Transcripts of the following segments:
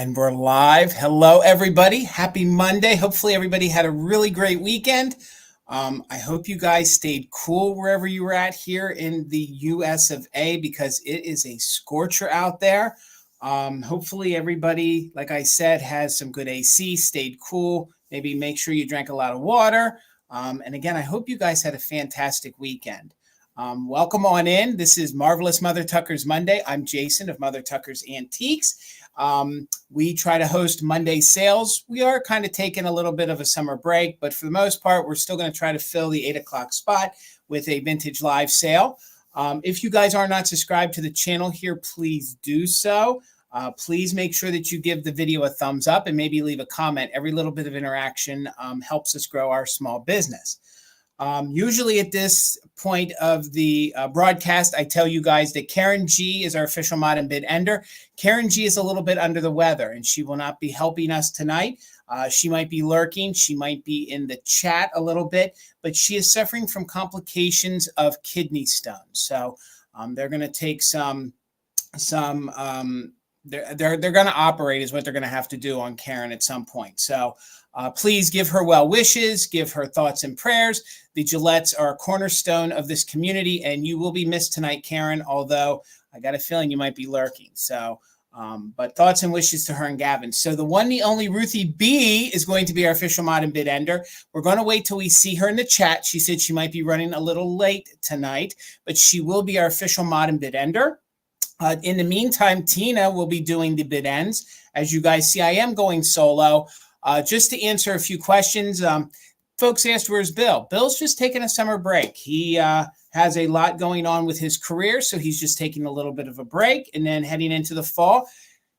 And we're live. Hello, everybody. Happy Monday. Hopefully everybody had a really great weekend. I hope you guys stayed cool wherever you were at here in the US of A because it is a scorcher out there. Hopefully everybody, like I said, has some good AC, stayed cool. Maybe make sure you drank a lot of water. And again, I hope you guys had a fantastic weekend. Welcome on in. This is Marvelous Mother Tucker's Monday. I'm Jason of Mother Tucker's Antiques. We try to host Monday sales. We are kind of taking a little bit of a summer break, but for the most part, we're still going to try to fill the 8 o'clock spot with a vintage live sale. If you guys are not subscribed to the channel here, please do so. Please make sure that you give the video a thumbs up and maybe leave a comment. Every little bit of interaction helps us grow our small business. Usually at this point of the broadcast, I tell you guys that Karen G is our official mod and bid ender. Karen G is a little bit under the weather and she will not be helping us tonight. She might be lurking. She might be in the chat a little bit, but she is suffering from complications of kidney stones. So they're going to take they're going to operate is what they're going to have to do on Karen at some point. So please give her well wishes, give her thoughts and prayers. The Gillettes are a cornerstone of this community, and you will be missed tonight, Karen, although I got a feeling you might be lurking. So, but thoughts and wishes to her and Gavin. So the one, the only Ruthie B is going to be our official mod and bid ender. We're going to wait till we see her in the chat. She said she might be running a little late tonight, but she will be our official mod and bid ender. In the meantime, Tina will be doing the bid ends. As you guys see, I am going solo. Just to answer a few questions, folks asked, where's Bill? Bill's just taking a summer break. He has a lot going on with his career, so he's just taking a little bit of a break. And then heading into the fall,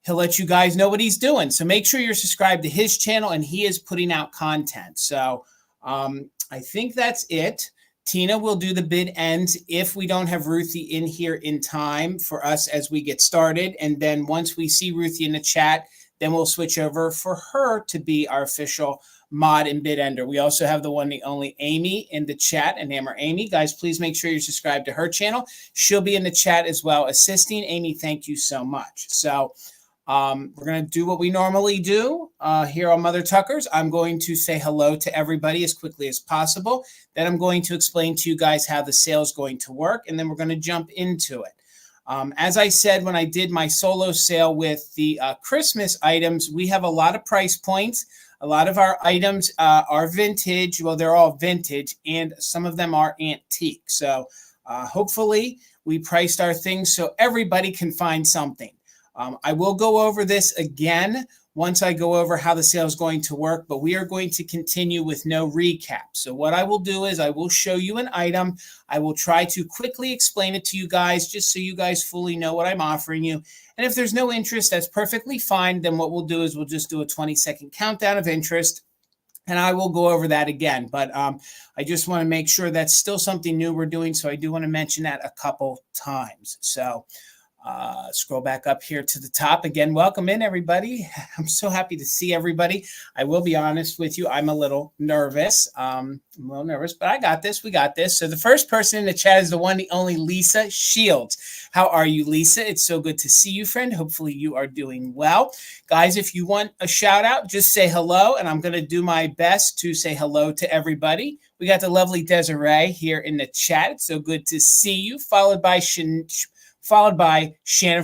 he'll let you guys know what he's doing. So make sure you're subscribed to his channel, and he is putting out content. So I think that's it. Tina will do the bid ends if we don't have Ruthie in here in time for us as we get started. And then once we see Ruthie in the chat, then we'll switch over for her to be our official mod and bid ender. We also have the one, the only Amy in the chat, and Hammer Amy. Guys, please make sure you're subscribed to her channel. She'll be in the chat as well assisting. Amy, thank you so much. So we're going to do what we normally do here on Mother Tucker's. I'm going to say hello to everybody as quickly as possible. Then I'm going to explain to you guys how the sale is going to work, and then we're going to jump into it. As I said, when I did my solo sale with the Christmas items, we have a lot of price points. A lot of our items are vintage. Well, they're all vintage, and some of them are antique. So hopefully we priced our things so everybody can find something. I will go over this again once I go over how the sale is going to work, but we are going to continue with no recap. So what I will do is I will show you an item. I will try to quickly explain it to you guys just so you guys fully know what I'm offering you. And if there's no interest, that's perfectly fine. Then what we'll do is we'll just do a 20-second countdown of interest, and I will go over that again. But I just want to make sure that's still something new we're doing, so I do want to mention that a couple times. So scroll back up here to the top. Again, welcome in, everybody. I'm so happy to see everybody. I will be honest with you. I'm a little nervous. I'm a little nervous, but I got this. We got this. So the first person in the chat is the one, the only Lisa Shields. How are you, Lisa? It's so good to see you, friend. Hopefully you are doing well. Guys, if you want a shout out, just say hello, and I'm going to do my best to say hello to everybody. We got the lovely Desiree here in the chat. It's so good to see you, followed by Shannon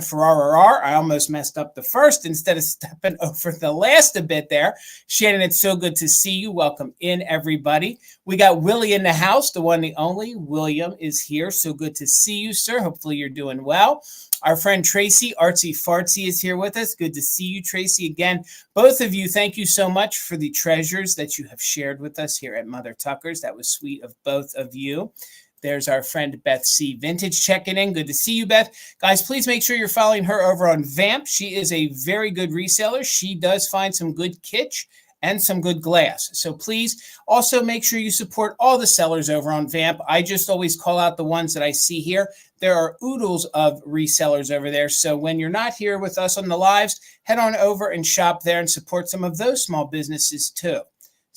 Ferrara. I almost messed up the first instead of stepping over the last a bit there. Shannon, it's so good to see you. Welcome in, everybody. We got Willie in the house, the one, the only. William is here. So good to see you, sir. Hopefully you're doing well. Our friend Tracy, Artsy Fartsy, is here with us. Good to see you, Tracy. Again, both of you, thank you so much for the treasures that you have shared with us here at Mother Tucker's. That was sweet of both of you. There's our friend Beth C. Vintage checking in. Good to see you, Beth. Guys, please make sure you're following her over on Vamp. She is a very good reseller. She does find some good kitsch and some good glass. So please also make sure you support all the sellers over on Vamp. I just always call out the ones that I see here. There are oodles of resellers over there. So when you're not here with us on the lives, head on over and shop there and support some of those small businesses too.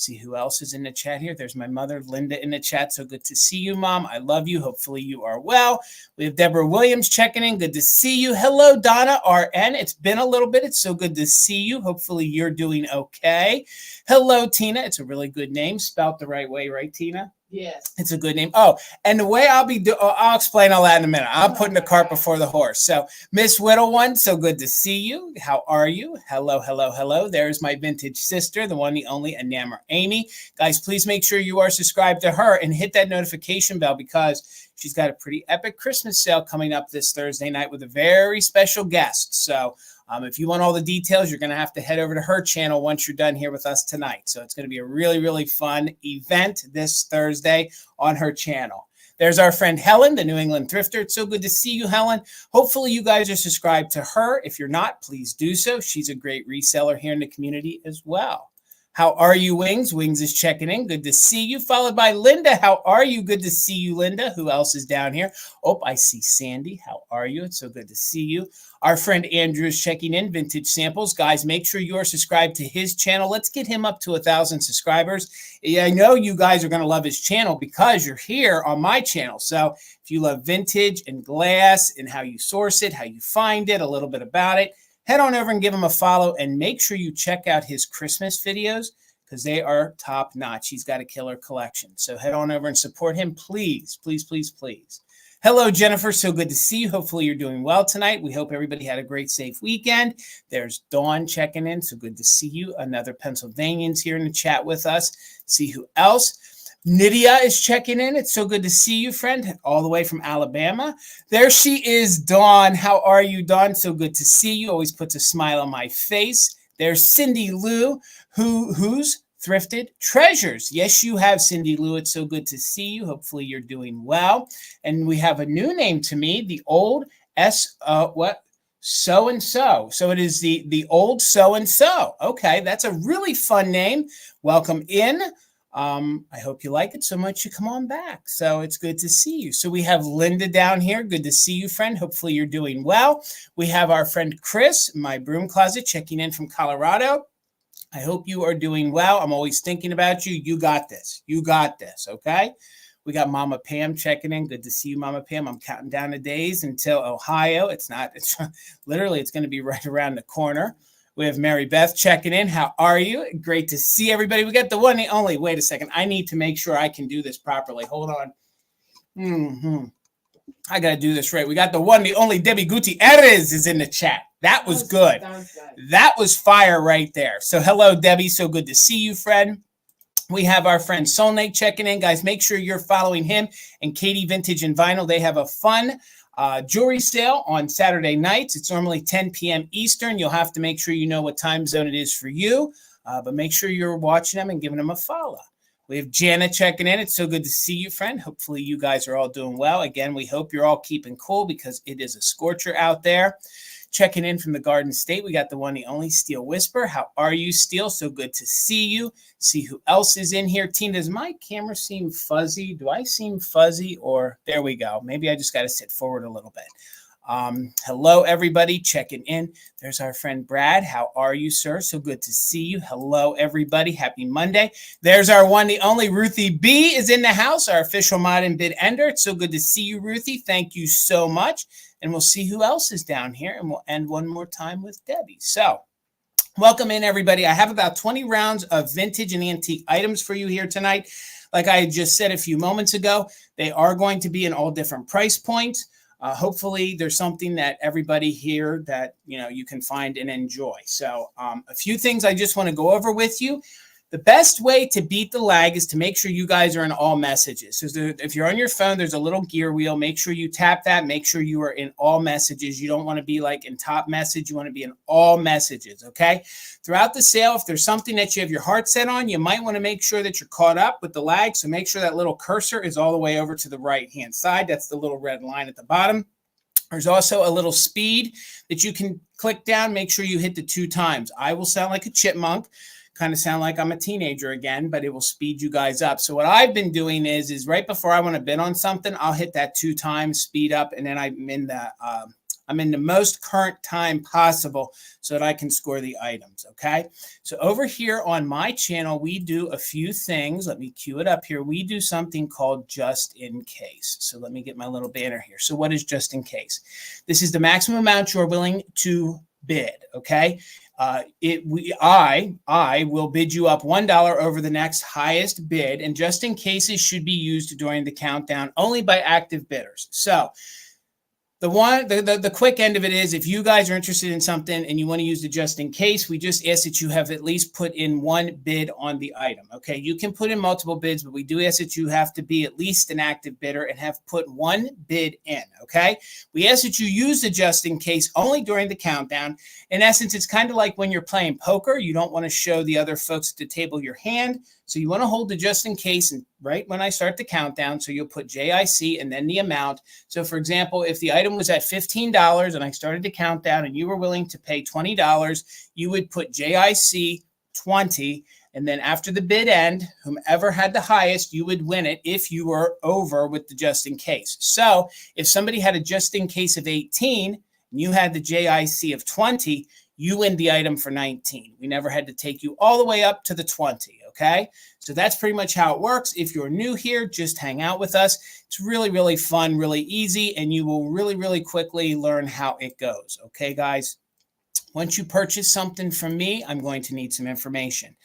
See who else is in the chat here. There's my mother, Linda, in the chat. So good to see you, Mom. I love you. Hopefully you are well. We have Deborah Williams checking in. Good to see you. Hello, Donna RN. It's been a little bit. It's so good to see you. Hopefully you're doing okay. Hello, Tina. It's a really good name. Spelled the right way, right, Tina? Yes. It's a good name. Oh, and the way I'll explain all that in a minute. I'm putting the cart before the horse. So, Miss Whittle one, so good to see you. How are you? Hello, hello, hello. There's my vintage sister, the one, the only, Enamor Amy. Guys, please make sure you are subscribed to her and hit that notification bell because she's got a pretty epic Christmas sale coming up this Thursday night with a very special guest. So, if you want all the details, you're going to have to head over to her channel once you're done here with us tonight. So it's going to be a really, really fun event this Thursday on her channel. There's our friend Helen, the New England Thrifter. It's so good to see you, Helen. Hopefully you guys are subscribed to her. If you're not, please do so. She's a great reseller here in the community as well. How are you, Wings? Wings is checking in. Good to see you. Followed by Linda. How are you? Good to see you, Linda. Who else is down here? Oh, I see Sandy. How are you? It's so good to see you. Our friend Andrew is checking in. Vintage Samples. Guys, make sure you are subscribed to his channel. Let's get him up to 1,000 subscribers. Yeah, I know you guys are going to love his channel because you're here on my channel. So if you love vintage and glass and how you source it, how you find it, a little bit about it, head on over and give him a follow and make sure you check out his Christmas videos because they are top notch. He's got a killer collection. So head on over and support him, please, please, please, please. Hello, Jennifer. So good to see you. Hopefully you're doing well tonight. We hope everybody had a great, safe weekend. There's Dawn checking in. So good to see you. Another Pennsylvanian's here in the chat with us. See who else. Nydia is checking in. It's so good to see you, friend, all the way from Alabama. There she is, Dawn. How are you, Dawn? So good to see you. Always puts a smile on my face. There's Cindy Lou, who's thrifted treasures. Yes, you have, Cindy Lou. It's so good to see you. Hopefully you're doing well. And we have a new name to me, the old so-and-so. So it is the old so-and-so. Okay, that's a really fun name. Welcome in. I hope you like it so much you come on back. So it's good to see you. So we have Linda down here. Good to see you, friend. Hopefully you're doing well. We have our friend Chris, my broom closet, checking in from Colorado. I hope you are doing well. I'm always thinking about you. You got this. You got this, okay? We got Mama Pam checking in. Good to see you, Mama Pam. I'm counting down the days until Ohio. It's literally, it's going to be right around the corner. We have Mary Beth checking in. How are you? Great to see everybody. We got the one and only. Wait a second. I need to make sure I can do this properly. Hold on. I got to do this right. We got the one, the only Debbie Gutierrez is in the chat. That was good. That was fire right there. So hello, Debbie. So good to see you, friend. We have our friend Solnate checking in. Guys, make sure you're following him and Katie Vintage and Vinyl. They have a fun jewelry sale on Saturday nights. It's normally 10 p.m. Eastern. You'll have to make sure you know what time zone it is for you, but make sure you're watching them and giving them a follow. We have Jana checking in. It's so good to see you, friend. Hopefully you guys are all doing well. Again, we hope you're all keeping cool because it is a scorcher out there. Checking in from the Garden State, we got the one, the only Steel Whisper. How are you, Steel? So good to see you. See who else is in here. Tina, does my camera seem fuzzy? Do I seem fuzzy? Or there we go. Maybe I just got to sit forward a little bit. Hello, everybody. Checking in. There's our friend Brad. How are you, sir? So good to see you. Hello, everybody. Happy Monday. There's our one, the only Ruthie B is in the house, our official mod and bid ender. It's so good to see you, Ruthie. Thank you so much. And we'll see who else is down here. And we'll end one more time with Debbie. So welcome in, everybody. I have about 20 rounds of vintage and antique items for you here tonight. Like I just said a few moments ago, they are going to be in all different price points. Hopefully there's something that everybody here that, you can find and enjoy. So a few things I just want to go over with you. The best way to beat the lag is to make sure you guys are in all messages. So if you're on your phone, there's a little gear wheel. Make sure you tap that. Make sure you are in all messages. You don't want to be like in top message. You want to be in all messages, okay? Throughout the sale, if there's something that you have your heart set on, you might want to make sure that you're caught up with the lag. So make sure that little cursor is all the way over to the right-hand side. That's the little red line at the bottom. There's also a little speed that you can click down. Make sure you hit the 2 times. I will sound like a chipmunk. Kind of sound like I'm a teenager again, but it will speed you guys up. So what I've been doing is right before I want to bid on something, I'll hit that 2 times, speed up, and then I'm I'm in the most current time possible so that I can score the items, okay? So over here on my channel, we do a few things. Let me cue it up here. We do something called just in case. So let me get my little banner here. So what is just in case? This is the maximum amount you're willing to bid, okay? I will bid you up $1 over the next highest bid, and just in cases should be used during the countdown only by active bidders. So the quick end of it is, if you guys are interested in something and you want to use the just in case, we just ask that you have at least put in one bid on the item. Okay, you can put in multiple bids, but we do ask that you have to be at least an active bidder and have put one bid in. Okay, we ask that you use the just in case only during the countdown. In essence, it's kind of like when you're playing poker. You don't want to show the other folks at the table your hand, so you want to hold the just in case and right when I start the countdown. So you'll put JIC and then the amount. So for example, if the item was at $15 and I started the countdown and you were willing to pay $20, you would put JIC 20. And then after the bid end, whomever had the highest, you would win it if you were over with the just in case. So if somebody had a just in case of 18 and you had the JIC of 20, you win the item for 19. We never had to take you all the way up to the 20. Okay, so that's pretty much how it works. If you're new here, just hang out with us. It's really, really fun, really easy, and you will really, really quickly learn how it goes. Okay, guys, once you purchase something from me, I'm going to need some information.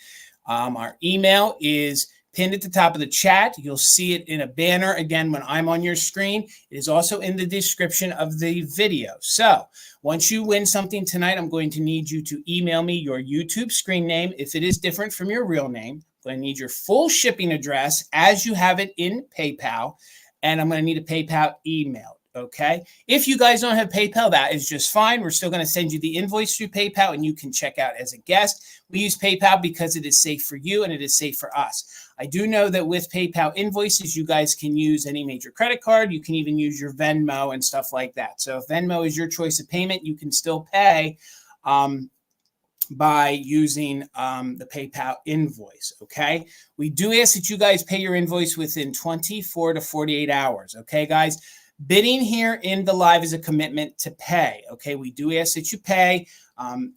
Our email is pinned at the top of the chat. You'll see it in a banner again when I'm on your screen. It is also in the description of the video. So once you win something tonight, I'm going to need you to email me your YouTube screen name. If it is different from your real name, I'm going to need your full shipping address as you have it in PayPal, and I'm going to need a PayPal email. Okay. If you guys don't have PayPal, that is just fine. We're still going to send you the invoice through PayPal and you can check out as a guest. We use PayPal because it is safe for you and it is safe for us. I do know that with PayPal invoices, you guys can use any major credit card. You can even use your Venmo and stuff like that. So if Venmo is your choice of payment, you can still pay by using the PayPal invoice. Okay. We do ask that you guys pay your invoice within 24 to 48 hours. Okay, guys. Bidding here in the live is a commitment to pay. Okay, we do ask that you pay.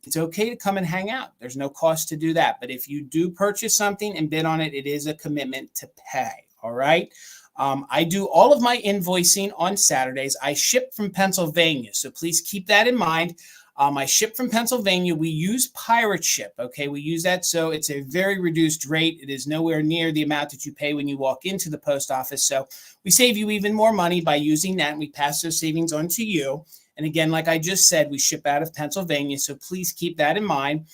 It's okay to come and hang out. There's no cost to do that. But if you do purchase something and bid on it, it is a commitment to pay. All right. I do all of my invoicing on Saturdays. I ship from Pennsylvania, so please keep that in mind. I ship from Pennsylvania. We use pirate ship. Okay, we use that, so it's a very reduced rate. It is nowhere near the amount that you pay when you walk into the post office. So we save you even more money by using that, and we pass those savings on to you. And again, like I just said, we ship out of Pennsylvania, so please keep that in mind.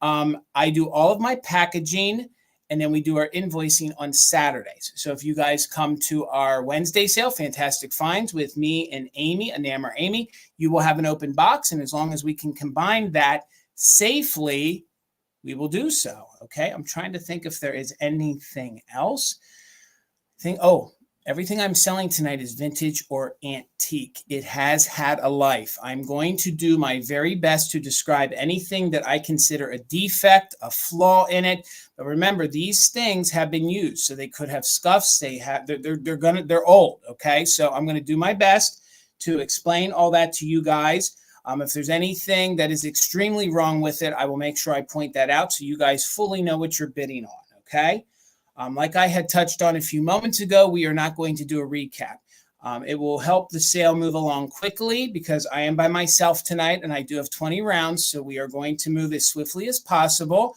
I do all of my packaging, and then we do our invoicing on Saturdays. So if you guys come to our Wednesday sale, Fantastic Finds, with me and Amy, Anammer Amy, you will have an open box. And as long as we can combine that safely, we will do so. Okay. I'm trying to think if there is anything else. Everything I'm selling tonight is vintage or antique. It has had a life. I'm going to do my very best to describe anything that I consider a defect, a flaw in it. But remember, these things have been used, so they could have scuffs. They're old. Okay, so I'm going to do my best to explain all that to you guys. If there's anything that is extremely wrong with it, I will make sure I point that out so you guys fully know what you're bidding on. Okay. Like I had touched on a few moments ago, we are not going to do a recap. It will help the sale move along quickly because I am by myself tonight and I do have 20 rounds. So we are going to move as swiftly as possible.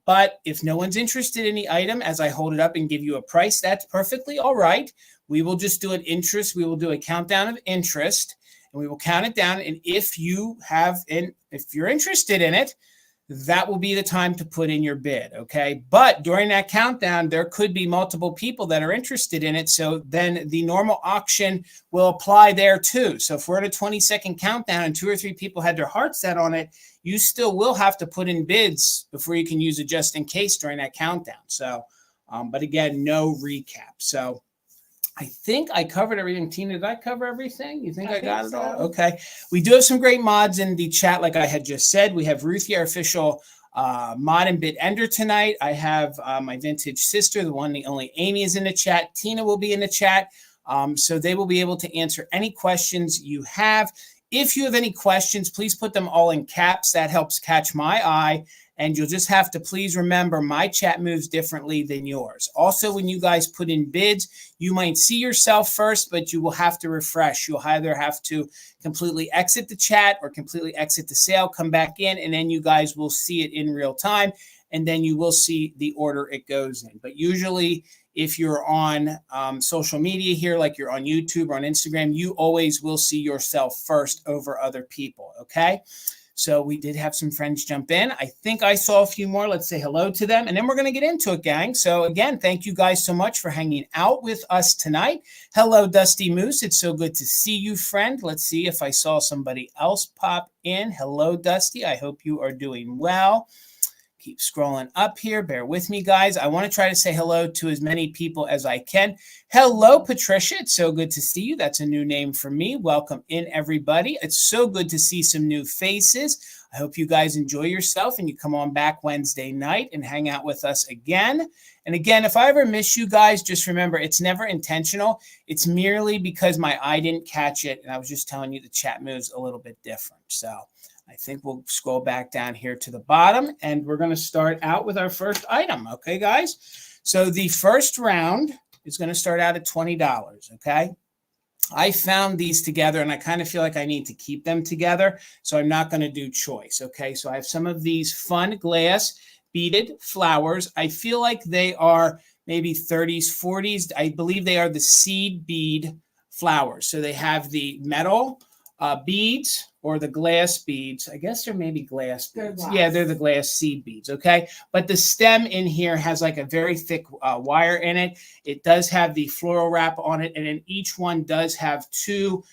But if no one's interested in the item as I hold it up and give you a price, that's perfectly all right. We will just do an interest. We will do a countdown of interest and we will count it down. And if you're interested in it, that will be the time to put in your bid, okay? But during that countdown, there could be multiple people that are interested in it, so then the normal auction will apply there too. So if we're at a 20-second countdown and 2 or 3 people had their heart set on it, you still will have to put in bids before you can use it just in case during that countdown. So, but again, no recap. So I think I covered everything. Tina, did I cover everything? You think I got it all? Okay. We do have some great mods in the chat, like I had just said. We have Ruthie, our official mod and bid ender tonight. I have my vintage sister, the one, the only Amy is in the chat. Tina will be in the chat. So they will be able to answer any questions you have. If you have any questions, please put them all in caps. That helps catch my eye. And you'll just have to please remember my chat moves differently than yours. Also, when you guys put in bids, you might see yourself first, but you will have to refresh. You'll either have to completely exit the chat or completely exit the sale, come back in, and then you guys will see it in real time. And then you will see the order it goes in. But usually, if you're on social media here, like you're on YouTube or on Instagram, you always will see yourself first over other people, okay? So we did have some friends jump in. I think I saw a few more. Let's say hello to them, and then we're going to get into it, gang. So again, thank you guys so much for hanging out with us tonight. Hello, Dusty Moose. It's so good to see you, friend. Let's see if I saw somebody else pop in. Hello, Dusty. I hope you are doing well. Keep scrolling up here. Bear with me, guys. I want to try to say hello to as many people as I can. Hello, Patricia. It's so good to see you. That's a new name for me. Welcome in, everybody. It's so good to see some new faces. I hope you guys enjoy yourself and you come on back Wednesday night and hang out with us again. And again, if I ever miss you guys, just remember it's never intentional. It's merely because my eye didn't catch it. And I was just telling you the chat moves a little bit different. So I think we'll scroll back down here to the bottom, and we're going to start out with our first item. Okay, guys? So the first round is going to start out at $20, okay? I found these together, and I kind of feel like I need to keep them together, so I'm not going to do choice, okay? So I have some of these fun glass beaded flowers. I feel like they are maybe 30s, 40s. I believe they are the seed bead flowers. So they have the metal beads or the glass beads. I guess they're maybe glass beads. Yeah, they're the glass seed beads, okay? But the stem in here has like a very thick wire in it. It does have the floral wrap on it, and then each one does have two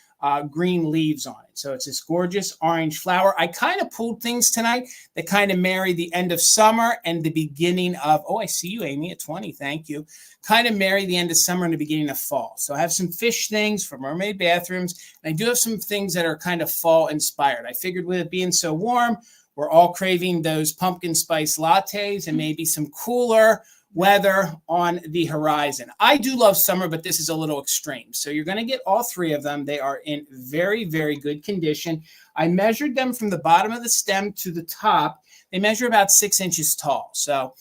green leaves on it. So it's this gorgeous orange flower. I kind of pulled things tonight that kind of marry the end of summer and the beginning of, oh, I see you, Amy, at 20. Thank you. Kind of marry the end of summer and the beginning of fall. So I have some fish things for mermaid bathrooms, and I do have some things that are kind of fall inspired. I figured with it being so warm, we're all craving those pumpkin spice lattes and maybe some cooler weather on the horizon. I do love summer, but this is a little extreme. So you're going to get all three of them. They are in very, very good condition. I measured them from the bottom of the stem to the top. They measure about 6 inches tall. So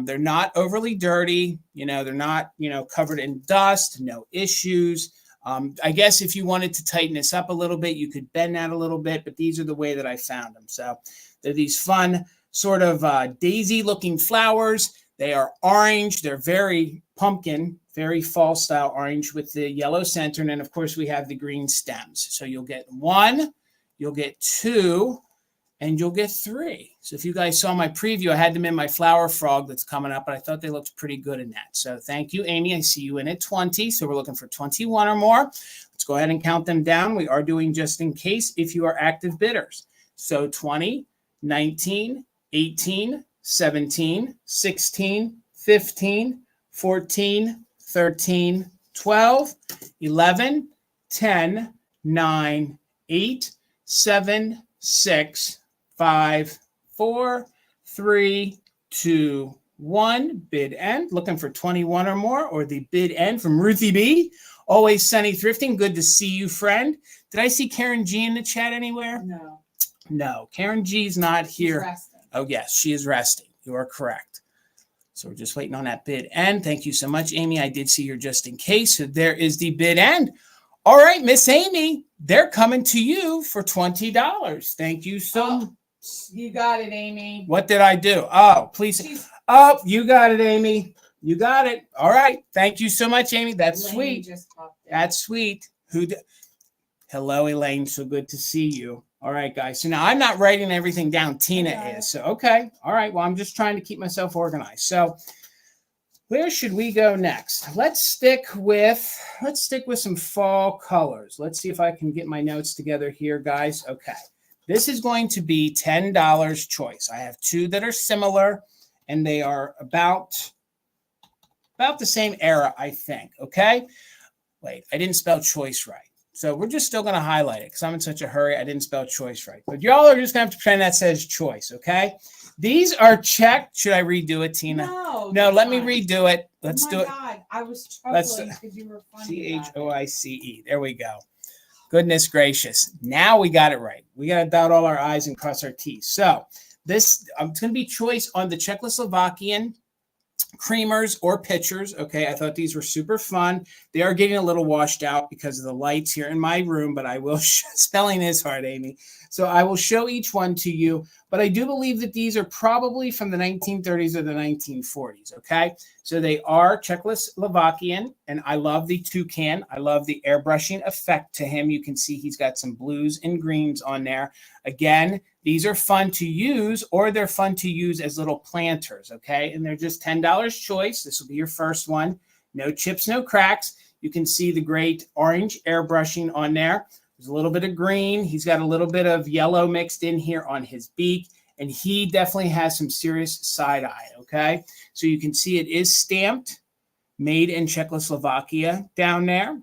they're not overly dirty. You know, they're not, you know, covered in dust, no issues. I guess if you wanted to tighten this up a little bit, you could bend that a little bit, but these are the way that I found them. So they're these fun sort of daisy looking flowers. They are orange. They're very pumpkin, very fall style orange with the yellow center. And then, of course, we have the green stems. So you'll get one, you'll get two, and you'll get three. So if you guys saw my preview, I had them in my flower frog that's coming up, but I thought they looked pretty good in that. So thank you, Amy. I see you in at 20. So we're looking for 21 or more. Let's go ahead and count them down. We are doing just in case if you are active bidders. So 20, 19, 18, 17, 16, 15, 14, 13, 12, 11, 10, 9, 8, 7, 6, 5, 4, 3, 2, 1. Bid end. Looking for 21 or more, or the bid end from Ruthie B. Always Sunny Thrifting. Good to see you, friend. Did I see Karen G in the chat anywhere? No. No, Karen G's not here. Resting. Oh, yes, she is resting. You are correct. So we're just waiting on that bid end. Thank you so much, Amy. I did see your just in case. So there is the bid end. All right, Miss Amy, they're coming to you for $20. Thank you so much. You got it, Amy. What did I do? Oh, please. Oh, you got it, Amy. You got it. All right. Thank you so much, Amy. That's sweet. That's sweet. Hello, Elaine. So good to see you. All right, guys. So now I'm not writing everything down. Tina is. So, okay. All right. Well, I'm just trying to keep myself organized. So where should we go next? Let's stick with some fall colors. Let's see if I can get my notes together here, guys. Okay. This is going to be $10 choice. I have two that are similar, and they are about the same era, I think. Okay. Wait, I didn't spell choice right. So we're just still going to highlight it because I'm in such a hurry. I didn't spell choice right. But y'all are just going to have to pretend that says choice, okay? These are checked. Should I redo it, Tina? No, let me redo it. Let's do it. Oh, my God. I was struggling because you were funny. CHOICE. There we go. Goodness gracious. Now we got it right. We got to dot all our I's and cross our T's. So this, it's going to be choice on the Czechoslovakian creamers or pitchers. Okay, I thought these were super fun. They are getting a little washed out because of the lights here in my room, but I will, spelling is hard, Amy. So I will show each one to you, but I do believe that these are probably from the 1930s or the 1940s, okay? So they are Czechoslovakian, and I love the toucan. I love the airbrushing effect to him. You can see he's got some blues and greens on there. Again, these are fun to use, or they're fun to use as little planters, okay? And they're just $10 choice. This will be your first one. No chips, no cracks. You can see the great orange airbrushing on there. There's a little bit of green. He's got a little bit of yellow mixed in here on his beak, and he definitely has some serious side eye, okay? So you can see it is stamped, made in Czechoslovakia down there.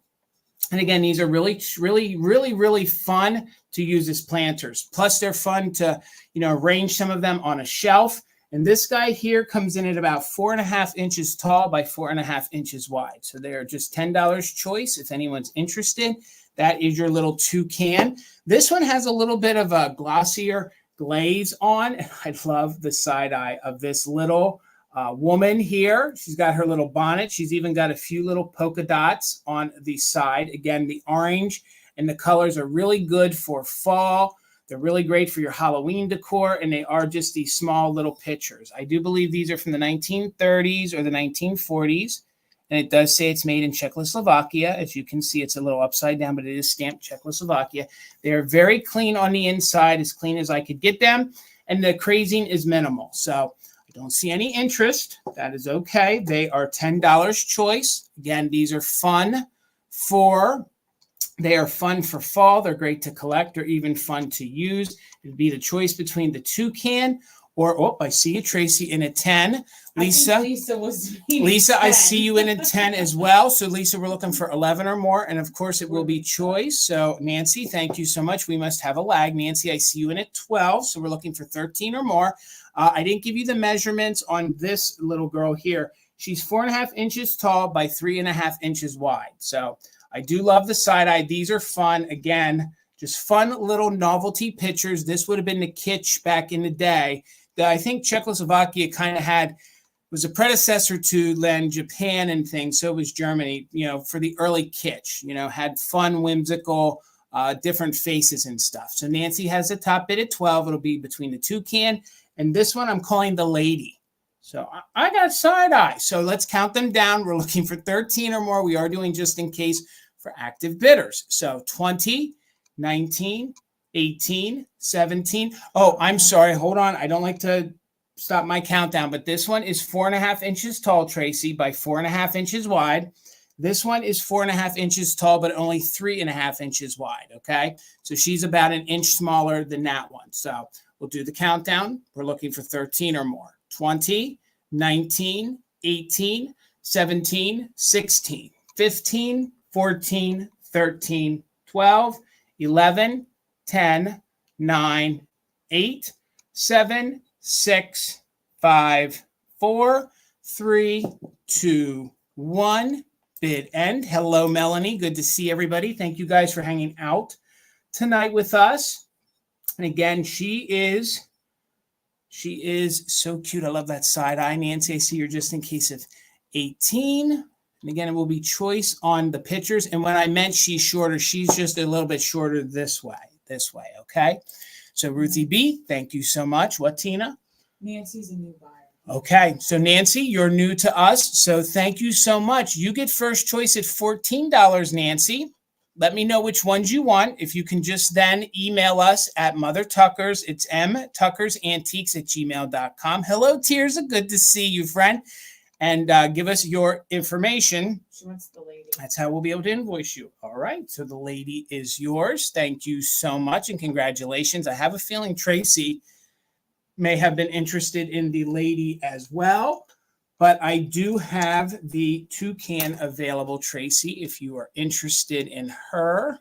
And again, these are really, really, really, really fun to use as planters. Plus, they're fun to, arrange some of them on a shelf. And this guy here comes in at about 4.5 inches tall by 4.5 inches wide. So they're just $10 choice if anyone's interested. That is your little toucan. This one has a little bit of a glossier glaze on. And I love the side eye of this little woman here. She's got her little bonnet. She's even got a few little polka dots on the side. Again, the orange and the colors are really good for fall. They're really great for your Halloween decor, and they are just these small little pictures. I do believe these are from the 1930s or the 1940s, and it does say it's made in Czechoslovakia. As you can see, it's a little upside down, but it is stamped Czechoslovakia. They are very clean on the inside, as clean as I could get them, and the crazing is minimal. So I don't see any interest. That is okay. They are $10 choice. Again, these are fun for fall. They're great to collect or even fun to use. It'd be the choice between the toucan or, I see you, Tracy, in a 10. Lisa, I see you in a 10 as well. So, Lisa, we're looking for 11 or more. And, of course, it will be choice. So, Nancy, thank you so much. We must have a lag. Nancy, I see you in at 12. So, we're looking for 13 or more. I didn't give you the measurements on this little girl here. She's 4.5 inches tall by 3.5 inches wide. So, I do love the side eye. These are fun. Again, just fun little novelty pictures. This would have been the kitsch back in the day. That I think Czechoslovakia kind of was a predecessor to then Japan and things. So was Germany, for the early kitsch, had fun, whimsical, different faces and stuff. So Nancy has the top bid at 12. It'll be between the toucan and this one I'm calling the lady. So I got side eye. So let's count them down. We're looking for 13 or more. We are doing just in case for active bidders. So 20, 19, 18, 17. Oh, I'm sorry. Hold on. I don't like to stop my countdown, but this one is 4.5 inches tall, Tracy, by 4.5 inches wide. This one is 4.5 inches tall, but only 3.5 inches wide. Okay. So she's about an inch smaller than that one. So we'll do the countdown. We're looking for 13 or more. 20, 19, 18, 17, 16, 15, 14, 13, 12, 11, 10, 9, 8, 7, 6, 5, 4, 3, 2, 1. Bid end. Hello, Melanie. Good to see everybody. Thank you guys for hanging out tonight with us. And again, she is so cute. I love that side eye. Nancy, I see you're just in case of 18. And again, it will be choice on the pictures. And when I meant she's shorter, she's just a little bit shorter this way. Okay. So Ruthie B, thank you so much. What, Tina? Nancy's a new buyer. Okay. So Nancy, you're new to us. So thank you so much. You get first choice at $14, Nancy. Let me know which ones you want. If you can just then email us at Mother Tuckers. It's mtuckersantiques@gmail.com. Hello, Tirza. Good to see you, friend. And give us your information. She wants the lady. That's how we'll be able to invoice you. All right. So the lady is yours. Thank you so much and congratulations. I have a feeling Tracy may have been interested in the lady as well. But I do have the toucan available, Tracy, if you are interested in her.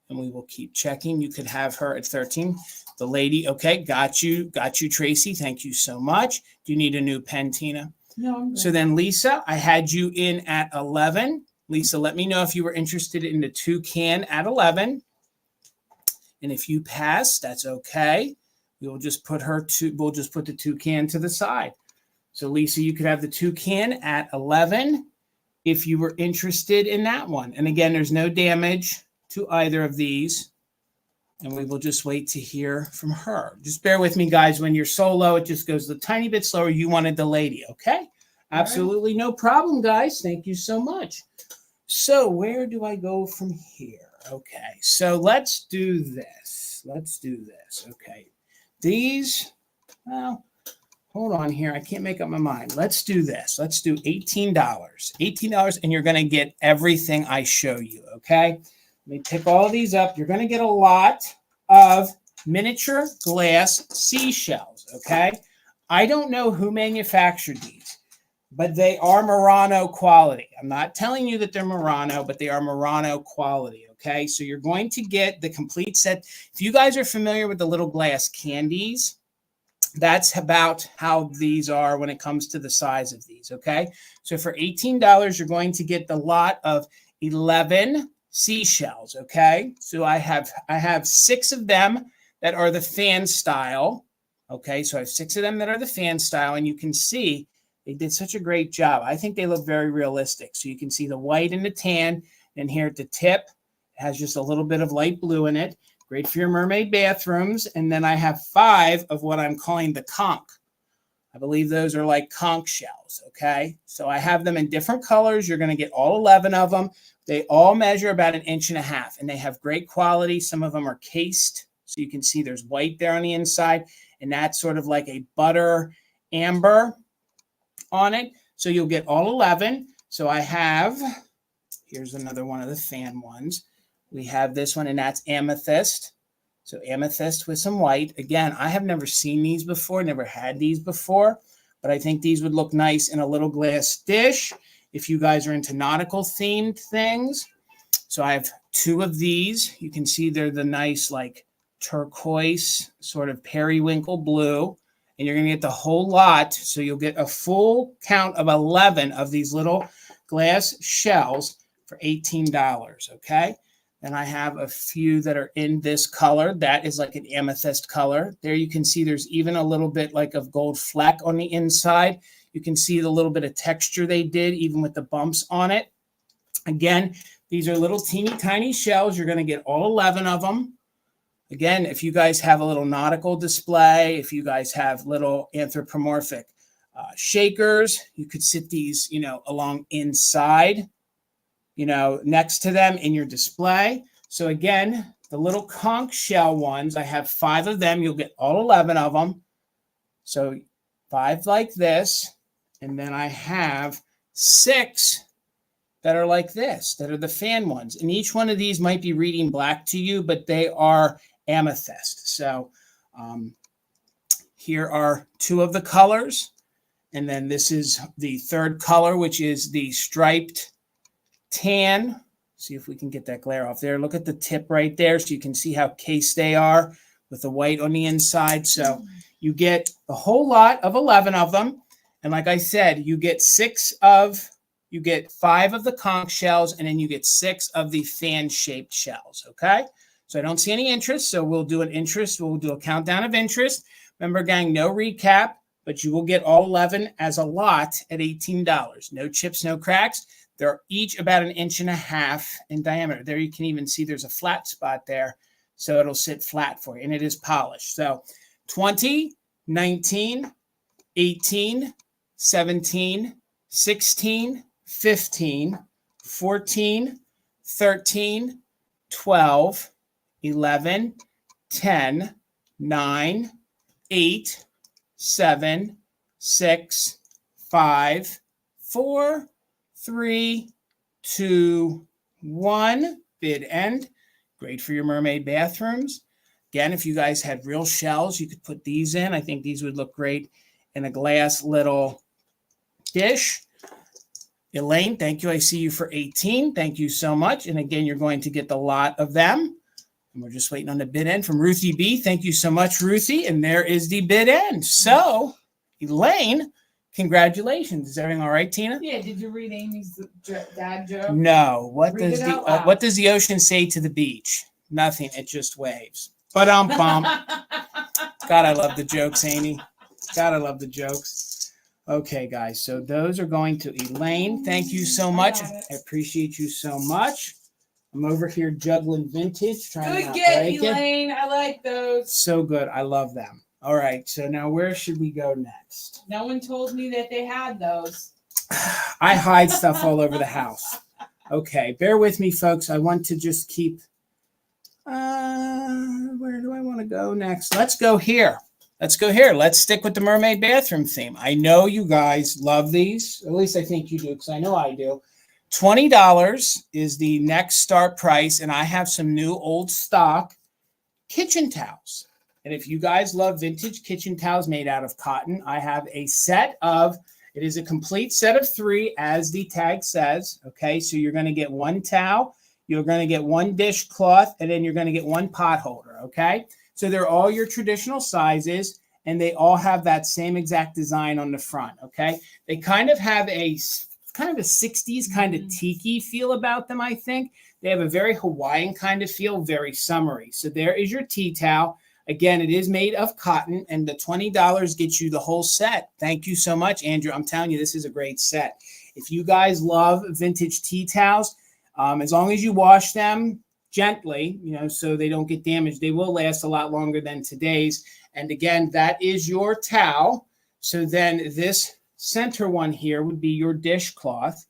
And we will keep checking. You could have her at 13. The lady, okay, got you, Tracy. Thank you so much. Do you need a new pen, Tina? No, I'm good. So then, Lisa, I had you in at 11. Lisa, let me know if you were interested in the toucan at 11. And if you pass, that's okay. We'll just put the toucan to the side. So Lisa, you could have the toucan at 11 if you were interested in that one. And again, there's no damage to either of these. And we will just wait to hear from her. Just bear with me, guys. When you're solo, it just goes a tiny bit slower. You wanted the lady, okay? Absolutely no problem, guys. Thank you so much. So where do I go from here? Okay, so let's do this. Okay, these, well, hold on here. I can't make up my mind. Let's do this. Let's do $18. $18, and you're going to get everything I show you, okay? Let me pick all of these up. You're going to get a lot of miniature glass seashells, okay? I don't know who manufactured these, but they are Murano quality. I'm not telling you that they're Murano, but they are Murano quality, okay? So you're going to get the complete set. If you guys are familiar with the little glass candies, that's about how these are when it comes to the size of these, okay? So for $18, you're going to get the lot of 11 seashells, okay? So I have 6 of them that are the fan style, okay? So I have 6 of them that are the fan style, and you can see they did such a great job. I think they look very realistic. So you can see the white and the tan, and here at the tip, it has just a little bit of light blue in it. Great for your mermaid bathrooms. And then I have 5 of what I'm calling the conch. I believe those are like conch shells, okay? So I have them in different colors. You're going to get all 11 of them. They all measure about 1.5 inches, and they have great quality. Some of them are cased, so you can see there's white there on the inside, and that's sort of like a butter amber on it. So you'll get all 11. So I have, here's another one of the fan ones. We have this one, and that's amethyst. So amethyst with some white. Again, I have never seen these before, never had these before, but I think these would look nice in a little glass dish if you guys are into nautical themed things. So I have 2 of these. You can see they're the nice like turquoise sort of periwinkle blue, and you're going to get the whole lot. So you'll get a full count of 11 of these little glass shells for $18, okay? And I have a few that are in this color. That is like an amethyst color. There you can see there's even a little bit like of gold fleck on the inside. You can see the little bit of texture they did, even with the bumps on it. Again, these are little teeny tiny shells. You're going to get all 11 of them. Again, if you guys have a little nautical display, if you guys have little anthropomorphic shakers, you could sit these, along inside, next to them in your display. So again, the little conch shell ones, I have 5 of them. You'll get all 11 of them. So 5 like this. And then I have 6 that are like this, that are the fan ones. And each one of these might be reading black to you, but they are amethyst. So here are 2 of the colors. And then this is the 3rd color, which is the striped tan. See if we can get that glare off there. Look at the tip right there, so you can see how cased they are with the white on the inside. So you get a whole lot of 11 of them. And like I said, you get 5 of the conch shells, and then you get 6 of the fan-shaped shells, okay? So I don't see any interest, so we'll do an interest. We'll do a countdown of interest. Remember, gang, no recap, but you will get all 11 as a lot at $18. No chips, no cracks. They're each about 1.5 inches in diameter. There you can even see there's a flat spot there, so it'll sit flat for you, and it is polished. So 20, 19, 18, 17, 16, 15, 14, 13, 12, 11, 10, 9, 8, 7, 6, 5, 4, 3, 2, 1. Bid end. Great for your mermaid bathrooms. Again, if you guys had real shells, you could put these in. I think these would look great in a glass little dish. Elaine, thank you. I see you for 18. Thank you so much. And again, you're going to get the lot of them. And we're just waiting on the bid end from Ruthie B. Thank you so much, Ruthie. And there is the bid end. So, Elaine, congratulations. Is everything all right, Tina? Yeah. Did you read Amy's dad joke? No. What Read does it out loud. what does the ocean say to the beach? Nothing. It just waves. But God, I love the jokes, Amy. God, I love the jokes. Okay, guys. So those are going to Elaine. Thank you so much. I appreciate you so much. I'm over here juggling vintage, trying to not break Elaine. I like those. So good. I love them. All right. So now where should we go next? No one told me that they had those. I hide stuff all over the house. Okay. Bear with me, folks. I want to just keep... where do I want to go next? Let's go here. Let's go here. Let's stick with the mermaid bathroom theme. I know you guys love these. At least I think you do, because I know I do. $20 is the next start price, and I have some new old stock kitchen towels. And if you guys love vintage kitchen towels made out of cotton, I have a set of, it is a complete set of 3, as the tag says. Okay, so you're going to get 1 towel, you're going to get 1 dishcloth, and then you're going to get 1 pot holder. Okay, so they're all your traditional sizes, and they all have that same exact design on the front. Okay, they kind of have a 60s kind of tiki feel about them, I think. They have a very Hawaiian kind of feel, very summery. So there is your tea towel. Again, it is made of cotton, and the $20 gets you the whole set. Thank you so much, Andrew. I'm telling you, this is a great set. If you guys love vintage tea towels, as long as you wash them gently, so they don't get damaged, they will last a lot longer than today's. And again, that is your towel. So then this center one here would be your dishcloth,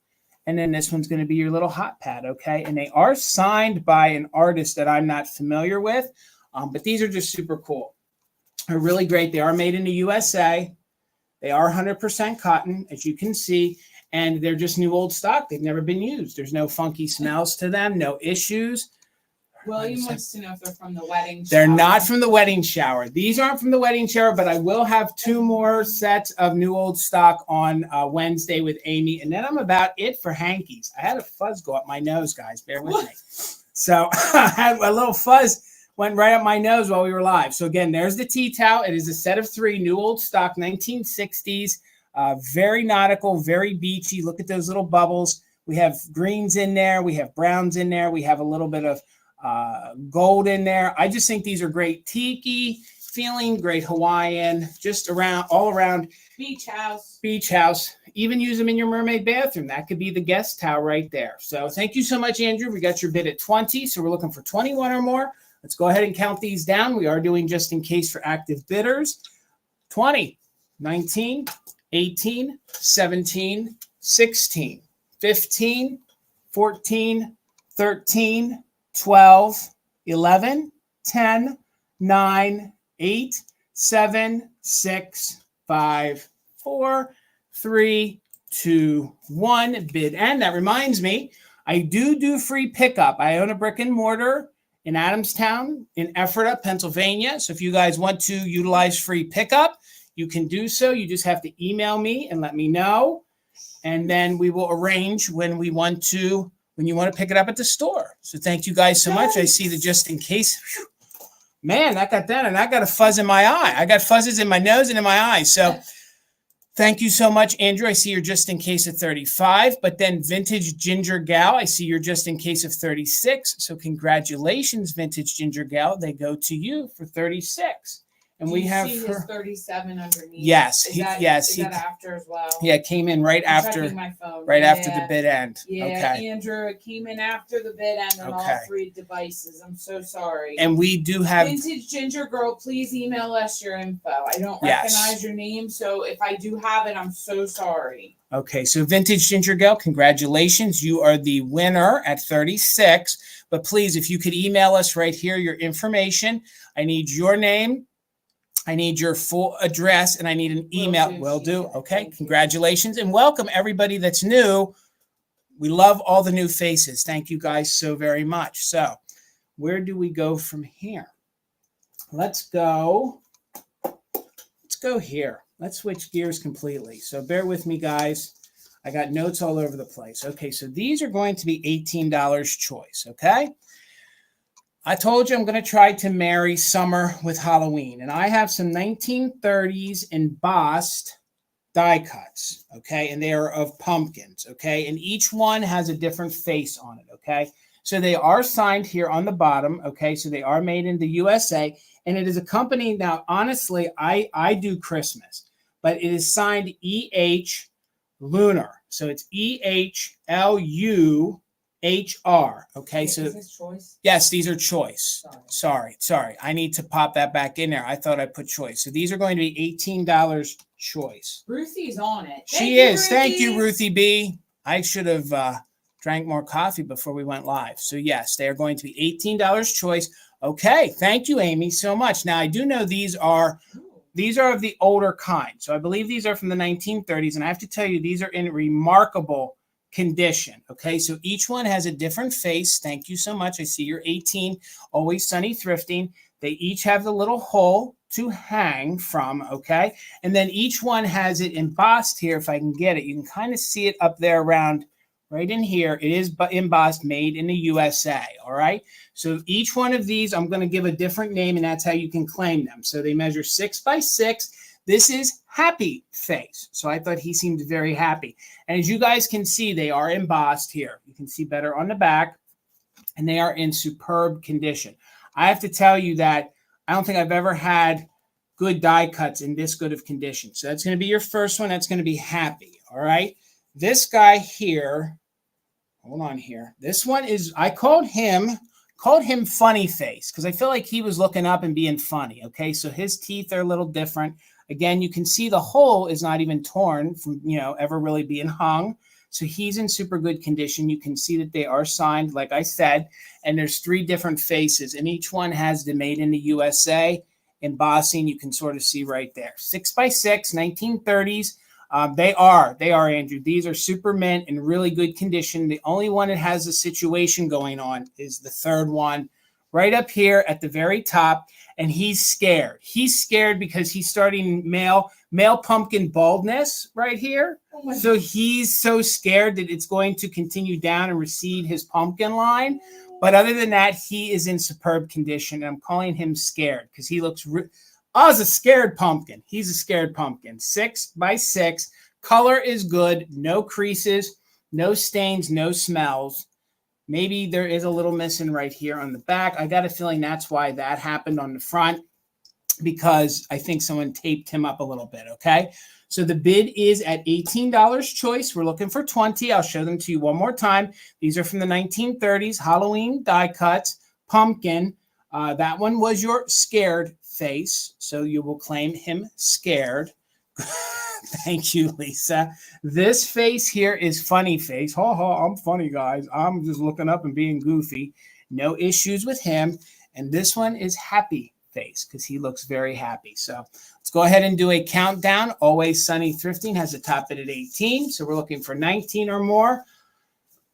and then this one's going to be your little hot pad. Okay, and they are signed by an artist that I'm not familiar with, but these are just super cool. They're really great. They are made in the USA. They are 100% cotton, as you can see, and they're just new old stock. They've never been used. There's no funky smells to them, no issues. William wants to know if they're from the wedding shower. They're not from the wedding shower. These aren't from the wedding shower, but I will have 2 more sets of new old stock on Wednesday with Amy. And then I'm about it for hankies. I had a fuzz go up my nose, guys. Bear with me. So I had a little fuzz went right up my nose while we were live. So again, there's the tea towel. It is a set of 3 new old stock, 1960s. Very nautical, very beachy. Look at those little bubbles. We have greens in there. We have browns in there. We have a little bit of gold in there. I just think these are great tiki feeling, great Hawaiian, just all around beach house. Even use them in your mermaid bathroom. That could be the guest towel right there. So thank you so much, Andrew. We got your bid at 20, so we're looking for 21 or more. Let's go ahead and count these down. We are doing just in case for active bidders. 20, 19, 18, 17, 16, 15, 14, 13, 12, 11, 10, 9, 8, 7, 6, 5, 4, 3, 2, 1. Bid end. That reminds me, I do free pickup. I own a brick and mortar in Adamstown in Ephrata, Pennsylvania. So if you guys want to utilize free pickup, you can do so. You just have to email me and let me know. And then we will arrange when you want to pick it up at the store. So thank you guys so much. I see the just in case. Whew. Man, that got that, and I got a fuzz in my eye. I got fuzzes in my nose and in my eyes. So thank you so much, Andrew. I see you're just in case at 35. But then Vintage Ginger Gal, I see you're just in case of 36. So congratulations, Vintage Ginger Gal. They go to you for 36. And we have his 37 underneath. Yes, is that after as well? Yeah, it came in right after my phone. After the bid end. Yeah, okay. Andrew, it came in after the bid end on all 3 devices. I'm so sorry. And we do have Vintage Ginger Girl, please email us your info. I don't recognize your name, so if I do have it, I'm so sorry. Okay, so Vintage Ginger Girl, congratulations. You are the winner at 36. But please, if you could email us right here your information. I need your name. I need your full address, and I need an email. Will do. Okay. Congratulations and welcome everybody that's new. We love all the new faces. Thank you guys so very much. So where do we go from here? Let's go here. Let's switch gears completely. So bear with me, guys. I got notes all over the place. Okay. So these are going to be $18 choice. Okay. I told you I'm going to try to marry summer with Halloween. And I have some 1930s embossed die cuts, okay? And they are of pumpkins, okay? And each one has a different face on it, okay? So they are signed here on the bottom. Okay, so they are made in the USA, and it is a company. Now, honestly, I do Christmas, but it is signed E.H. Lunar. So it's EHLUHR. Okay, so is this choice? Yes, these are choice. Sorry. I need to pop that back in there. I thought I put choice. So these are going to be $18 choice. Ruthie's on it. She is. Thank you, Ruthie B. I should have drank more coffee before we went live. So yes, they are going to be $18 choice. Okay, thank you, Amy, so much. Now I do know these are of the older kind. So I believe these are from the 1930s, and I have to tell you, these are in remarkable condition. Okay, so each one has a different face. Thank you so much. I see you're 18, always sunny thrifting. They each have the little hole to hang from, okay? And then each one has it embossed here. If I can get it, you can kind of see it up there around right in here. It is embossed, made in the USA, all right? So each one of these, I'm going to give a different name, and that's how you can claim them. So they measure 6 by 6. This is happy face. So I thought he seemed very happy. And as you guys can see, they are embossed here. You can see better on the back, and they are in superb condition. I have to tell you that I don't think I've ever had good die cuts in this good of condition. So that's going to be your first one. That's going to be happy. All right. This guy here, hold on here. This one is, I called him funny face because I feel like he was looking up and being funny. Okay. So his teeth are a little different. Again, you can see the hole is not even torn from, ever really being hung. So he's in super good condition. You can see that they are signed, like I said, and there's 3 different faces, and each one has the made in the USA embossing. You can sort of see right there. 6 by 6, 1930s. They are, Andrew. These are super mint in really good condition. The only one that has a situation going on is the third one right up here at the very top. And he's scared. He's scared because he's starting male pumpkin baldness right here. Oh, so he's so scared that it's going to continue down and recede his pumpkin line. But other than that, he is in superb condition. I'm calling him scared because he looks it's a scared pumpkin. He's a scared pumpkin. 6 by 6. Color is good. No creases, no stains, no smells. Maybe there is a little missing right here on the back. I got a feeling that's why that happened on the front, because I think someone taped him up a little bit, okay? So the bid is at $18 choice. We're looking for 20. I'll show them to you one more time. These are from the 1930s, Halloween die cuts, pumpkin. That one was your scared face, so you will claim him scared. Thank you, Lisa. This face here is funny face. Ha ha, I'm funny, guys. I'm just looking up and being goofy. No issues with him. And this one is happy face because he looks very happy. So let's go ahead and do a countdown. Always Sunny Thrifting has a top bid at 18. So we're looking for 19 or more.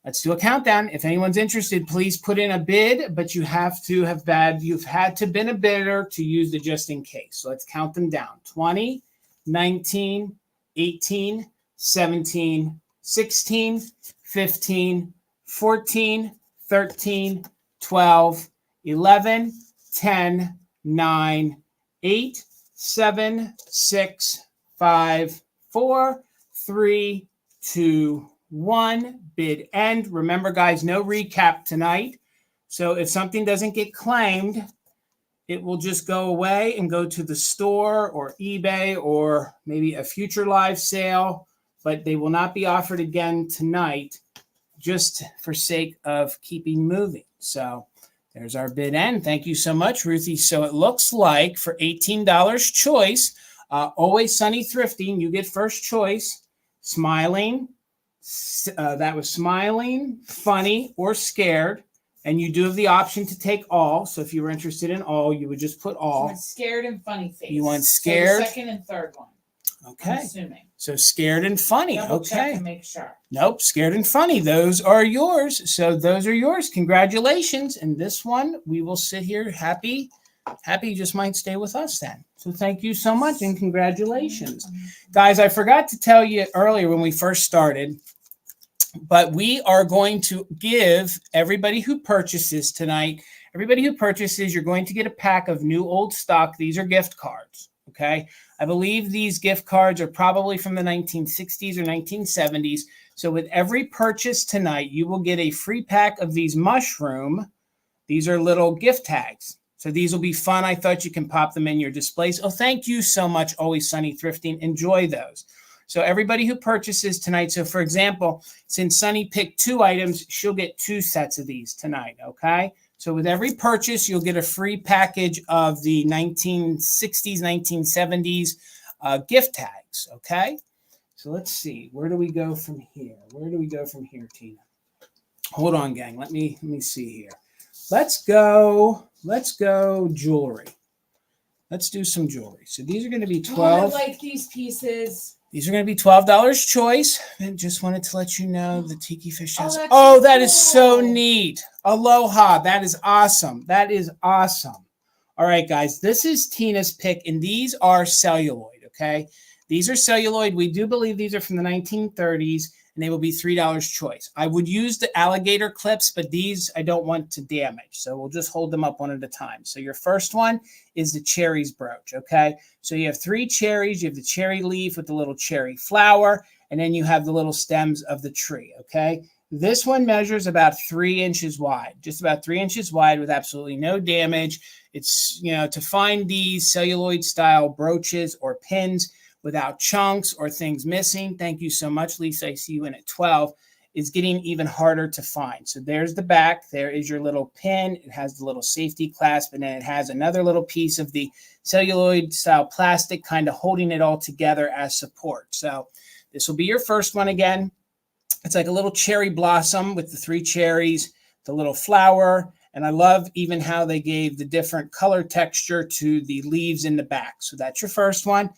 Let's do a countdown. If anyone's interested, please put in a bid, but you have to have you've had to been a bidder to use the just in case. So let's count them down. 20, 19, 18, 17, 16, 15, 14, 13, 12, 11, 10, 9, 8, 7, 6, 5, 4, 3, 2, 1. Bid end. Remember, guys, no recap tonight. So if something doesn't get claimed, it will just go away and go to the store or eBay or maybe a future live sale, but they will not be offered again tonight just for sake of keeping moving. So there's our bid end. Thank you so much, Ruthie. So it looks like for $18 choice, Always Sunny Thrifting, you get first choice, smiling. That was smiling, funny, or scared. And you do have the option to take all. So if you were interested in all, you would just put all. You want scared and funny face. You want scared. So the second and third one. Okay. I'm assuming. So scared and funny. Double okay. Check and make sure. Nope. Scared and funny. Those are yours. So those are yours. Congratulations. And this one, we will sit here happy. Happy you just might stay with us then. So thank you so much and congratulations. Guys, I forgot to tell you earlier when we first started, but we are going to give everybody who purchases tonight, you're going to get a pack of new old stock. These are gift cards. okay? I believe these gift cards are probably from the 1960s or 1970s. So with every purchase tonight, you will get a free pack of these mushroom. These are little gift tags. So these will be fun. I thought you can pop them in your displays. Oh, thank you so much, Always Sunny Thrifting. Enjoy those. So everybody who purchases tonight, so for example, since Sunny picked 2 items, she'll get 2 sets of these tonight, okay? So with every purchase, you'll get a free package of the 1960s, 1970s gift tags, okay? So let's see. Where do we go from here? Where do we go from here, Tina? Hold on, gang. Let me see here. Let's go jewelry. Let's do some jewelry. So these are going to be 12. I like these pieces. These are going to be $12 choice. And just wanted to let you know the tiki fish has. That is so neat. Aloha. That is awesome. That is awesome. All right, guys. This is Tina's pick, and these are celluloid, okay? These are celluloid. We do believe these are from the 1930s, and they will be $3 choice. I would use the alligator clips, but these I don't want to damage. So we'll just hold them up one at a time. So your first one is the cherries brooch, okay? So you have 3 cherries. You have the cherry leaf with the little cherry flower, and then you have the little stems of the tree, okay? This one measures about 3 inches wide, just about 3 inches wide with absolutely no damage. It's, to find these celluloid style brooches or pins without chunks or things missing. Thank you so much, Lisa. I see you in at 12. Is getting even harder to find. So there's the back. There is your little pin. It has the little safety clasp, and then it has another little piece of the celluloid style plastic kind of holding it all together as support. So this will be your first one again. It's like a little cherry blossom with the 3 cherries, the little flower, and I love even how they gave the different color texture to the leaves in the back. So that's your first one.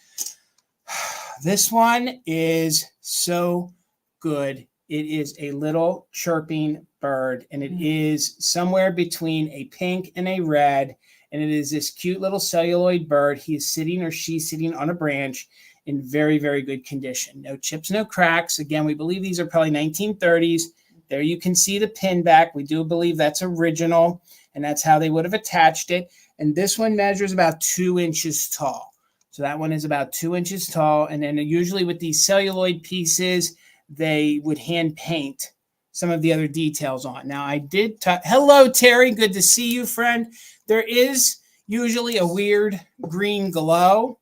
This one is so good. It is a little chirping bird, and it is somewhere between a pink and a red, and it is this cute little celluloid bird. He is sitting, or she's sitting, on a branch in very, very good condition. No chips, no cracks. Again, we believe these are probably 1930s. There you can see the pin back. We do believe that's original, and that's how they would have attached it. And this one measures about 2 inches tall. So that one is about 2 inches tall. And then usually with these celluloid pieces, they would hand paint some of the other details on. Now I did hello, Terry. Good to see you, friend. There is usually a weird green glow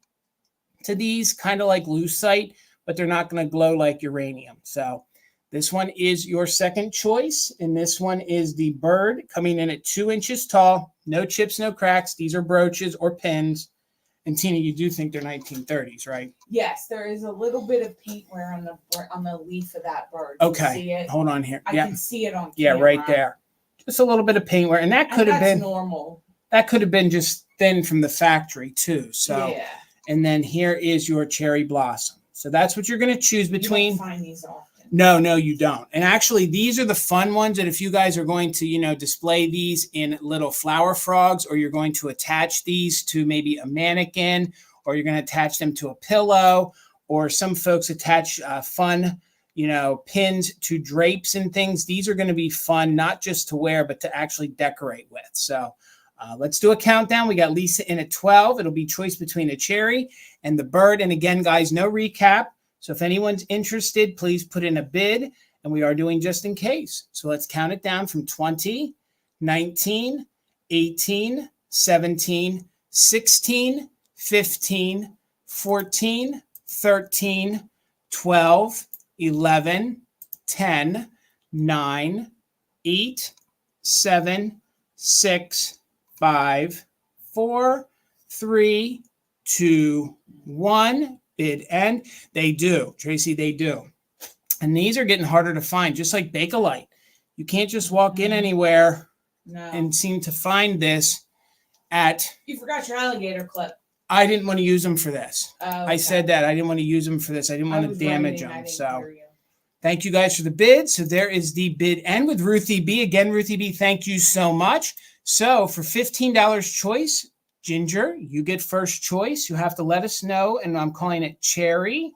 to these, kind of like lucite, but they're not going to glow like uranium. So this one is your second choice. And this one is the bird coming in at 2 inches tall. No chips, no cracks. These are brooches or pins. And Tina, you do think they're 1930s, right? Yes, there is a little bit of paint wear on the leaf of that bird. Okay, see it? Hold on here. I can see it on camera. Yeah, right there. Just a little bit of paint wear, and that could have been normal. That could have been just thin from the factory too. So, yeah. And then here is your cherry blossom. So that's what you're going to choose between. You don't find these often. No, you don't. And actually, these are the fun ones that if you guys are going to, display these in little flower frogs, or you're going to attach these to maybe a mannequin, or you're going to attach them to a pillow, or some folks attach fun, pins to drapes and things. These are going to be fun, not just to wear, but to actually decorate with. So let's do a countdown. We got Lisa in at 12. It'll be choice between the cherry and the bird. And again, guys, no recap. So if anyone's interested, please put in a bid, and we are doing just in case. So let's count it down from 20, 19, 18, 17, 16, 15, 14, 13, 12, 11, 10, 9, 8, 7, 6, 5, 4, 3, 2, 1. Bid end. They do, Tracy, they do. And these are getting harder to find, just like Bakelite. You can't just walk in anywhere and seem to find this at... You forgot your alligator clip. I didn't want to use them for this. Oh, okay. I said that. I didn't want to use them for this. I didn't want to damage them. So thank you guys for the bid. So there is the bid end with Ruthie B. Again, Ruthie B, thank you so much. So for $15 choice, Ginger, you get first choice. You have to let us know, and I'm calling it cherry.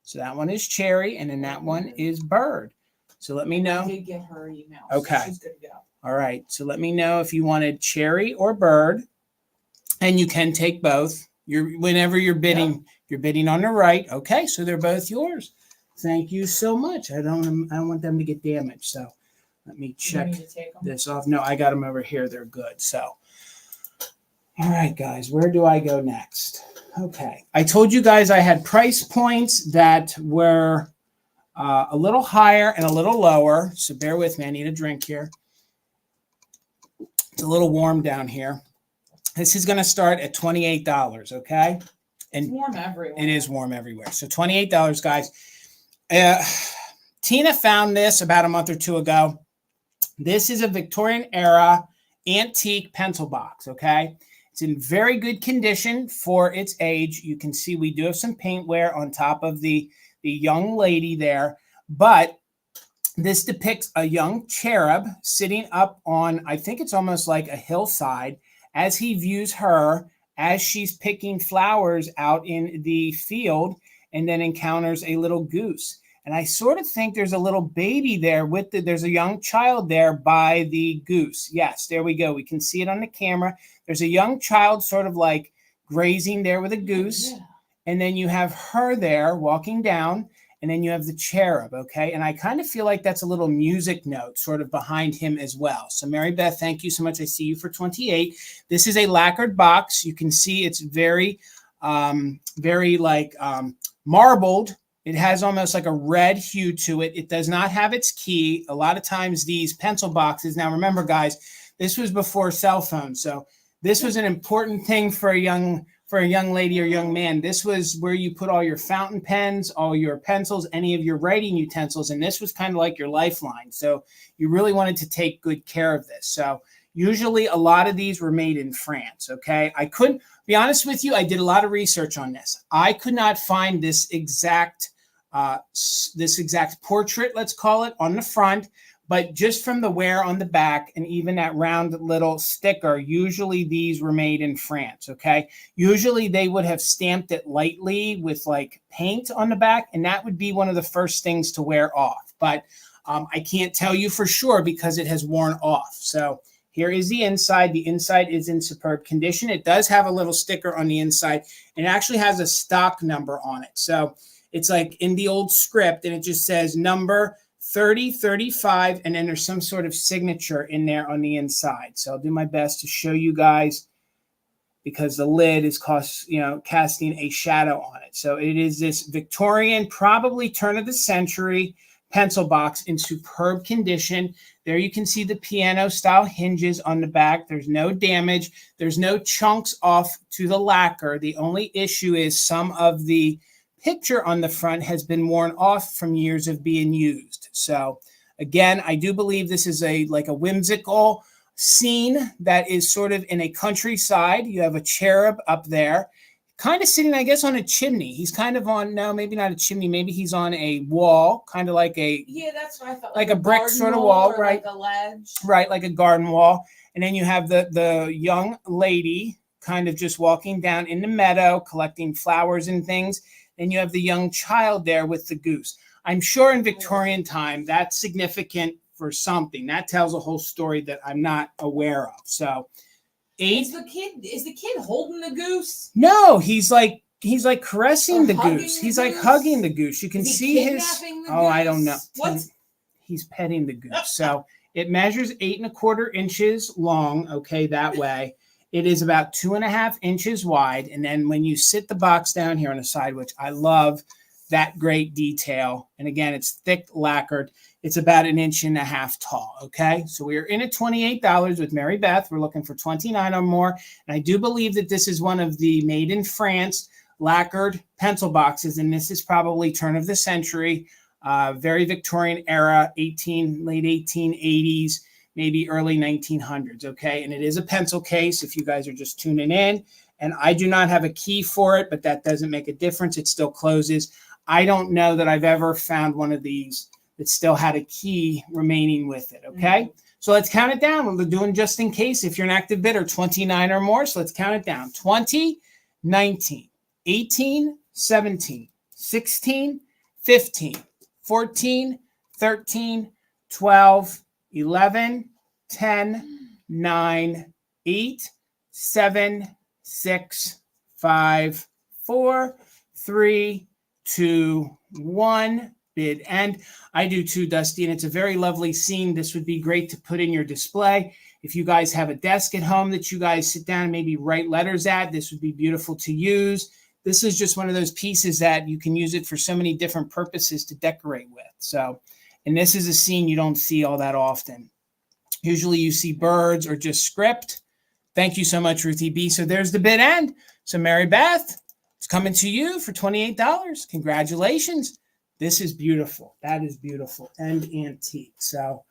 So that one is cherry, and then that one is bird. So let me know. I did get her email. Okay. So she's good to go. All right. So let me know if you wanted cherry or bird, and you can take both. Whenever you're bidding, you're bidding on the right. Okay, so they're both yours. Thank you so much. I don't want them to get damaged. So let me check this off. No, I got them over here. They're good. So, all right, guys, where do I go next? Okay, I told you guys I had price points that were a little higher and a little lower. So bear with me. I need a drink here. It's a little warm down here. This is going to start at $28, okay? And it's warm everywhere. It is warm everywhere. So $28, guys. Tina found this about a month or two ago. This is a Victorian era antique pencil box, okay? It's in very good condition for its age. You can see we do have some paint wear on top of the young lady there, but this depicts a young cherub sitting up on, I think it's almost like a hillside, as he views her as she's picking flowers out in the field and then encounters a little goose. And I sort of think there's a little baby there there's a young child there by the goose. Yes, there we go. We can see it on the camera. There's a young child sort of like grazing there with a goose. Yeah. And then you have her there walking down, and then you have the cherub, okay? And I kind of feel like that's a little music note sort of behind him as well. So Mary Beth, thank you so much. I see you for 28. This is a lacquered box. You can see it's very, very like marbled. It has almost like a red hue to it. It does not have its key. A lot of times these pencil boxes, now remember guys, this was before cell phones. So this was an important thing for a young lady or young man. This was where you put all your fountain pens, all your pencils, any of your writing utensils. And this was kind of like your lifeline. So you really wanted to take good care of this. So usually a lot of these were made in France. Okay. I couldn't be honest with you. I did a lot of research on this. I could not find this exact portrait, let's call it, on the front, but just from the wear on the back and even that round little sticker, usually these were made in France, okay? Usually they would have stamped it lightly with like paint on the back, and that would be one of the first things to wear off. But I can't tell you for sure because it has worn off. So here is the inside. The inside is in superb condition. It does have a little sticker on the inside, and it actually has a stock number on it. So it's like in the old script, and it just says number 3035, and then there's some sort of signature in there on the inside. So I'll do my best to show you guys because the lid is casting a shadow on it. So it is this Victorian, probably turn of the century pencil box in superb condition. There you can see the piano style hinges on the back. There's no damage. There's no chunks off to the lacquer. The only issue is some of the picture on the front has been worn off from years of being used. So again, I do believe this is like a whimsical scene that is sort of in a countryside. You have a cherub up there, kind of sitting, I guess, on a chimney. He's kind of on, no, maybe not a chimney. Maybe he's on a wall, kind of like a, yeah, that's what I thought. Like a brick sort of wall, right? Like a ledge. Right, like a garden wall. And then you have the young lady kind of just walking down in the meadow, collecting flowers and things. And you have the young child there with the goose. I'm sure in Victorian time, that's significant for something. That tells a whole story that I'm not aware of. So, Is the kid holding the goose? No, he's like caressing the goose. He's like goose? Hugging the goose. You can see his. Oh, I don't know. What? He's petting the goose. So it measures 8¼ inches long. Okay, that way. It is about 2.5 inches wide. And then when you sit the box down here on the side, which I love that great detail. And again, it's thick lacquered. It's about 1.5 inches tall. Okay. So we are in at $28 with Mary Beth. We're looking for 29 or more. And I do believe that this is one of the made in France lacquered pencil boxes. And this is probably turn of the century, very Victorian era, late 1880s. Maybe early 1900s, okay? And it is a pencil case if you guys are just tuning in. And I do not have a key for it, but that doesn't make a difference. It still closes. I don't know that I've ever found one of these that still had a key remaining with it, okay? Mm-hmm. So let's count it down. We're doing just in case if you're an active bidder, 29 or more. So let's count it down. 20, 19, 18, 17, 16, 15, 14, 13, 12, 11, 10, 9, 8, 7, 6, 5, 4, 3, 2, 1. Bid end. I do too, Dusty, and it's a very lovely scene. This would be great to put in your display. If you guys have a desk at home that you guys sit down and maybe write letters at, this would be beautiful to use. This is just one of those pieces that you can use it for so many different purposes to decorate with. So, and this is a scene you don't see all that often. Usually you see birds or just script. Thank you so much, Ruthie B. So there's the bid end. So Mary Beth, it's coming to you for $28. Congratulations. This is beautiful. That is beautiful and antique. So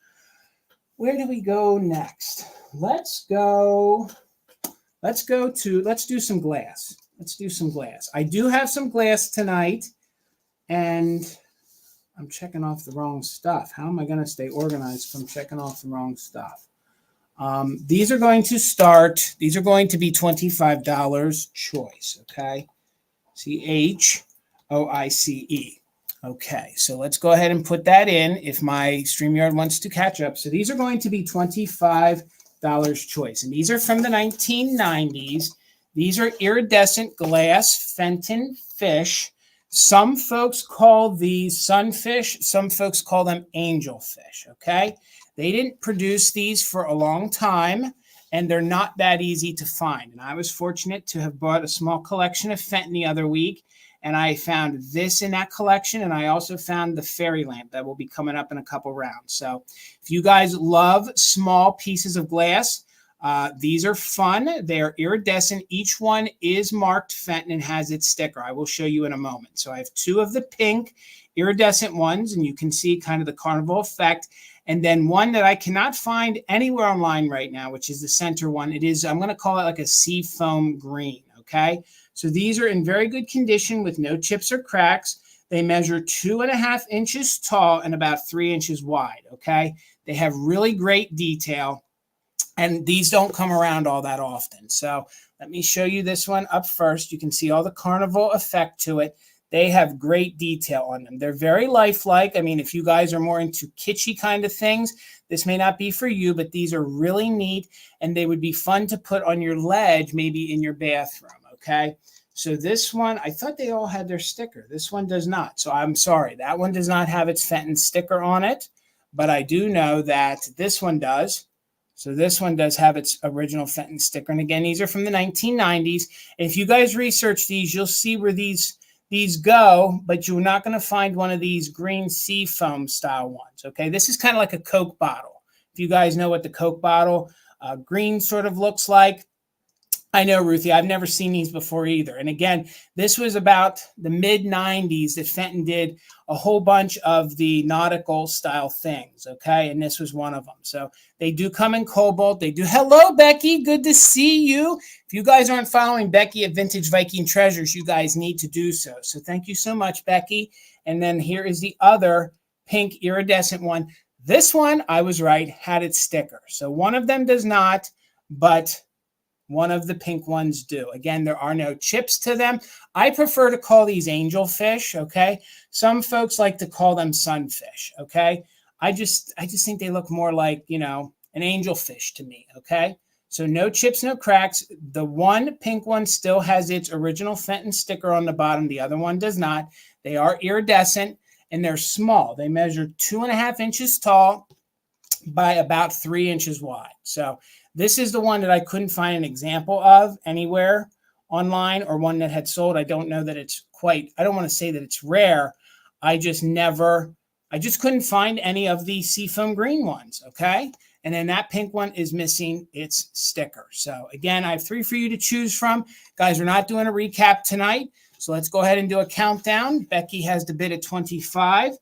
where do we go next? Let's do some glass. Let's do some glass. I do have some glass tonight, and I'm checking off the wrong stuff. How am I going to stay organized if I'm checking off the wrong stuff? These are going to be $25 choice, okay? CHOICE. Okay, so let's go ahead and put that in if my StreamYard wants to catch up. So these are going to be $25 choice, and these are from the 1990s. These are iridescent glass Fenton fish. Some folks call these sunfish. Some folks call them angelfish, okay? They didn't produce these for a long time, and they're not that easy to find. And I was fortunate to have bought a small collection of Fenton the other week, and I found this in that collection, and I also found the fairy lamp that will be coming up in a couple rounds. So if you guys love small pieces of glass, these are fun. They are iridescent. Each one is marked Fenton and has its sticker. I will show you in a moment. So I have two of the pink iridescent ones, and you can see kind of the carnival effect. And then one that I cannot find anywhere online right now, which is the center one. It is, I'm going to call it like a sea foam green, okay? So these are in very good condition with no chips or cracks. They measure 2.5 inches tall and about 3 inches wide, okay? They have really great detail, and these don't come around all that often. So let me show you this one up first. You can see all the carnival effect to it. They have great detail on them. They're very lifelike. I mean, if you guys are more into kitschy kind of things, this may not be for you, but these are really neat, and they would be fun to put on your ledge, maybe in your bathroom, okay? So this one, I thought they all had their sticker. This one does not. So I'm sorry. That one does not have its Fenton sticker on it, but I do know that this one does. So this one does have its original Fenton sticker. And again, these are from the 1990s. And if you guys research these, you'll see where these go, but you're not going to find one of these green sea foam style ones, okay? This is kind of like a Coke bottle. If you guys know what the Coke bottle green sort of looks like. I know, Ruthie, I've never seen these before either. And again, this was about the mid-90s that Fenton did a whole bunch of the nautical style things, okay? And this was one of them. So they do come in cobalt. They do. Hello, Becky. Good to see you. If you guys aren't following Becky at Vintage Viking Treasures, you guys need to do so. So thank you so much, Becky. And then here is the other pink iridescent one. This one, I was right, had its sticker. So one of them does not, but one of the pink ones do. Again, there are no chips to them. I prefer to call these angelfish, okay? Some folks like to call them sunfish, okay? I just think they look more like, you know, an angelfish to me, okay? So no chips, no cracks. The one pink one still has its original Fenton sticker on the bottom. The other one does not. They are iridescent, and they're small. They measure 2.5 inches tall by about 3 inches wide. So this is the one that I couldn't find an example of anywhere online, or one that had sold. I don't know that it's quite, I don't want to say that it's rare. I just couldn't find any of the seafoam green ones, okay? And then that pink one is missing its sticker. So again, I have 3 for you to choose from. Guys, we're not doing a recap tonight, so let's go ahead and do a countdown. Becky has the bid at 25.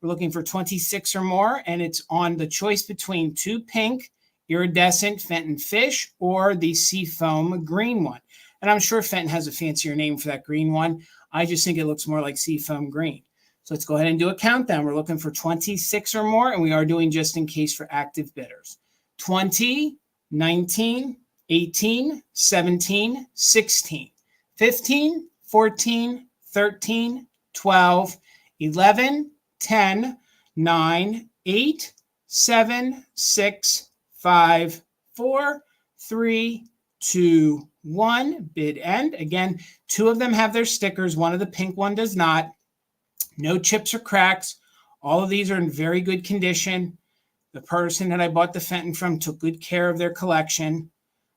We're looking for 26 or more, and it's on the choice between 2 pink iridescent Fenton fish or the seafoam green one. And I'm sure Fenton has a fancier name for that green one. I just think it looks more like seafoam green. So let's go ahead and do a countdown. We're looking for 26 or more, and we are doing just in case for active bidders. 20, 19, 18, 17, 16, 15, 14, 13, 12, 11, 10, 9, 8, 7, 6, 5, 4, 3, 2, 1. Bid end. Again, 2 of them have their stickers. One of the pink one does not. No chips or cracks. All of these are in very good condition. The person that I bought the Fenton from took good care of their collection.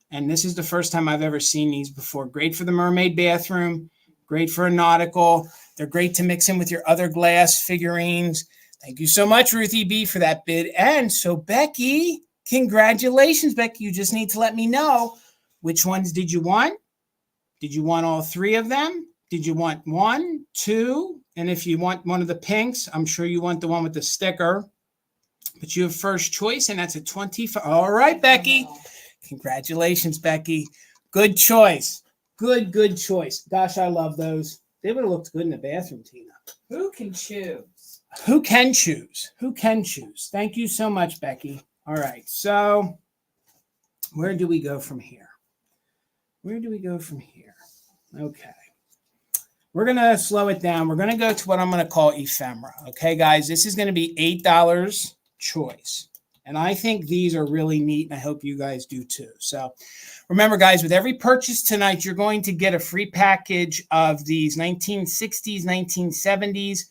And this is the first time I've ever seen these before. Great for the mermaid bathroom. Great for a nautical. They're great to mix in with your other glass figurines. Thank you so much, Ruthie B, for that bid. And so, Becky, congratulations, Becky. You just need to let me know which ones did you want. Did you want all 3 of them? Did you want 1, 2? And if you want one of the pinks, I'm sure you want the one with the sticker. But you have first choice, and that's a 25. All right, Becky. Congratulations, Becky. Good choice. Good choice. Gosh, I love those. They would have looked good in the bathroom, Tina. Who can choose? Who can choose? Who can choose? Thank you so much, Becky. All right, so where do we go from here? Where do we go from here? Okay. We're going to slow it down. We're going to go to what I'm going to call ephemera. Okay, guys, this is going to be $8 choice. And I think these are really neat, and I hope you guys do too. So remember, guys, with every purchase tonight, you're going to get a free package of these 1960s, 1970s.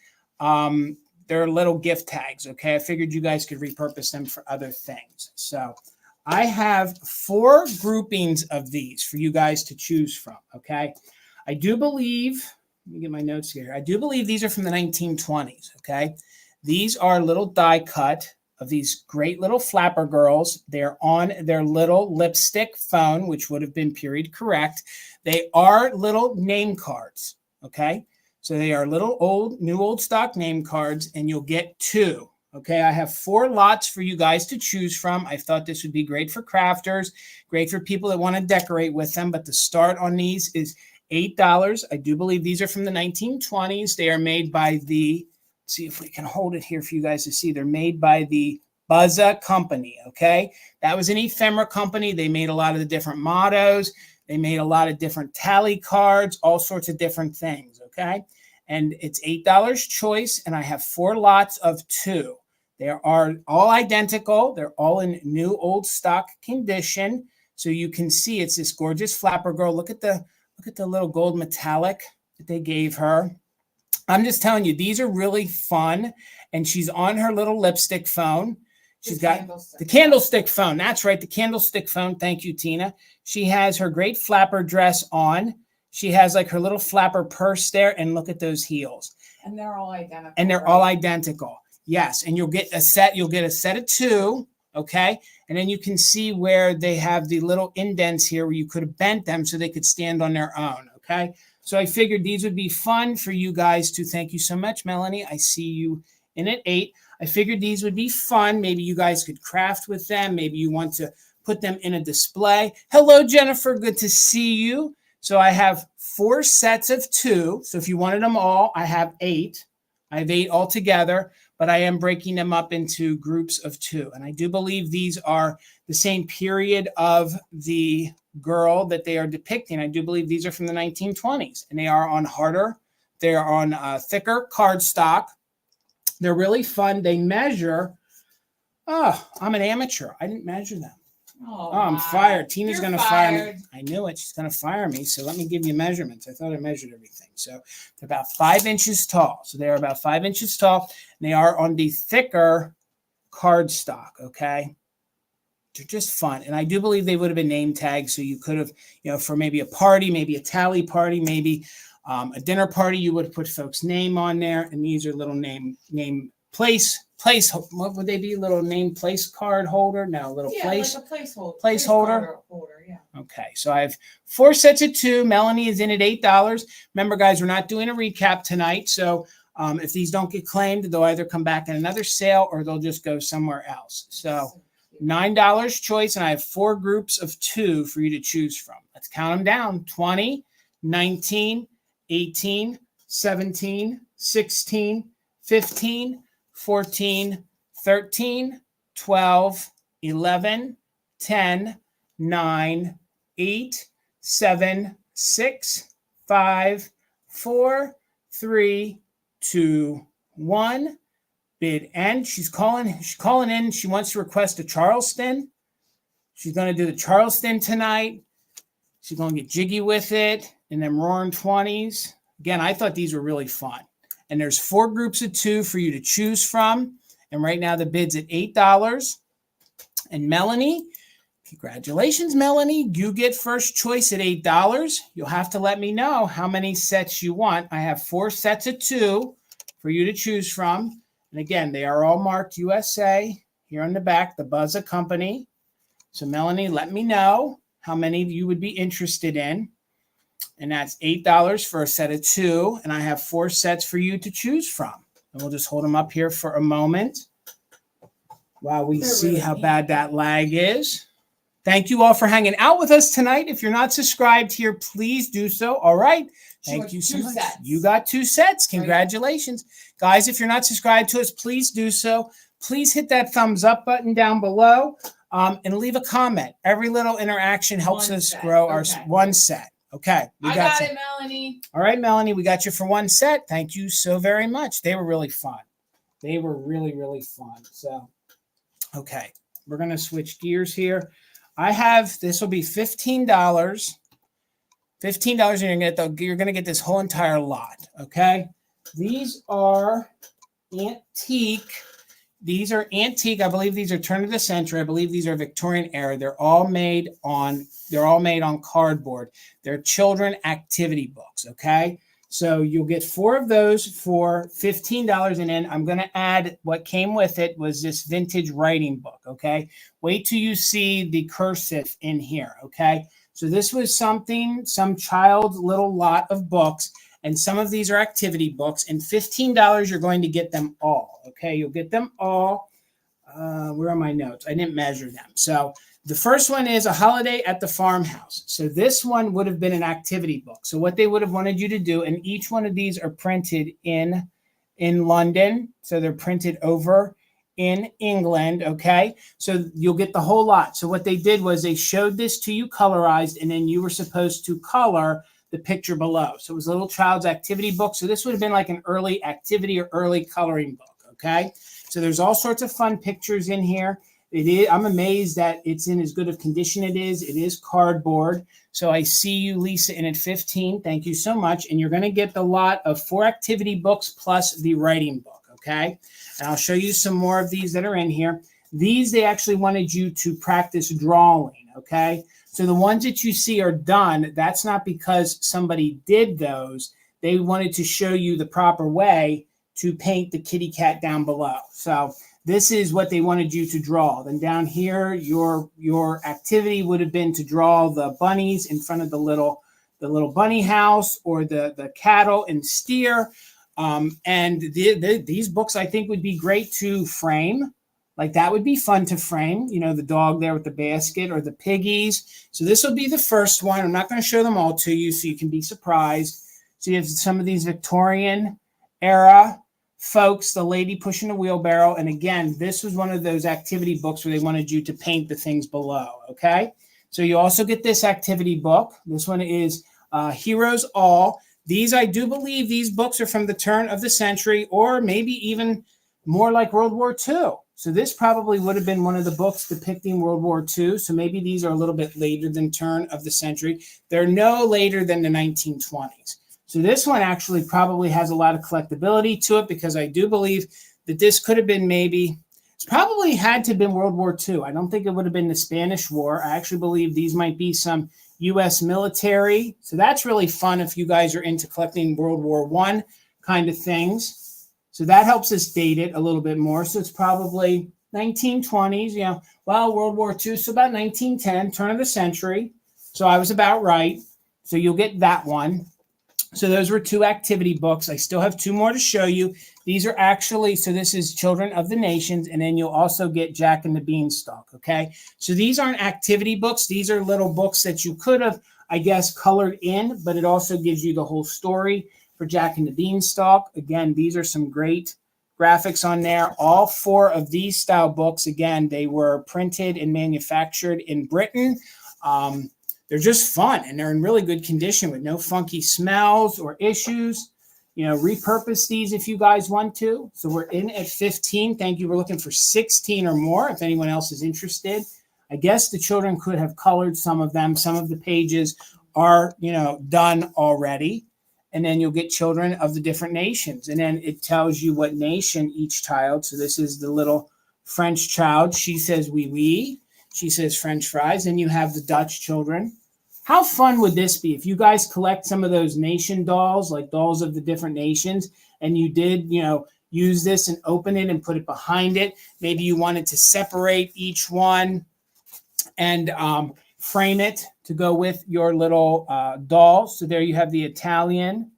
They're little gift tags, okay? I figured you guys could repurpose them for other things. So I have 4 groupings of these for you guys to choose from, okay? I do believe, let me get my notes here. I do believe these are from the 1920s, okay? These are little die cut of these great little flapper girls. They're on their little lipstick phone, which would have been period correct. They are little name cards, okay? So they are little new old stock name cards, and you'll get 2, okay? I have 4 lots for you guys to choose from. I thought this would be great for crafters, great for people that want to decorate with them, but the start on these is $8. I do believe these are from the 1920s. They are made by the, see if we can hold it here for you guys to see. They're made by the Buzza Company, okay? That was an ephemera company. They made a lot of the different mottos. They made a lot of different tally cards, all sorts of different things, okay? And it's $8 choice, and I have 4 lots of 2. They are all identical. They're all in new old stock condition. So you can see it's this gorgeous flapper girl. Look at the little gold metallic that they gave her. I'm just telling you, these are really fun. And she's on her little lipstick phone. She's got the candlestick phone. That's right, the candlestick phone. Thank you, Tina. She has her great flapper dress on. She has like her little flapper purse there. And look at those heels. And they're all identical. And they're all identical. Yes. And you'll get a set. You'll get a set of 2. Okay. And then you can see where they have the little indents here where you could have bent them so they could stand on their own. Okay. So I figured these would be fun for you guys to. Thank you so much, Melanie. I see you in at 8. I figured these would be fun. Maybe you guys could craft with them. Maybe you want to put them in a display. Hello, Jennifer. Good to see you. So I have 4 sets of 2. So if you wanted them all, I have 8. I have 8 altogether, but I am breaking them up into groups of 2. And I do believe these are the same period of the girl that they are depicting. I do believe these are from the 1920s, and they are on harder. They are on thicker cardstock. They're really fun. They measure. Oh, I'm an amateur. I didn't measure them. Oh, I'm fired. Tina's going to fire me. I knew it. She's going to fire me. So let me give you measurements. I thought I measured everything. So they're about 5 inches tall. So they're about 5 inches tall. And they are on the thicker cardstock. Okay. They're just fun. And I do believe they would have been name tags. So you could have, for maybe a party, maybe a tally party, maybe a dinner party, you would have put folks' name on there. And these are little name place, what would they be? Little name place card holder? No, little place. Like a placeholder. Placeholder. Yeah. Okay, so I have 4 sets of 2. Melanie is in at $8. Remember, guys, we're not doing a recap tonight. So if these don't get claimed, they'll either come back in another sale or they'll just go somewhere else. So $9 choice, and I have 4 groups of 2 for you to choose from. Let's count them down. 20, 19, 18, 17, 16, 15, 14, 13, 12, 11, 10, 9, 8, 7, 6, 5, 4, 3, 2, 1. Bid end. She's calling in. She wants to request a Charleston. She's going to do the Charleston tonight. She's going to get jiggy with it in them roaring 20s. Again, I thought these were really fun. And there's 4 groups of 2 for you to choose from. And right now the bid's at $8. And Melanie, congratulations, Melanie. You get first choice at $8. You'll have to let me know how many sets you want. I have 4 sets of 2 for you to choose from. And again, they are all marked USA. Here on the back, the Buzza Company. So Melanie, let me know how many you would be interested in. And that's $8 for a set of 2. And I have 4 sets for you to choose from. And we'll just hold them up here for a moment while we see really how bad that lag is. Thank you all for hanging out with us tonight. If you're not subscribed here, please do so. All right. Thank you so much. Sets. You got 2 sets. Congratulations. Right. Guys, if you're not subscribed to us, please do so. Please hit that thumbs up button down below and leave a comment. Every little interaction helps us grow our 1 set. Okay. I got it, Melanie. All right, Melanie. We got you for 1 set. Thank you so very much. They were really fun. They were really, really fun. So, okay. We're going to switch gears here. I have, this will be $15. $15 and you're going to get this whole entire lot, okay? These are antique. These are antique. I believe these are turn of the century. I believe these are Victorian era. They're all made on cardboard. They're children activity books, okay? So you'll get 4 of those for $15, and then I'm going to add what came with it was this vintage writing book, okay? Wait till you see the cursive in here, okay? So this was some child's little lot of books, and some of these are activity books, and $15, you're going to get them all, okay? You'll get them all. Where are my notes? I didn't measure them. So the first one is A Holiday at the Farmhouse. So this one would have been an activity book. So what they would have wanted you to do, and each one of these are printed in London. So they're printed over in England, okay? So you'll get the whole lot. So what they did was they showed this to you colorized, and then you were supposed to color the picture below. So it was a little child's activity book. So this would have been like an early activity or early coloring book, okay? So there's all sorts of fun pictures in here. I'm amazed that it's in as good of condition it is. It is cardboard. So I see you, Lisa, in at 15. Thank you so much. And you're going to get the lot of 4 activity books plus the writing book, okay? And I'll show you some more of these that are in here. These, they actually wanted you to practice drawing, okay? So the ones that you see are done. That's not because somebody did those. They wanted to show you the proper way to paint the kitty cat down below. So this is what they wanted you to draw. Then down here, your activity would have been to draw the bunnies in front of the little bunny house, or the cattle and steer. And these books, I think, would be great to frame. Like that would be fun to frame, you know, the dog there with the basket or the piggies. So this will be the first one. I'm not going to show them all to you so you can be surprised. So you have some of these Victorian era folks, the lady pushing a wheelbarrow. And again, this was one of those activity books where they wanted you to paint the things below, okay? So you also get this activity book. This one is Heroes All. These, I do believe these books are from the turn of the century, or maybe even more like World War II. So this probably would have been one of the books depicting World War II. So maybe these are a little bit later than turn of the century. They're no later than the 1920s. So this one actually probably has a lot of collectability to it, because I do believe that this could have been it's probably had to have been World War II. I don't think it would have been the Spanish War. I actually believe these might be some U.S. military. So that's really fun if you guys are into collecting World War I kind of things. So that helps us date it a little bit more. So it's probably 1920s, you know, well, World War II, so about 1910, turn of the century. So I was about right. So you'll get that one. So those were 2 activity books. I still have 2 more to show you. These are actually, so this is Children of the Nations, and then you'll also get Jack and the Beanstalk, okay? So these aren't activity books. These are little books that you could have, I guess, colored in, but it also gives you the whole story for Jack and the Beanstalk. Again, these are some great graphics on there. All 4 of these style books, again, they were printed and manufactured in Britain. They're just fun, and they're in really good condition with no funky smells or issues. You know, repurpose these if you guys want to. So we're in at 15. Thank you. We're looking for 16 or more if anyone else is interested. I guess the children could have colored some of them. Some of the pages are, done already. And then you'll get children of the different nations. And then it tells you what nation each child. So this is the little French child. She says, oui, oui. She says French fries. And you have the Dutch children. How fun would this be if you guys collect some of those nation dolls, like dolls of the different nations, and you did, use this and open it and put it behind it. Maybe you wanted to separate each one and frame it to go with your little doll. So there you have the Italian,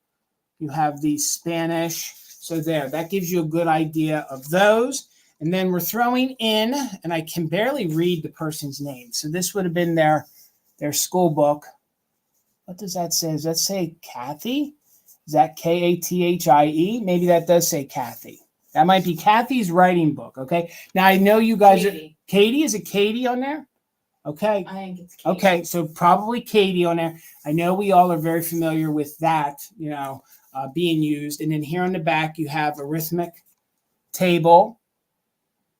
you have the Spanish. So there, that gives you a good idea of those. And then we're throwing in, and I can barely read the person's name. So this would have been their school book. What does that say? Does that say Kathy? Is that Kathie? Maybe that does say Kathy. That might be Kathy's writing book. Okay. Now I know you guys are Katie. Is it Katie on there? Okay. I think it's Katie. Okay. So probably Katie on there. I know we all are very familiar with that, being used. And then here on the back, you have arithmetic table.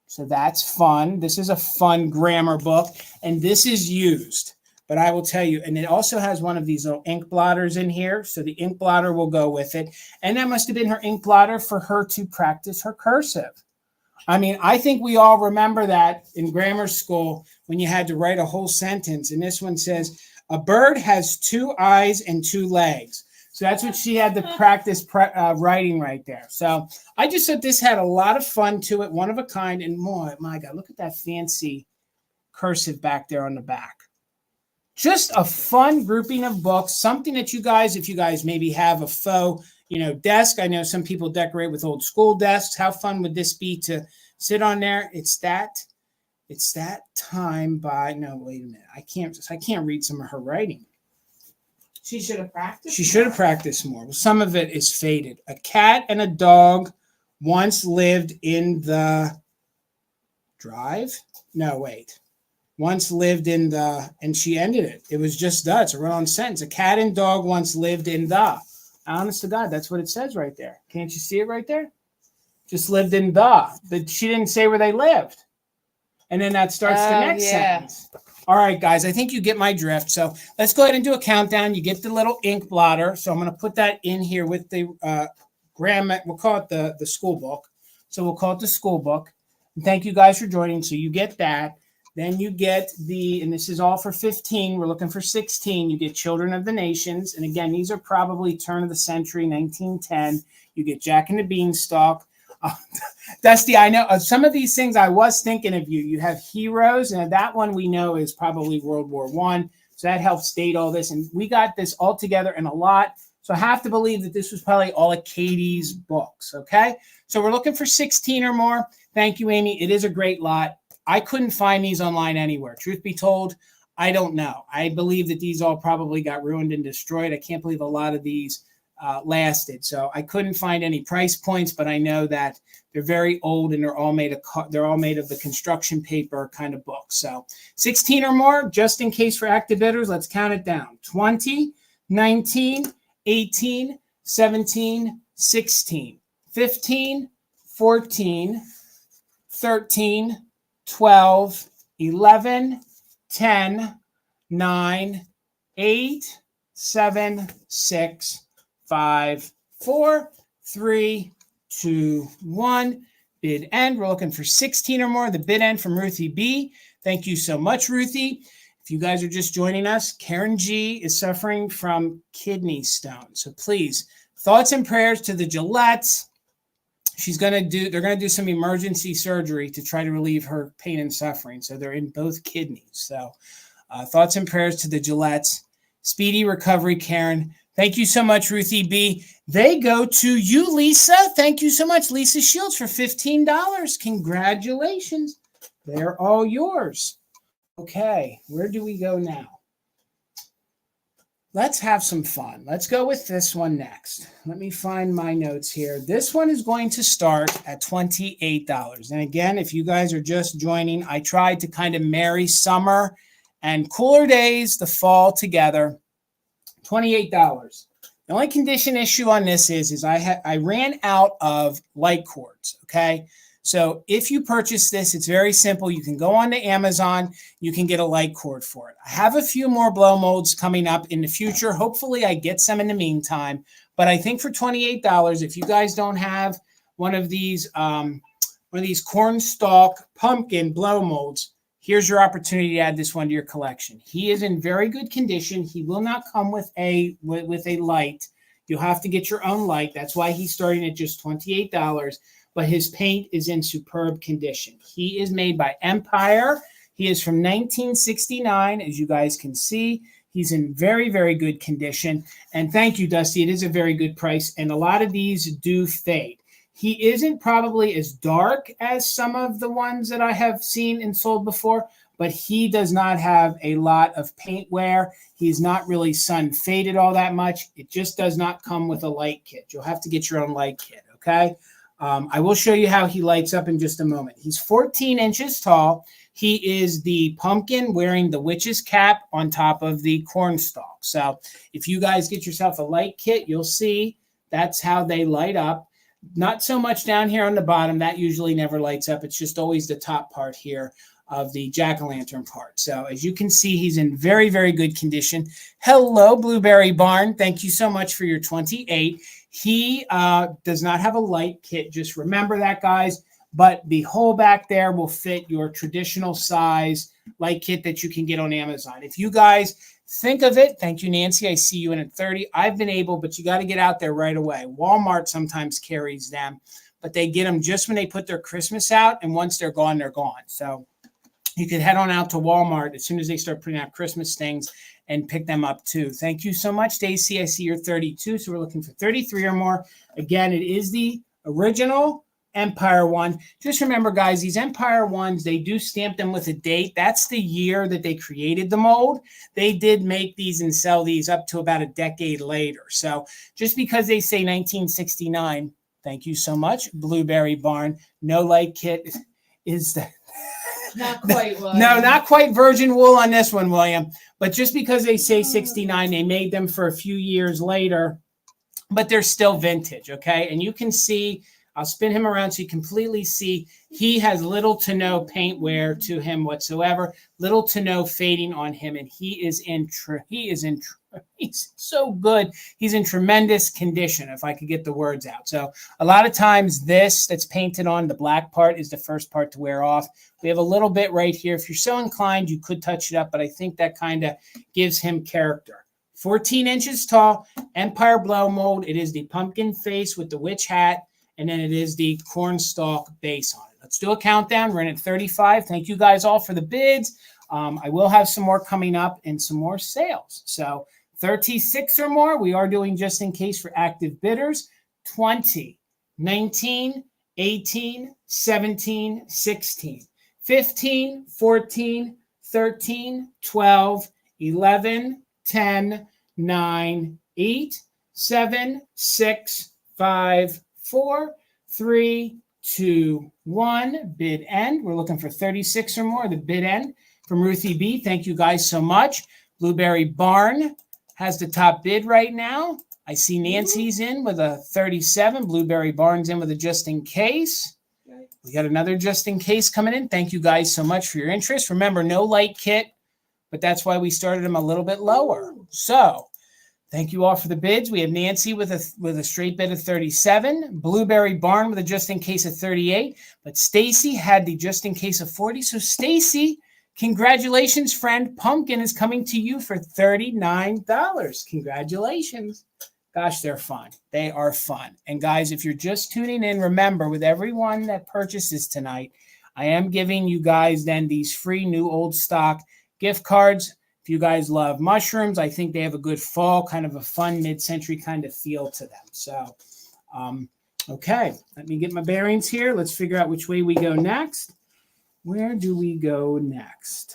So that's fun. This is a fun grammar book, and this is used. But I will tell you, and it also has one of these little ink blotters in here. So the ink blotter will go with it. And that must have been her ink blotter for her to practice her cursive. I mean, I think we all remember that in grammar school when you had to write a whole sentence. And this one says, a bird has 2 eyes and 2 legs. So that's what she had to practice writing right there. So I just thought this had a lot of fun to it, one of a kind. And more, my God, look at that fancy cursive back there on the back. Just a fun grouping of books, something that you guys, if you guys maybe have a faux, desk. I know some people decorate with old school desks. How fun would this be to sit on there? It's that time by, no, wait a minute. I can't read some of her writing. She should have practiced. She should have practiced more. Well, some of it is faded. A cat and a dog once lived in the drive. No, wait. Once lived in the, and she ended it. It was just the, it's a run-on sentence. A cat and dog once lived in the. Honest to God, that's what it says right there. Can't you see it right there? Just lived in the. But she didn't say where they lived. And then that starts the next sentence. All right, guys, I think you get my drift. So let's go ahead and do a countdown. You get the little ink blotter. So I'm going to put that in here with the grammar. We'll call it the school book. So we'll call it the school book. And thank you guys for joining. So you get that. Then you get the, and this is all for 15. We're looking for 16. You get Children of the Nations. And again, these are probably turn of the century, 1910. You get Jack and the Beanstalk. Dusty, I know some of these things I was thinking of you. You have Heroes, and that one we know is probably World War I. So that helps date all this. And we got this all together in a lot. So I have to believe that this was probably all of Katie's books. Okay. So we're looking for 16 or more. Thank you, Amy. It is a great lot. I couldn't find these online anywhere. Truth be told, I don't know. I believe that these all probably got ruined and destroyed. I can't believe a lot of these lasted. So I couldn't find any price points, but I know that they're very old and they're all made of the construction paper kind of books. So 16 or more, just in case for active bidders, let's count it down. 20, 19, 18, 17, 16, 15, 14, 13, 12, 11, 10, 9, 8, 7, 6, 5, 4, 3, 2, 1. Bid end. We're looking for 16 or more. The bid end from Ruthie B. Thank you so much, Ruthie. If you guys are just joining us, Karen G is suffering from kidney stone. So please, thoughts and prayers to the Gillettes. They're going to do some emergency surgery to try to relieve her pain and suffering. So they're in both kidneys. So thoughts and prayers to the Gillettes. Speedy recovery, Karen. Thank you so much, Ruthie B. They go to you, Lisa. Thank you so much, Lisa Shields, for $15. Congratulations. They're all yours. Okay, where do we go now? Let's have some fun. Let's go with this one next. Let me find my notes here. This one is going to start at $28. And again, if you guys are just joining, I tried to kind of marry summer and cooler days, the fall together. $28. The only condition issue on this is I ran out of light cords, okay? So if you purchase this, it's very simple. You can go on to Amazon. You can get a light cord for it. I have a few more blow molds coming up in the future. Hopefully I get some in the meantime. But I think for $28, if you guys don't have one of these cornstalk pumpkin blow molds, here's your opportunity to add this one to your collection. He is in very good condition. He will not come with a light. You'll have to get your own light. That's why he's starting at just $28. But his paint is in superb condition. He is made by Empire. He is from 1969, as you guys can see. He's in very, very good condition. And thank you, Dusty. It is a very good price. And a lot of these do fade. He isn't probably as dark as some of the ones that I have seen and sold before, but he does not have a lot of paint wear. He's not really sun faded all that much. It just does not come with a light kit. You'll have to get your own light kit, okay? I will show you how he lights up in just a moment. He's 14 inches tall. He is the pumpkin wearing the witch's cap on top of the cornstalk. So if you guys get yourself a light kit, you'll see that's how they light up. Not so much down here on the bottom. That usually never lights up. It's just always the top part here of the jack-o'-lantern part. So as you can see, he's in very, very good condition. Hello, Blueberry Barn. Thank you so much for your 28. He does not have a light kit. Just remember that, guys. But the hole back there will fit your traditional size light kit that you can get on Amazon. If you guys think of it, thank you, Nancy. I see you in at 30. I've been able, but you got to get out there right away. Walmart sometimes carries them, but they get them just when they put their Christmas out, and once they're gone, they're gone. So you can head on out to Walmart as soon as they start putting out Christmas things and pick them up too. Thank you so much, Stacy. I see you're 32, so we're looking for 33 or more. Again, it is the original Empire one. Just remember, guys, these Empire ones, they do stamp them with a date. That's the year that they created the mold. They did make these and sell these up to about a decade later. So just because they say 1969, thank you so much, Blueberry Barn. No light kit is that. Not quite, William. No, not quite virgin wool on this one, William. But just because they say 69, they made them for a few years later, but they're still vintage, okay? And you can see, I'll spin him around so you completely see, he has little to no paint wear to him whatsoever, little to no fading on him, and he's so good. He's in tremendous condition, if I could get the words out. So a lot of times this that's painted on, the black part, is the first part to wear off. We have a little bit right here. If you're so inclined, you could touch it up, but I think that kind of gives him character. 14 inches tall, Empire blow mold. It is the pumpkin face with the witch hat, and then it is the cornstalk base on it. Let's do a countdown. We're in at 35. Thank you guys all for the bids. I will have some more coming up and some more sales. So 36 or more, we are doing just in case for active bidders. 20, 19, 18, 17, 16, 15, 14, 13, 12, 11, 10, 9, 8, 7, 6, 5, 4, 3, 2, 1. Bid end. We're looking for 36 or more. The bid end from Ruthie B. Thank you guys so much. Blueberry Barn has the top bid right now. I see Nancy's in with a 37. Blueberry Barn's in with a just in case. We got another just in case coming in. Thank you guys so much for your interest. Remember, no light kit, but that's why we started them a little bit lower. So thank you all for the bids. We have Nancy with a straight bid of 37. Blueberry Barn with a just in case of 38. But Stacy had the just in case of 40. So Stacy, congratulations, friend. Pumpkin is coming to you for $39. Congratulations. Gosh, they're fun. They are fun. And guys, if you're just tuning in, remember, with everyone that purchases tonight, I am giving you guys then these free new old stock gift cards. If you guys love mushrooms, I think they have a good fall, kind of a fun mid-century kind of feel to them. So, okay, let me get my bearings here. Let's figure out which way we go next. Where do we go next?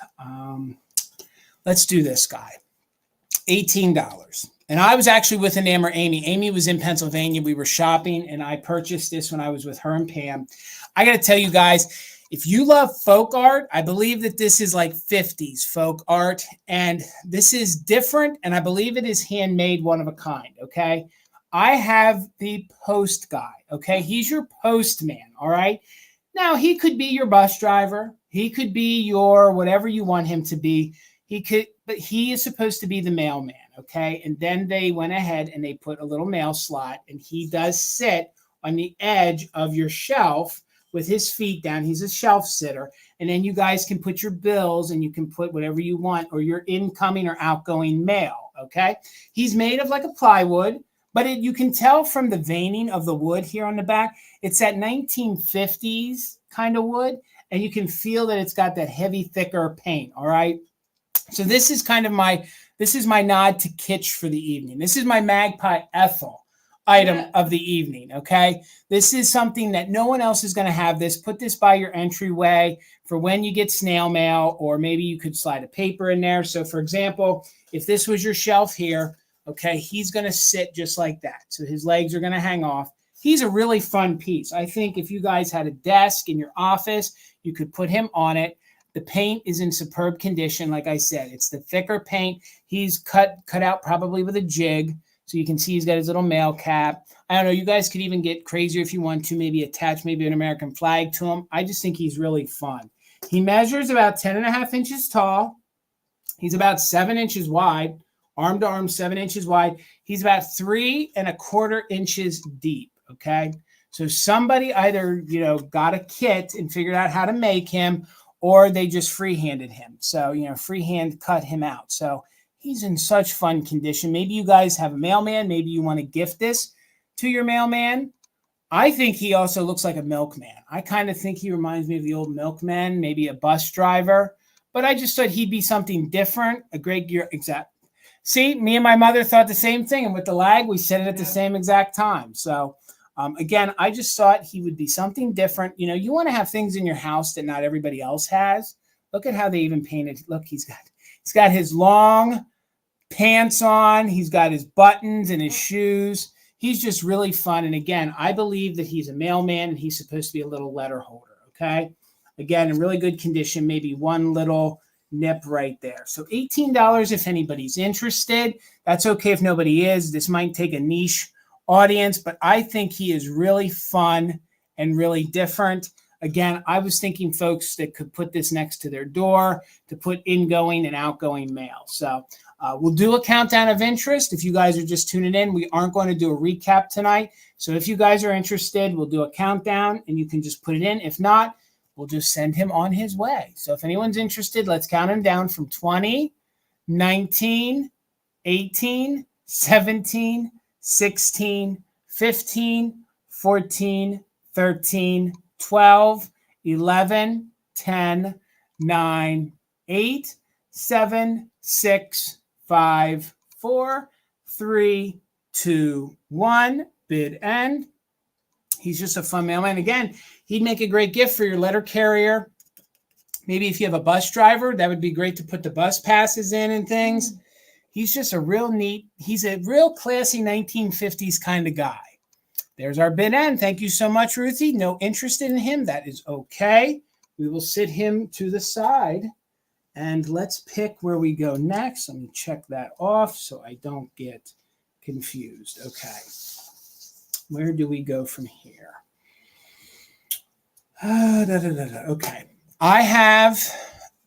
Let's do this guy. $18. And I was actually with an Amber Amy. Amy was in Pennsylvania. We were shopping, and I purchased this when I was with her and Pam. I got to tell you guys, if you love folk art, I believe that this is like 50s folk art, and this is different, and I believe it is handmade, one of a kind, okay? I have the post guy, okay? He's your postman, all right? Now, he could be your bus driver. He could be your whatever you want him to be. But he is supposed to be the mailman, okay? And then they went ahead and they put a little mail slot, and he does sit on the edge of your shelf with his feet down. He's a shelf sitter. And then you guys can put your bills and you can put whatever you want or your incoming or outgoing mail, okay? He's made of like a plywood, but you can tell from the veining of the wood here on the back, it's that 1950s kind of wood, and you can feel that it's got that heavy, thicker paint, all right? So this is kind of my nod to kitsch for the evening. This is my Magpie Ethel item of the evening, okay? This is something that no one else is going to have this. Put this by your entryway for when you get snail mail, or maybe you could slide a paper in there. So for example, if this was your shelf here, okay, he's going to sit just like that. So his legs are going to hang off. He's a really fun piece. I think if you guys had a desk in your office, you could put him on it. The paint is in superb condition. Like I said, it's the thicker paint. He's cut out probably with a jig. So you can see he's got his little mail cap. I don't know. You guys could even get crazier if you want to, maybe attach maybe an American flag to him. I just think he's really fun. He measures about 10.5 inches tall. He's about 7 inches wide, arm to arm, 7 inches wide. He's about 3.25 inches deep. Okay. So somebody either, got a kit and figured out how to make him, or they just freehanded him. So, freehand cut him out. So he's in such fun condition. Maybe you guys have a mailman. Maybe you want to gift this to your mailman. I think he also looks like a milkman. I kind of think he reminds me of the old milkman, maybe a bus driver. But I just thought he'd be something different, a great gear. See, me and my mother thought the same thing. And with the lag, we said it at the same exact time. So again, I just thought he would be something different. You want to have things in your house that not everybody else has. Look at how they even painted. Look, he's got his long pants on. He's got his buttons and his shoes. He's just really fun. And again, I believe that he's a mailman and he's supposed to be a little letter holder. Okay. Again, in really good condition, maybe one little nip right there. So $18 if anybody's interested. That's okay if nobody is. This might take a niche audience, but I think he is really fun and really different. Again, I was thinking folks that could put this next to their door to put ingoing and outgoing mail. So we'll do a countdown of interest. If you guys are just tuning in, we aren't going to do a recap tonight. So if you guys are interested, we'll do a countdown and you can just put it in. If not, we'll just send him on his way. So if anyone's interested, let's count him down from 20, 19, 18, 17, 16, 15, 14, 13, 12, 11, 10, 9, 8, 7, 6, 5, 4, 3, 2, 1. Bid end. He's just a fun mailman. Again, he'd make a great gift for your letter carrier. Maybe if you have a bus driver, that would be great to put the bus passes in and things. He's just he's a real classy 1950s kind of guy. There's our bid end. Thank you so much, Ruthie. No interest in him. That is okay. We will sit him to the side. And let's pick where we go next. Let me check that off so I don't get confused. Okay. Where do we go from here? Okay. I have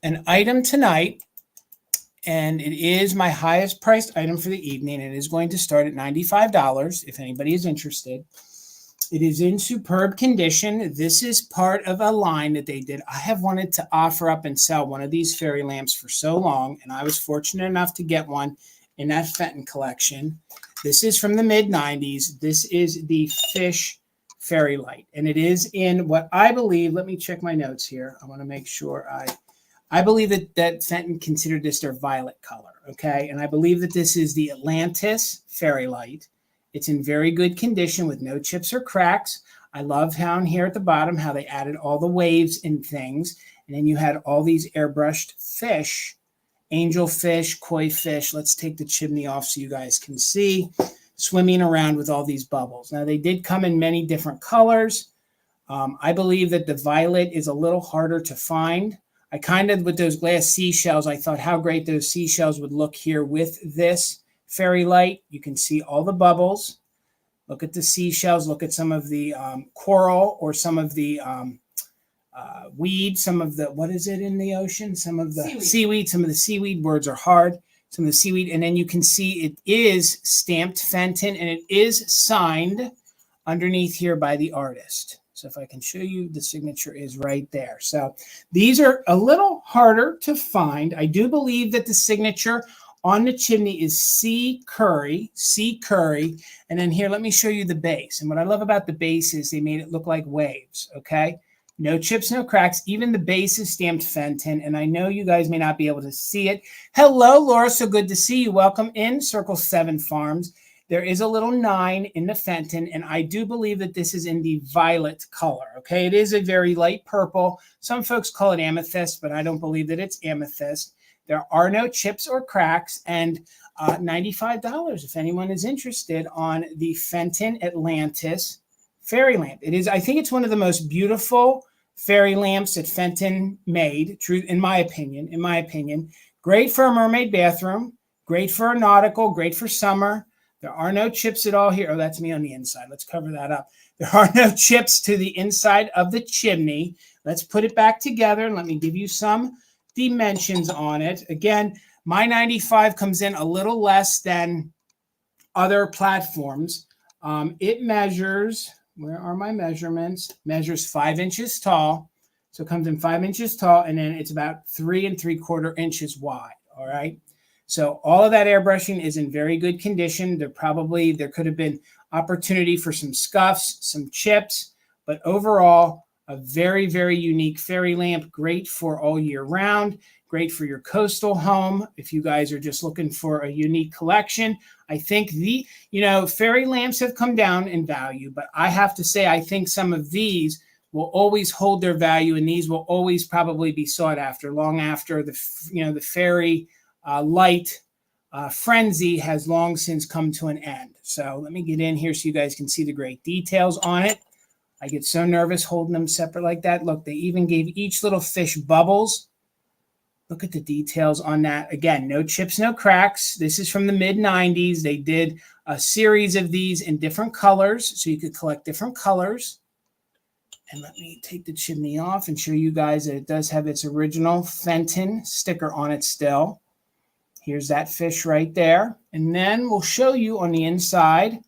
an item tonight, and it is my highest priced item for the evening. It is going to start at $95 if anybody is interested. It is in superb condition. This is part of a line that they did. I have wanted to offer up and sell one of these fairy lamps for so long, and I was fortunate enough to get one in that Fenton collection. This is from the mid-90s. This is the fish fairy light, and it is in what I believe, let me check my notes here. I want to make sure I believe that Fenton considered this their violet color, okay? And I believe that this is the Atlantis fairy light. It's in very good condition with no chips or cracks. I love down here at the bottom how they added all the waves and things. And then you had all these airbrushed fish, angel fish, koi fish. Let's take the chimney off so you guys can see, swimming around with all these bubbles. Now, they did come in many different colors. I believe that the violet is a little harder to find. I kind of, with those glass seashells, I thought how great those seashells would look here with this fairy light. You can see all the bubbles. Look at the seashells. Look at some of the coral or some of the weed, some of the, what is it in the ocean? Some of the Seaweed. Some of the seaweed words are hard, some of the seaweed. And then you can see it is stamped Fenton and it is signed underneath here by the artist. So if I can show you, the signature is right there. So these are a little harder to find. I do believe that the signature on the chimney is C. Curry. And then here, let me show you the base. And what I love about the base is they made it look like waves, okay? No chips, no cracks. Even the base is stamped Fenton. And I know you guys may not be able to see it. Hello, Laura. So good to see you. Welcome in Circle 7 Farms. There is a little 9 in the Fenton, and I do believe that this is in the violet color, okay? It is a very light purple. Some folks call it amethyst, but I don't believe that it's amethyst. There are no chips or cracks, and $95 if anyone is interested on the Fenton Atlantis fairy lamp. It is, I think it's one of the most beautiful fairy lamps that Fenton made, in my opinion. Great for a mermaid bathroom, great for a nautical, great for summer. There are no chips at all here. Oh, that's me on the inside. Let's cover that up. There are no chips to the inside of the chimney. Let's put it back together and let me give you some dimensions on it. Again, my 95 comes in a little less than other platforms. It measures, where are my measurements? Measures 5 inches tall. So it comes in 5 inches tall, and then it's about 3 3/4 inches wide. All right. So all of that airbrushing is in very good condition. There could have been opportunity for some scuffs, some chips, but overall, a very, very unique fairy lamp. Great for all year round. Great for your coastal home. If you guys are just looking for a unique collection, I think fairy lamps have come down in value, but I have to say, I think some of these will always hold their value, and these will always probably be sought after long after the fairy light frenzy has long since come to an end. So let me get in here so you guys can see the great details on it. I get so nervous holding them separate like that. Look, they even gave each little fish bubbles. Look at the details on that. Again, no chips, no cracks. This is from the mid-90s. They did a series of these in different colors, so you could collect different colors. And let me take the chimney off and show you guys that it does have its original Fenton sticker on it still. Here's that fish right there. And then we'll show you on the inside,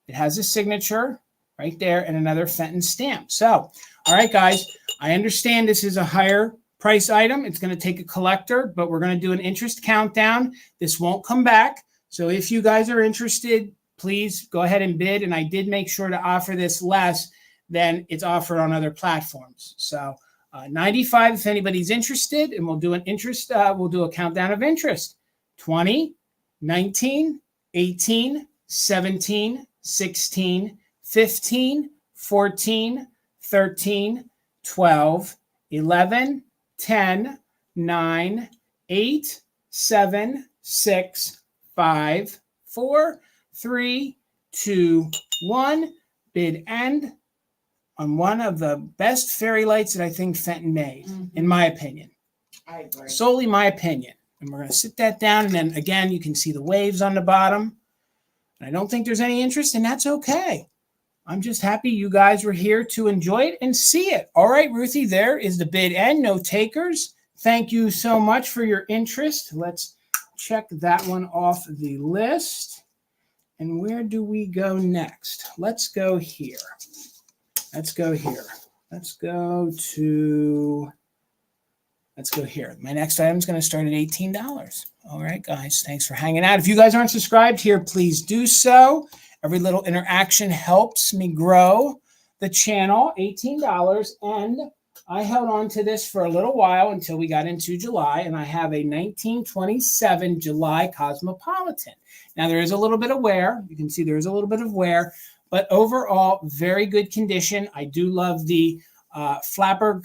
it has a signature right there and another Fenton stamp. So, all right, guys, I understand this is a higher price item. It's going to take a collector, but we're going to do an interest countdown. This won't come back. So if you guys are interested, please go ahead and bid. And I did make sure to offer this less than it's offered on other platforms. So 95 if anybody's interested, and we'll do a countdown of interest. 20, 19, 18, 17, 16, 15, 14, 13, 12, 11, 10, 9, 8, 7, 6, 5, 4, 3, 2, 1. Bid end on one of the best fairy lights that I think Fenton made, in my opinion. I agree. Solely my opinion. And we're going to sit that down. And then, again, you can see the waves on the bottom. And I don't think there's any interest, and that's okay. I'm just happy you guys were here to enjoy it and see it. All right, Ruthie, there is the bid end. No takers. Thank you so much for your interest. Let's check that one off the list. And where do we go next? Let's go here. Let's go here. Let's go here. My next item is going to start at $18. All right, guys. Thanks for hanging out. If you guys aren't subscribed here, please do so. Every little interaction helps me grow the channel. $18. And I held on to this for a little while until we got into July. And I have a 1927 July Cosmopolitan. Now, there is a little bit of wear. You can see there is a little bit of wear. But overall, very good condition. I do love the flapper,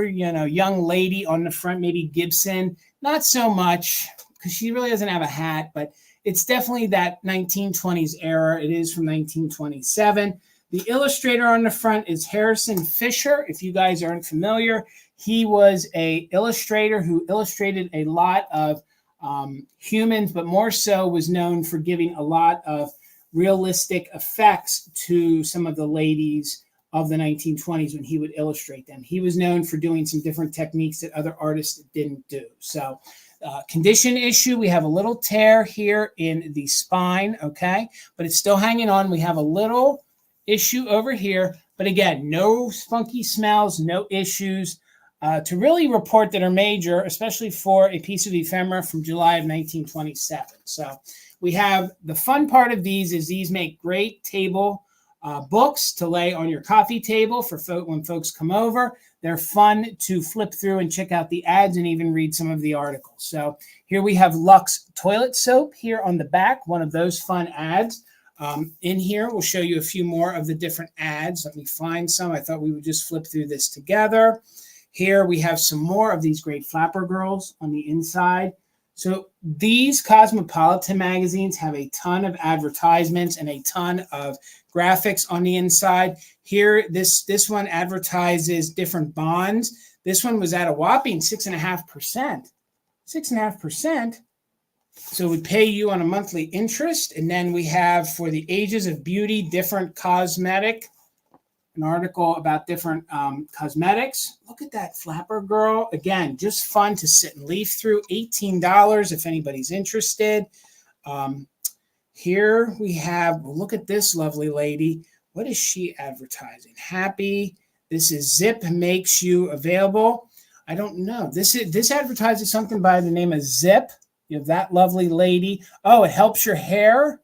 young lady on the front, maybe Gibson. Not so much, because she really doesn't have a hat, but it's definitely that 1920s era. It is from 1927. The illustrator on the front is Harrison Fisher. If you guys aren't familiar, he was an illustrator who illustrated a lot of humans, but more so was known for giving a lot of realistic effects to some of the ladies of the 1920s when he would illustrate them. He was known for doing some different techniques that other artists didn't do. So condition issue, we have a little tear here in the spine, okay? But it's still hanging on. We have a little issue over here. But again, no funky smells, no issues to really report that are major, especially for a piece of ephemera from July of 1927. So we have the fun part of these is these make great table books to lay on your coffee table for when folks come over. They're fun to flip through and check out the ads and even read some of the articles. So here we have Lux toilet soap here on the back, one of those fun ads. In here, we'll show you a few more of the different ads. Let me find some. I thought we would just flip through this together. Here we have some more of these great flapper girls on the inside. So these Cosmopolitan magazines have a ton of advertisements and a ton of graphics on the inside. Here, this one advertises different bonds. This one was at a whopping 6.5%. 6.5%. So we pay you on a monthly interest. And then we have for the ages of beauty, different cosmetic, an article about different cosmetics. Look at that flapper girl. Again, just fun to sit and leaf through. $18 if anybody's interested. Here we have, well, look at this lovely lady. What is she advertising? Happy. This is Zip makes you available. I don't know. This advertises something by the name of Zip. You have that lovely lady. Oh, it helps your hair.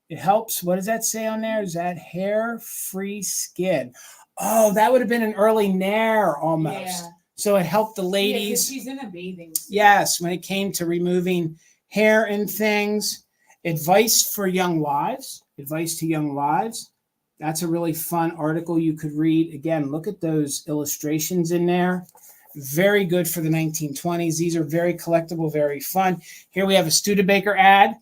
It helps. What does that say on there? Is that hair-free skin? Oh, that would have been an early Nair almost. Yeah. So it helped the ladies. Yeah, she's in a bathing suit. Yes, when it came to removing hair and things. Advice for young wives. Advice to young wives. That's a really fun article you could read. Again, look at those illustrations in there. Very good for the 1920s. These are very collectible, very fun. Here we have a Studebaker ad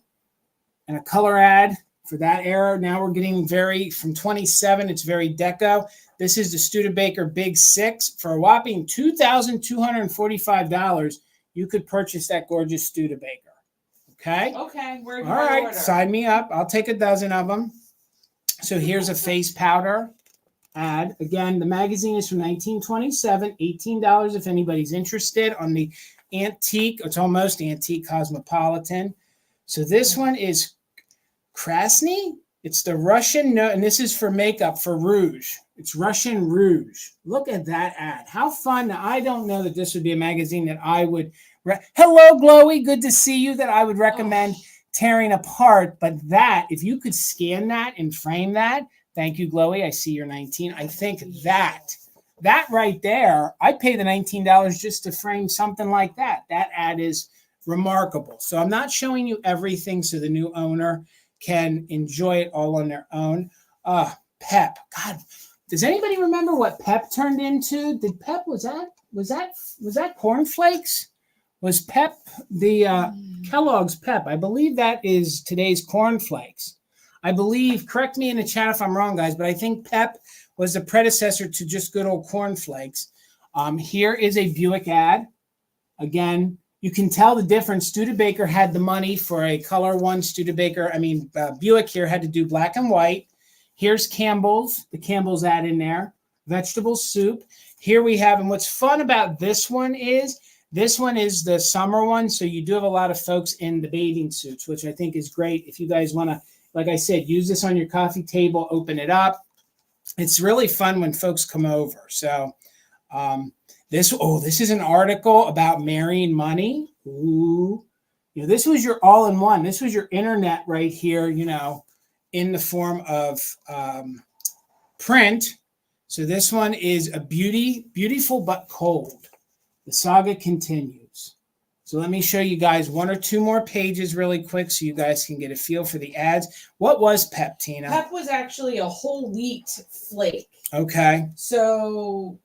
and a color ad for that era. Now we're getting from 27, it's very deco. This is the Studebaker Big 6. For a whopping $2,245, you could purchase that gorgeous Studebaker. Okay? Okay. All right. order. Sign me up. I'll take a dozen of them. So here's a face powder ad. Again, the magazine is from 1927, $18 if anybody's interested on the antique, it's almost antique Cosmopolitan. So this one is Krasny. It's the Russian, and this is for makeup, for rouge. It's Russian rouge. Look at that ad. How fun. Now, I don't know that this would be a magazine that I would, hello, Glowy, good to see you, that I would recommend tearing apart. But that, if you could scan that and frame that, thank you, Glowy. I see you're 19. I think that right there, I'd pay the $19 just to frame something like that. That ad is remarkable. So I'm not showing you everything so the new owner can enjoy it all on their own. Pep. God, does anybody remember what Pep turned into? Did Pep, was that cornflakes? Was Pep the Kellogg's Pep? I believe that is today's cornflakes. I believe, correct me in the chat if I'm wrong, guys, but I think Pep was the predecessor to just good old cornflakes. Here is a Buick ad. Again, you can tell the difference. Studebaker had the money for a color one. Buick here had to do black and white. Here's Campbell's, the Campbell's ad in there. Vegetable soup. Here we have, and what's fun about this one is the summer one. So you do have a lot of folks in the bathing suits, which I think is great. If you guys want to, like I said, use this on your coffee table, open it up. It's really fun when folks come over. So this is an article about marrying money. Ooh. This was your all-in-one. This was your internet right here, in the form of print. So this one is a beautiful but cold. The saga continues. So let me show you guys one or two more pages really quick so you guys can get a feel for the ads. What was Pep, Tina? Pep was actually a whole wheat flake. Okay. So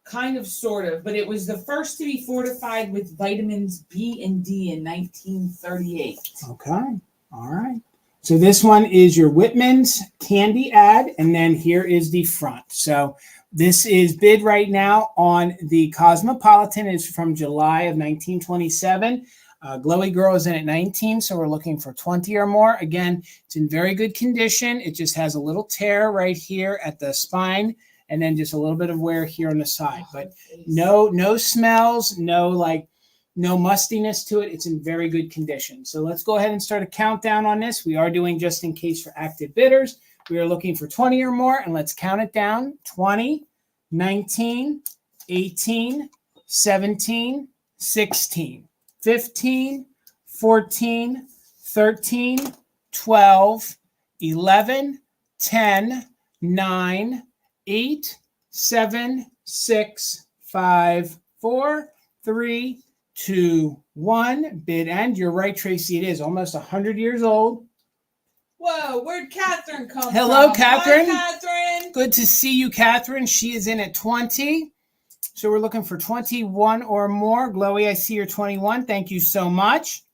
kind of, sort of, but it was the first to be fortified with vitamins B and D in 1938. Okay. All right. So this one is your Whitman's candy ad, and then here is the front. So this is bid right now on the Cosmopolitan. It's from July of 1927. Glowy Girl is in at 19, so we're looking for 20 or more. Again, it's in very good condition. It just has a little tear right here at the spine, and then just a little bit of wear here on the side. But no smells, no mustiness to it. It's in very good condition. So let's go ahead and start a countdown on this. We are doing just in case for active bidders. We are looking for 20 or more, and let's count it down. 20, 19, 18, 17, 16, 15, 14, 13, 12, 11, 10, 9, 8, 7, 6, 5, 4, 3, 2, 1. Bid end. You're right, Tracy. It is almost 100 years old. Whoa, where'd Catherine come Hello, from? Catherine. Hi, Catherine. Good to see you, Catherine. She is in at 20. So we're looking for 21 or more. Glowy, I see you're 21. Thank you so much.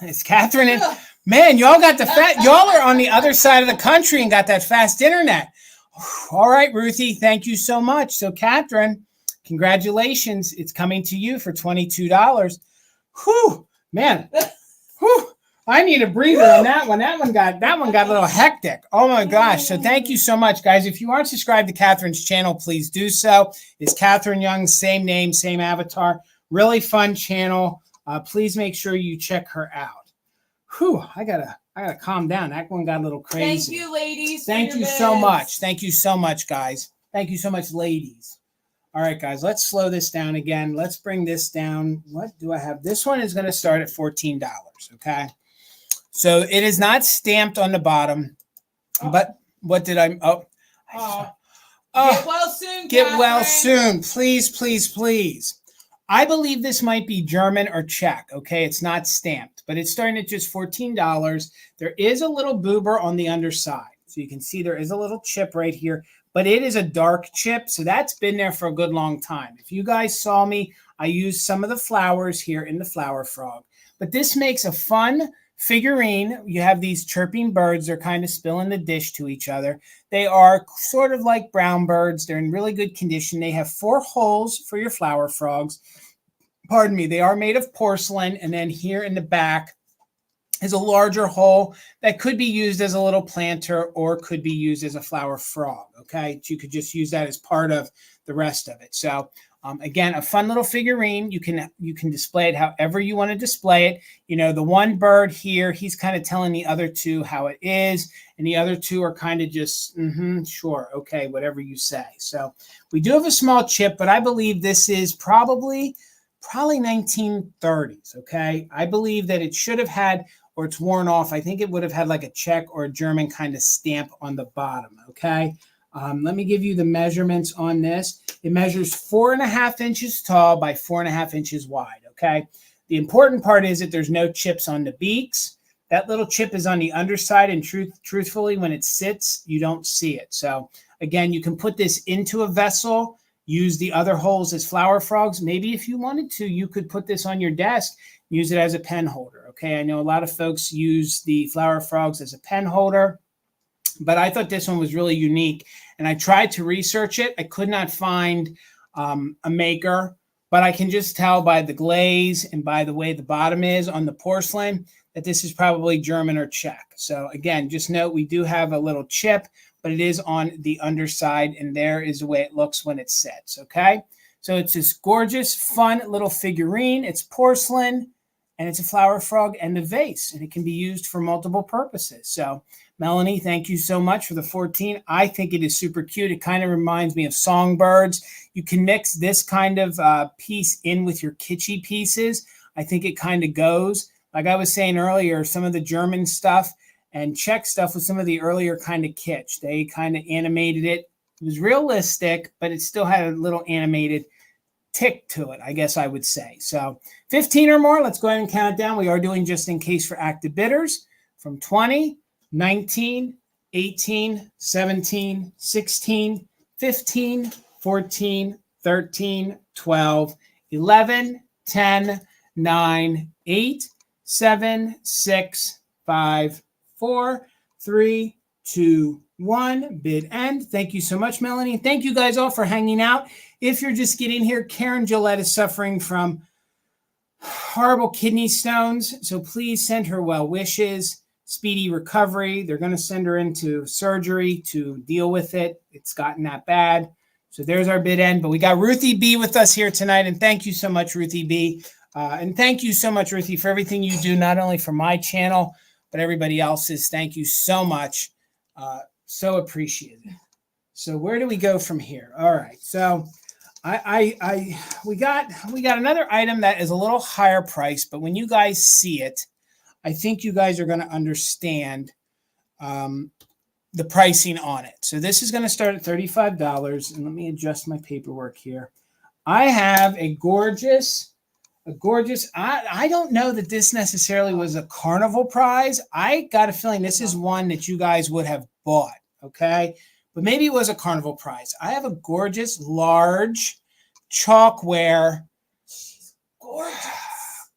It's Catherine. And man, y'all got y'all are on the other side of the country and got that fast internet. All right, Ruthie, thank you so much. So Catherine, congratulations. It's coming to you for $22. Whew, man. Whew. I need a breather on that one. That one got a little hectic. Oh my gosh. So thank you so much, guys. If you aren't subscribed to Catherine's channel, please do so. It's Catherine Young, same name, same avatar. Really fun channel. Please make sure you check her out. Whew, I gotta calm down. That one got a little crazy. Thank you, ladies. Thank you so much. Thank you so much, guys. Thank you so much, ladies. All right, guys, let's slow this down again. Let's bring this down. What do I have? This one is going to start at $14, okay? So it is not stamped on the bottom, but what did I? Get well soon. Get well soon, please, please, please. I believe this might be German or Czech. Okay, it's not stamped, but it's starting at just $14. There is a little boober on the underside, so you can see there is a little chip right here, but it is a dark chip, so that's been there for a good long time. If you guys saw me, I used some of the flowers here in the flower frog, but this makes a fun figurine. You have these chirping birds. They're kind of spilling the dish to each other. They are sort of like brown birds. They're in really good condition. They have 4 holes for your flower frogs. Pardon me. They are made of porcelain. And then here in the back is a larger hole that could be used as a little planter or could be used as a flower frog. Okay. So you could just use that as part of the rest of it. So again, a fun little figurine. You can display it however you want to display it. You know, the one bird here, he's kind of telling the other two how it is, and the other two are kind of just, sure, okay, whatever you say. So we do have a small chip, but I believe this is probably 1930s, okay? I believe that it should have had, or it's worn off, I think it would have had like a Czech or a German kind of stamp on the bottom, okay? Let me give you the measurements on this. It measures 4.5 inches tall by 4.5 inches wide, okay? The important part is that there's no chips on the beaks. That little chip is on the underside, and truthfully, when it sits, you don't see it. So again, you can put this into a vessel, use the other holes as flower frogs. Maybe if you wanted to, you could put this on your desk, use it as a pen holder, okay? I know a lot of folks use the flower frogs as a pen holder, but I thought this one was really unique, and I tried to research it. I could not find a maker, but I can just tell by the glaze and by the way the bottom is on the porcelain that this is probably German or Czech. So again, just note we do have a little chip, but it is on the underside, and there is the way it looks when it sets, okay? So it's this gorgeous, fun little figurine. It's porcelain, and it's a flower frog and a vase, and it can be used for multiple purposes. So Melanie, thank you so much for the 14. I think it is super cute. It kind of reminds me of songbirds. You can mix this kind of piece in with your kitschy pieces. I think it kind of goes. Like I was saying earlier, some of the German stuff and Czech stuff with some of the earlier kind of kitsch. They kind of animated it. It was realistic, but it still had a little animated tick to it, I guess I would say. So 15 or more, let's go ahead and count it down. We are doing just in case for active bidders from 20, 19, 18, 17, 16, 15, 14, 13, 12, 11, 10, 9, 8, 7, 6, 5, 4, 3, 2, 1. Bid end. Thank you so much, Melanie. Thank you guys all for hanging out. If you're just getting here, Karen Gillette is suffering from horrible kidney stones. So please send her well wishes, speedy recovery. They're going to send her into surgery to deal with it. It's gotten that bad. So there's our bid end. But we got Ruthie B with us here tonight. And thank you so much, Ruthie B. And thank you so much, Ruthie, for everything you do, not only for my channel, but everybody else's. Thank you so much. So appreciated. So where do we go from here? All right. So we got another item that is a little higher price, but when you guys see it, I think you guys are going to understand the pricing on it. So this is going to start at $35, and let me adjust my paperwork here. I have a gorgeous. I don't know that this necessarily was a carnival prize. I got a feeling this is one that you guys would have bought. Okay. But maybe it was a carnival prize. I have a gorgeous, large Chalkware. She's gorgeous.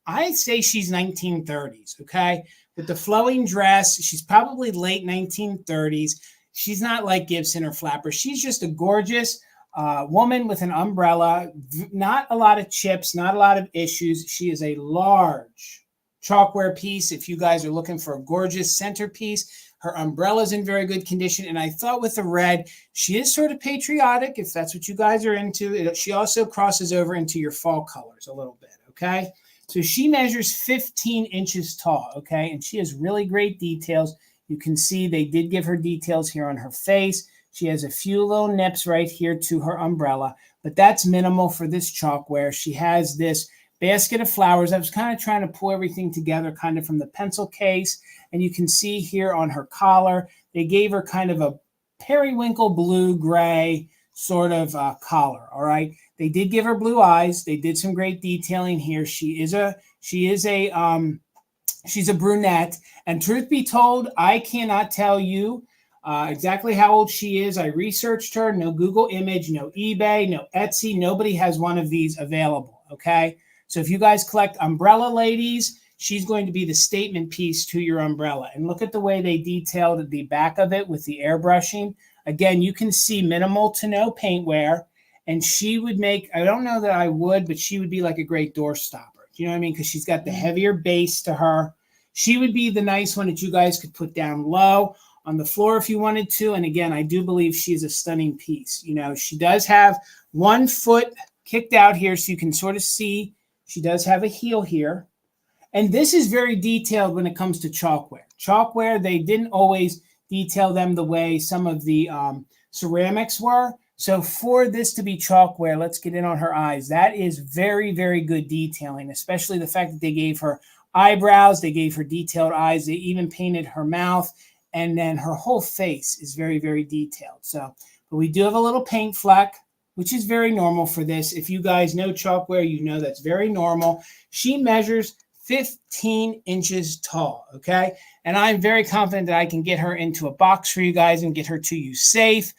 I say she's 1930s, okay? With the flowing dress, she's probably late 1930s. She's not like Gibson or Flapper. She's just a gorgeous woman with an umbrella. Not a lot of chips, not a lot of issues. She is a large Chalkware piece. If you guys are looking for a gorgeous centerpiece, her umbrella's in very good condition. And I thought with the red, she is sort of patriotic, if that's what you guys are into. She also crosses over into your fall colors a little bit, okay? So she measures 15 inches tall, okay? And she has really great details. You can see they did give her details here on her face. She has a few little nips right here to her umbrella, but that's minimal for this Chalkware. She has this basket of flowers. I was kind of trying to pull everything together kind of from the pencil case. And you can see here on her collar, they gave her kind of a periwinkle blue gray sort of collar. All right. They did give her blue eyes. They did some great detailing here. She's a brunette. And truth be told, I cannot tell you exactly how old she is. I researched her. No Google image, no eBay, no Etsy. Nobody has one of these available. Okay. So if you guys collect umbrella ladies, she's going to be the statement piece to your umbrella. And look at the way they detailed the back of it with the airbrushing. Again, you can see minimal to no paint wear. And she would make, I don't know that I would, but she would be like a great door stopper. Do you know what I mean? Because she's got the heavier base to her. She would be the nice one that you guys could put down low on the floor if you wanted to. And again, I do believe she is a stunning piece. You know, she does have one foot kicked out here, so you can sort of see she does have a heel here. And this is very detailed when it comes to Chalkware. Chalkware, they didn't always detail them the way some of the ceramics were. So for this to be Chalkware, let's get in on her eyes. That is very, very good detailing, especially the fact that they gave her eyebrows, they gave her detailed eyes, they even painted her mouth, and then her whole face is very, very detailed. So, but we do have a little paint fleck, which is very normal for this. If you guys know Chalkware, you know that's very normal. She measures 15 inches tall, okay? And I'm very confident that I can get her into a box for you guys and get her to you safe.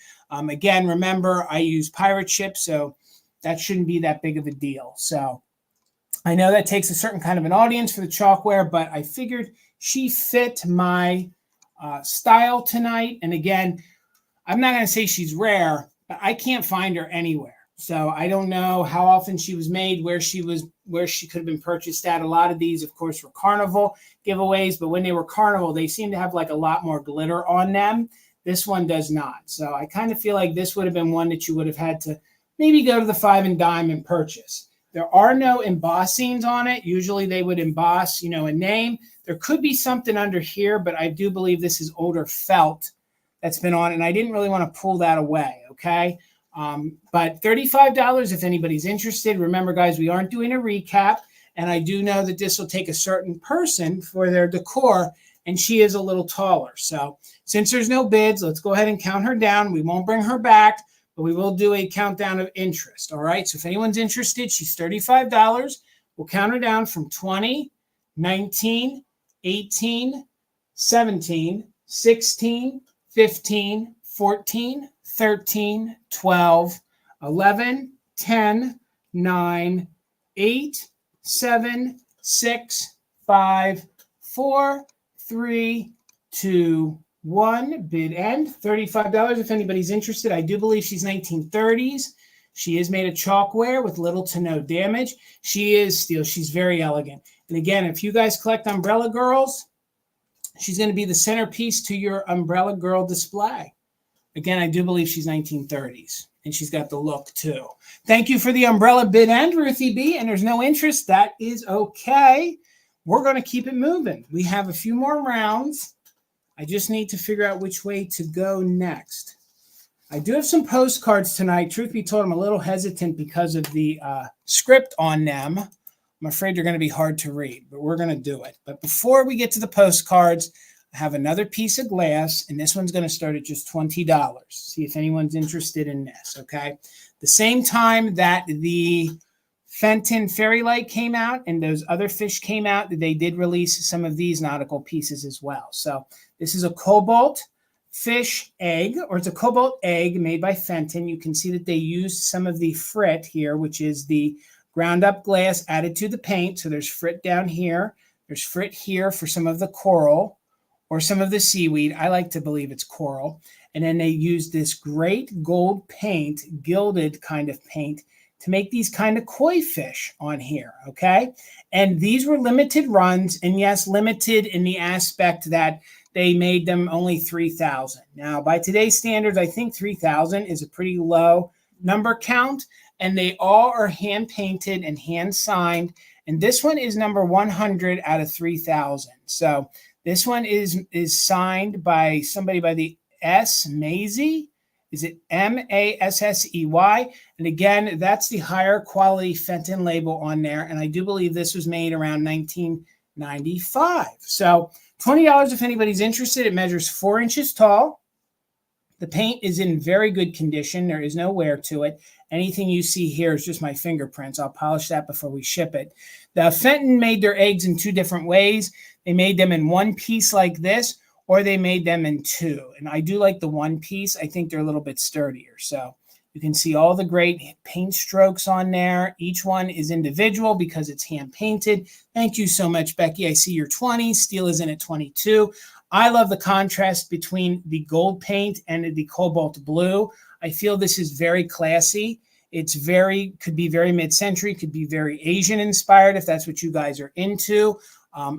Again, remember, I use pirate ship, so that shouldn't be that big of a deal. So I know that takes a certain kind of an audience for the Chalkware, but I figured she fit my style tonight. And again, I'm not going to say she's rare, but I can't find her anywhere. So I don't know how often she was made, where she could have been purchased at. A lot of these, of course, were carnival giveaways, but when they were carnival, they seem to have like a lot more glitter on them. This one does not. So I kind of feel like this would have been one that you would have had to maybe go to the 5 and dime and purchase. There are no embossings on it. Usually they would emboss, you know, a name. There could be something under here, but I do believe this is older felt that's been on, and I didn't really want to pull that away, okay? But $35 if anybody's interested. Remember, guys, we aren't doing a recap, and I do know that this will take a certain person for their decor, and she is a little taller. So since there's no bids, let's go ahead and count her down. We won't bring her back, but we will do a countdown of interest, all right? So if anyone's interested, she's $35. We'll count her down from 20, 19, 18, 17, 16, 15, 14, 13, 12, 11, 10, 9, 8, 7, 6, 5, 4, 3, 2, 1. Bid end. $35 if anybody's interested. I do believe she's 1930s. She is made of chalkware with little to no damage. She is steel. She's very elegant. And again, if you guys collect umbrella girls, she's going to be the centerpiece to your umbrella girl display. Again, I do believe she's 1930s, and she's got the look too. Thank you for the umbrella bid end, Ruthie B. And there's no interest. That is okay. We're going to keep it moving. We have a few more rounds. I just need to figure out which way to go next. I do have some postcards tonight. Truth be told, I'm a little hesitant because of the script on them. I'm afraid they're going to be hard to read, but we're going to do it. But before we get to the postcards, I have another piece of glass, and this one's going to start at just $20. See if anyone's interested in this, okay? The same time that the Fenton Fairy Light came out and those other fish came out, they did release some of these nautical pieces as well. So this is a cobalt fish egg, or it's a cobalt egg made by Fenton. You can see that they used some of the frit here, which is the ground up glass added to the paint. So there's frit down here. There's frit here for some of the coral or some of the seaweed. I like to believe it's coral. And then they used this great gold paint, gilded kind of paint, to make these kind of koi fish on here, okay? And these were limited runs, and yes, limited in the aspect that they made them only 3,000. Now, by today's standards, I think 3,000 is a pretty low number count, and they all are hand-painted and hand-signed, and this one is number 100 out of 3,000. So this one is signed by somebody by the S. Maisie. Is it Massey? And again, that's the higher quality Fenton label on there, and I do believe this was made around 1995. So $20 if anybody's interested. It measures 4 inches tall. The paint is in very good condition. There is no wear to it. Anything you see here is just my fingerprints. I'll polish that before we ship it. The Fenton made their eggs in 2 different ways. They made them in 1 piece like this, or they made them in 2. And I do like the 1 piece. I think they're a little bit sturdier. So you can see all the great paint strokes on there. Each one is individual because it's hand painted. Thank you so much, Becky. I see you're 20. Steel is in at 22. I love the contrast between the gold paint and the cobalt blue. I feel this is very classy. It's could be very mid-century, could be very Asian inspired if that's what you guys are into.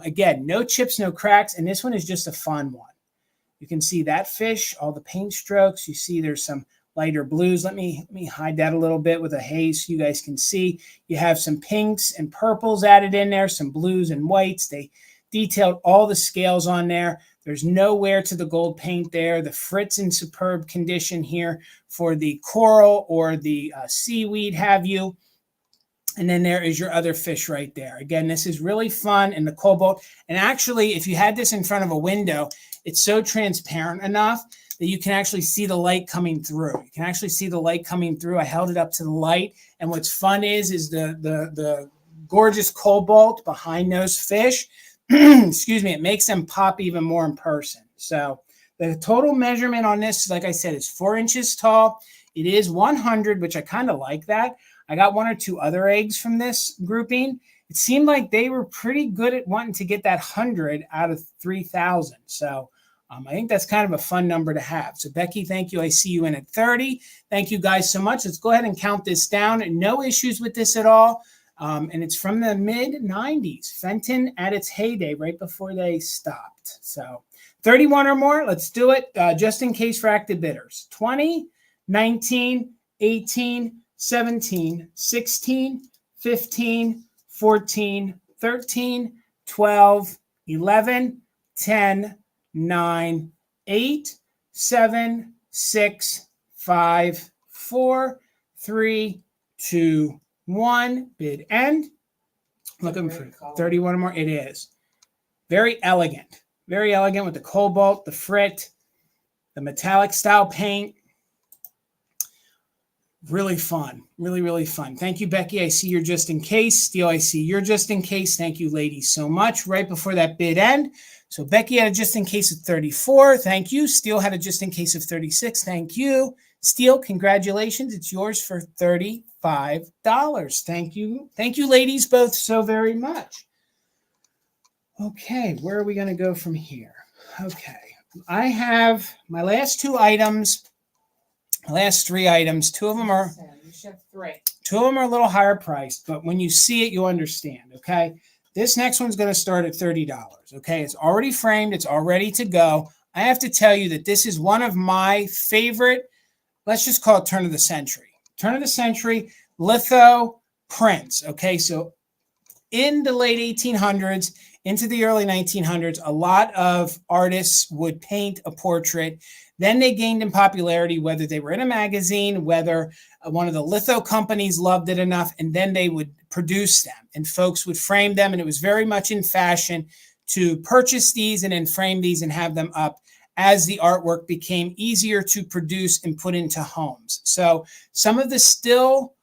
Again, no chips, no cracks, and this one is just a fun one. You can see that fish, all the paint strokes. You see there's some lighter blues. Let me hide that a little bit with a haze so you guys can see. You have some pinks and purples added in there, some blues and whites. They detailed all the scales on there. There's no wear to the gold paint there. The frit's in superb condition here for the coral or the seaweed have you. And then there is your other fish right there. Again, this is really fun in the cobalt. And actually, if you had this in front of a window, it's so transparent enough that you can actually see the light coming through. You can actually see the light coming through. I held it up to the light. And what's fun is the gorgeous cobalt behind those fish, excuse me, it makes them pop even more in person. So the total measurement on this, like I said, is 4 inches tall. It is 100, which I kind of like that. I got 1 or 2 other eggs from this grouping. It seemed like they were pretty good at wanting to get that 100 out of 3,000. So I think that's kind of a fun number to have. So Becky, thank you. I see you in at 30. Thank you guys so much. Let's go ahead and count this down. No issues with this at all. And it's from the mid-90s. Fenton at its heyday, right before they stopped. So 31 or more, let's do it. Just in case for active bidders. 20, 19, 18, 17, 16, 15, 14, 13, 12, 11, 10, 9, 8, 7, 6, 5, 4, 3, 2, 1. Bid end. Looking for 31 or more. It is. Very elegant. Very elegant with the cobalt, the frit, the metallic style paint. Really fun. Really, really fun. Thank you, Becky. I see you're just in case. Steel, I see you're just in case. Thank you, ladies, so much. Right before that bid end. So Becky had a just in case of 34. Thank you. Steel had a just in case of 36. Thank you. Steel, congratulations. It's yours for $35. Thank you. Thank you, ladies, both so very much. Okay, where are we going to go from here? Okay, I have my last 2 items. Last 3 items. 2 of them are just have 3. 2 of them are a little higher priced, but when you see it, you'll understand, okay? This next one's going to start at $30, okay? It's already framed. It's all ready to go. I have to tell you that this is one of my favorite, let's just call it turn of the century litho prints, okay? So in the late 1800s, into the early 1900s, a lot of artists would paint a portrait. Then they gained in popularity, whether they were in a magazine, whether one of the litho companies loved it enough, and then they would produce them, and folks would frame them, and it was very much in fashion to purchase these and then frame these and have them up as the artwork became easier to produce and put into homes. So some of the still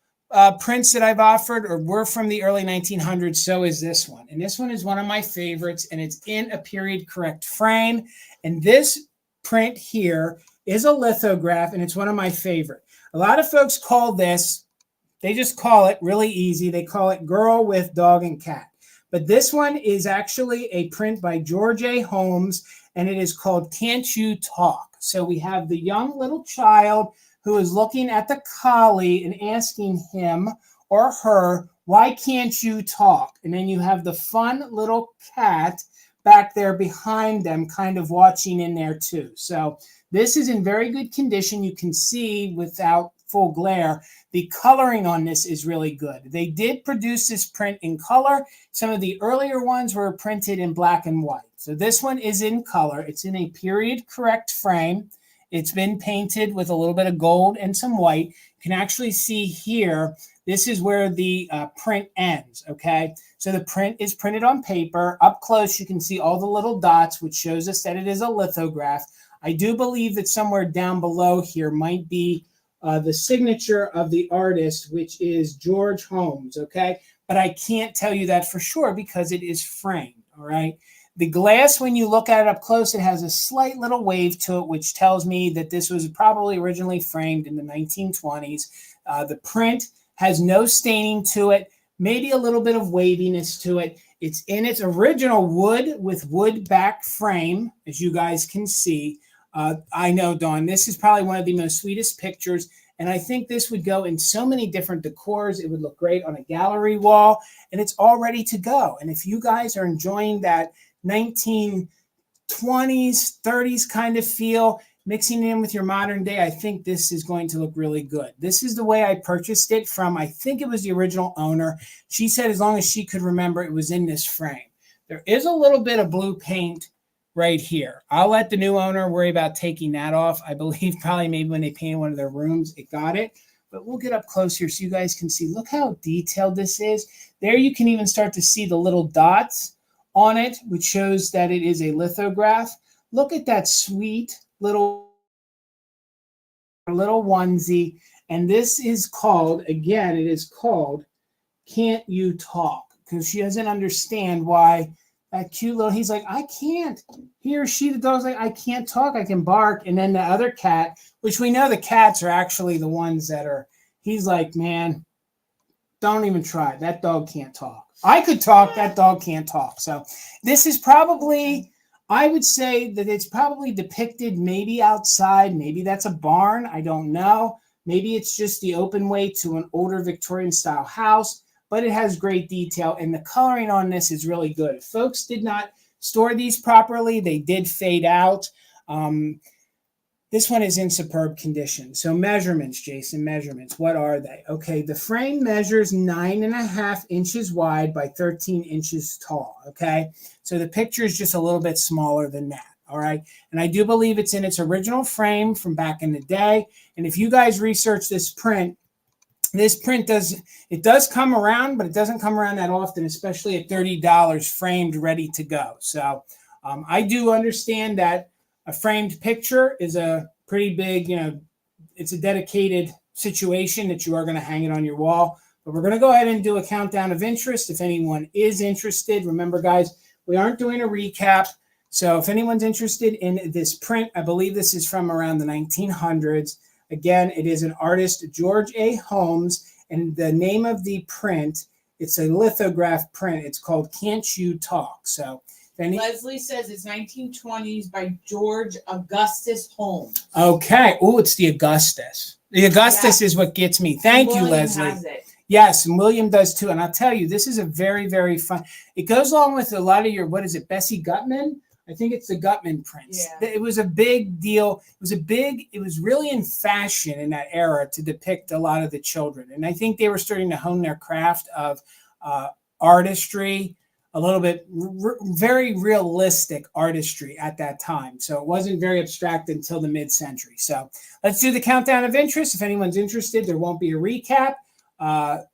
prints that I've offered or were from the early 1900s. So is this one. And this one is one of my favorites, and it's in a period correct frame. And this print here is a lithograph, and it's one of my favorite. A lot of folks call this, they just call it really easy. They call it Girl with Dog and Cat. But this one is actually a print by George A. Holmes, and it is called Can't You Talk? So we have the young little child who is looking at the collie and asking him or her, why can't you talk? And then you have the fun little cat back there behind them kind of watching in there too. So this is in very good condition. You can see without full glare, the coloring on this is really good. They did produce this print in color. Some of the earlier ones were printed in black and white. So this one is in color. It's in a period correct frame. It's been painted with a little bit of gold and some white. You can actually see here, this is where the print ends, okay? So the print is printed on paper. Up close, you can see all the little dots, which shows us that it is a lithograph. I do believe that somewhere down below here might be the signature of the artist, which is George Holmes, okay? But I can't tell you that for sure because it is framed, all right? The glass, when you look at it up close, it has a slight little wave to it, which tells me that this was probably originally framed in the 1920s. The print has no staining to it, maybe a little bit of waviness to it. It's in its original wood with wood back frame, as you guys can see. I know, Dawn, this is probably one of the most sweetest pictures, and I think this would go in so many different decors. It would look great on a gallery wall, and it's all ready to go. And if you guys are enjoying that 1920s, 30s kind of feel, mixing it in with your modern day, I think this is going to look really good. This is the way I purchased it from, I think it was the original owner. She said as long as she could remember, it was in this frame. There is a little bit of blue paint right here. I'll let the new owner worry about taking that off. I believe probably maybe when they painted one of their rooms, it got it. But we'll get up close here so you guys can see. Look how detailed this is. There you can even start to see the little dots on it, which shows that it is a lithograph. Look at that sweet little onesie. And this is called, again, it is called Can't You Talk? Because she doesn't understand why that cute little, he's like, I can't. He or she, the dog's like, I can't talk, I can bark. And then the other cat, which we know the cats are actually the ones that are, he's like, man, don't even try. That dog can't talk. I could talk, that dog can't talk. So this is probably, I would say that it's probably depicted maybe outside. Maybe that's a barn. I don't know. Maybe it's just the open way to an older Victorian style house, but it has great detail. And the coloring on this is really good. If folks did not store these properly, they did fade out. This one is in superb condition. So measurements, Jason, measurements. What are they? Okay, the frame measures 9.5 inches wide by 13 inches tall, okay? So the picture is just a little bit smaller than that, all right? And I do believe it's in its original frame from back in the day. And if you guys research this print does come around, but it doesn't come around that often, especially at $30 framed, ready to go. So I do understand that a framed picture is a pretty big, it's a dedicated situation that you are going to hang it on your wall. But we're going to go ahead and do a countdown of interest. If anyone is interested, remember, guys, we aren't doing a recap. So if anyone's interested in this print, I believe this is from around the 1900s. Again, it is an artist, George A. Holmes, and the name of the print, it's a lithograph print. It's called Can't You Talk? So Leslie says it's 1920s by George Augustus Holmes. Okay. Oh, it's the Augustus. The Augustus is what gets me. Thank you, William Leslie. has it. Yes, and William does too. And I'll tell you, this is a very, very fun. It goes along with a lot of your, what is it, Bessie Gutman? I think it's the Gutman prints. Yeah. It was a big deal. It was really in fashion in that era to depict a lot of the children. And I think they were starting to hone their craft of artistry, a little bit very realistic artistry at that time. So it wasn't very abstract until the mid-century. So let's do the countdown of interest. If anyone's interested, there won't be a recap.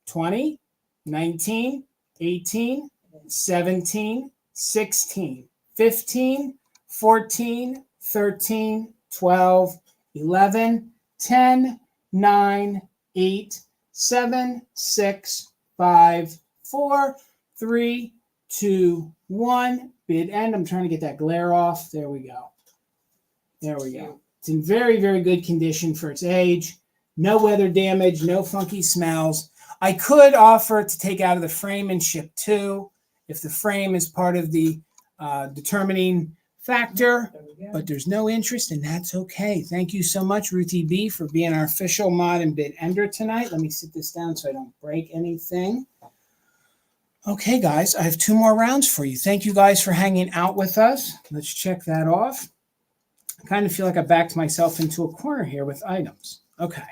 20, 19, 18, 17, 16, 15, 14, 13, 12, 11, 10, 9, 8, 7, 6, 5, 4, 3, 2, 1. Bid end. I'm trying to get that glare off. There we go. There we go. It's in very, very good condition for its age. No weather damage, no funky smells. I could offer to take out of the frame and ship too, if the frame is part of the determining factor, but there's no interest, and that's okay. Thank you so much, Ruthie B, for being our official mod and bid ender tonight. Let me sit this down so I don't break anything. Okay, guys, I have 2 more rounds for you. Thank you guys for hanging out with us. Let's check that off. I kind of feel like I backed myself into a corner here with items. Okay,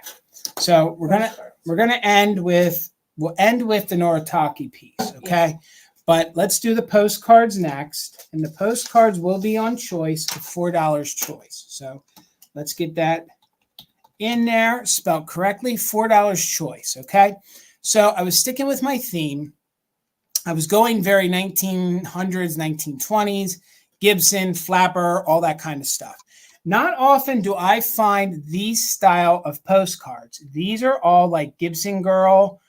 so we'll end with the Noritake piece. Okay, but let's do the postcards next, and the postcards will be on choice of $4 choice. So let's get that in there, spelled correctly, $4 choice. Okay, so I was sticking with my theme. I was going very 1900s, 1920s, Gibson, flapper, all that kind of stuff. Not often do I find these style of postcards. These are all like Gibson Girl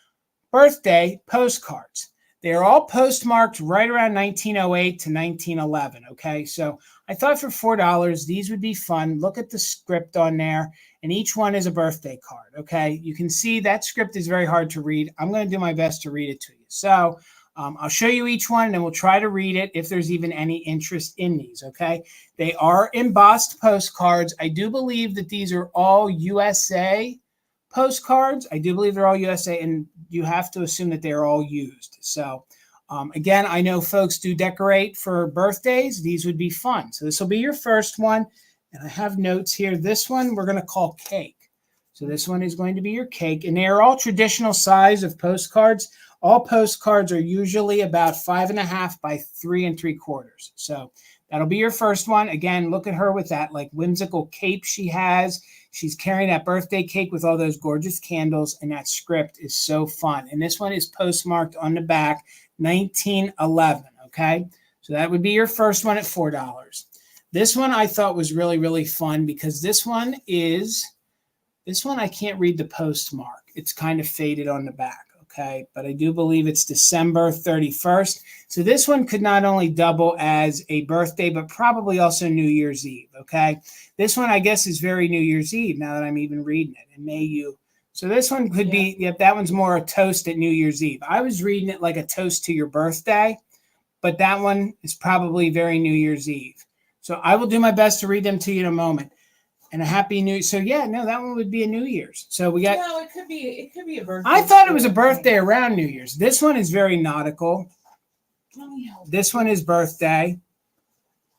birthday postcards. They are all postmarked right around 1908 to 1911, okay? So I thought for $4, these would be fun. Look at the script on there, and each one is a birthday card, okay? You can see that script is very hard to read. I'm going to do my best to read it to you. So I'll show you each one, and then we'll try to read it if there's even any interest in these, okay? They are embossed postcards. I do believe that these are all USA postcards. I do believe they're all USA, and you have to assume that they're all used. So, again, I know folks do decorate for birthdays. These would be fun. So this will be your first one, and I have notes here. This one we're going to call cake. So this one is going to be your cake, and they are all traditional size of postcards. All postcards are usually about 5.5 by 3 3/4. So that'll be your first one. Again, look at her with that like whimsical cape she has. She's carrying that birthday cake with all those gorgeous candles, and that script is so fun. And this one is postmarked on the back, 1911, okay? So that would be your first one at $4. This one I thought was really, really fun because this one I can't read the postmark. It's kind of faded on the back. Okay, but I do believe it's December 31st. So this one could not only double as a birthday, but probably also New Year's Eve. Okay, this one I guess is very New Year's Eve now that I'm even reading it. And may you. So this one could be, yep, that one's more a toast at New Year's Eve. I was reading it like a toast to your birthday, but that one is probably very New Year's Eve. So I will do my best to read them to you in a moment. And a happy new. So yeah, no, that one would be a New Year's. So we got. No, it could be a birthday. I thought it was a birthday around New Year's. This one is very nautical. This one is birthday,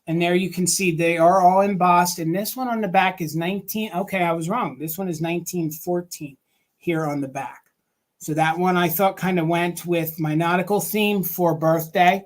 and there you can see they are all embossed. And this one on the back is 19. Okay, I was wrong. This one is 1914 here on the back. So that one I thought kind of went with my nautical theme for birthday.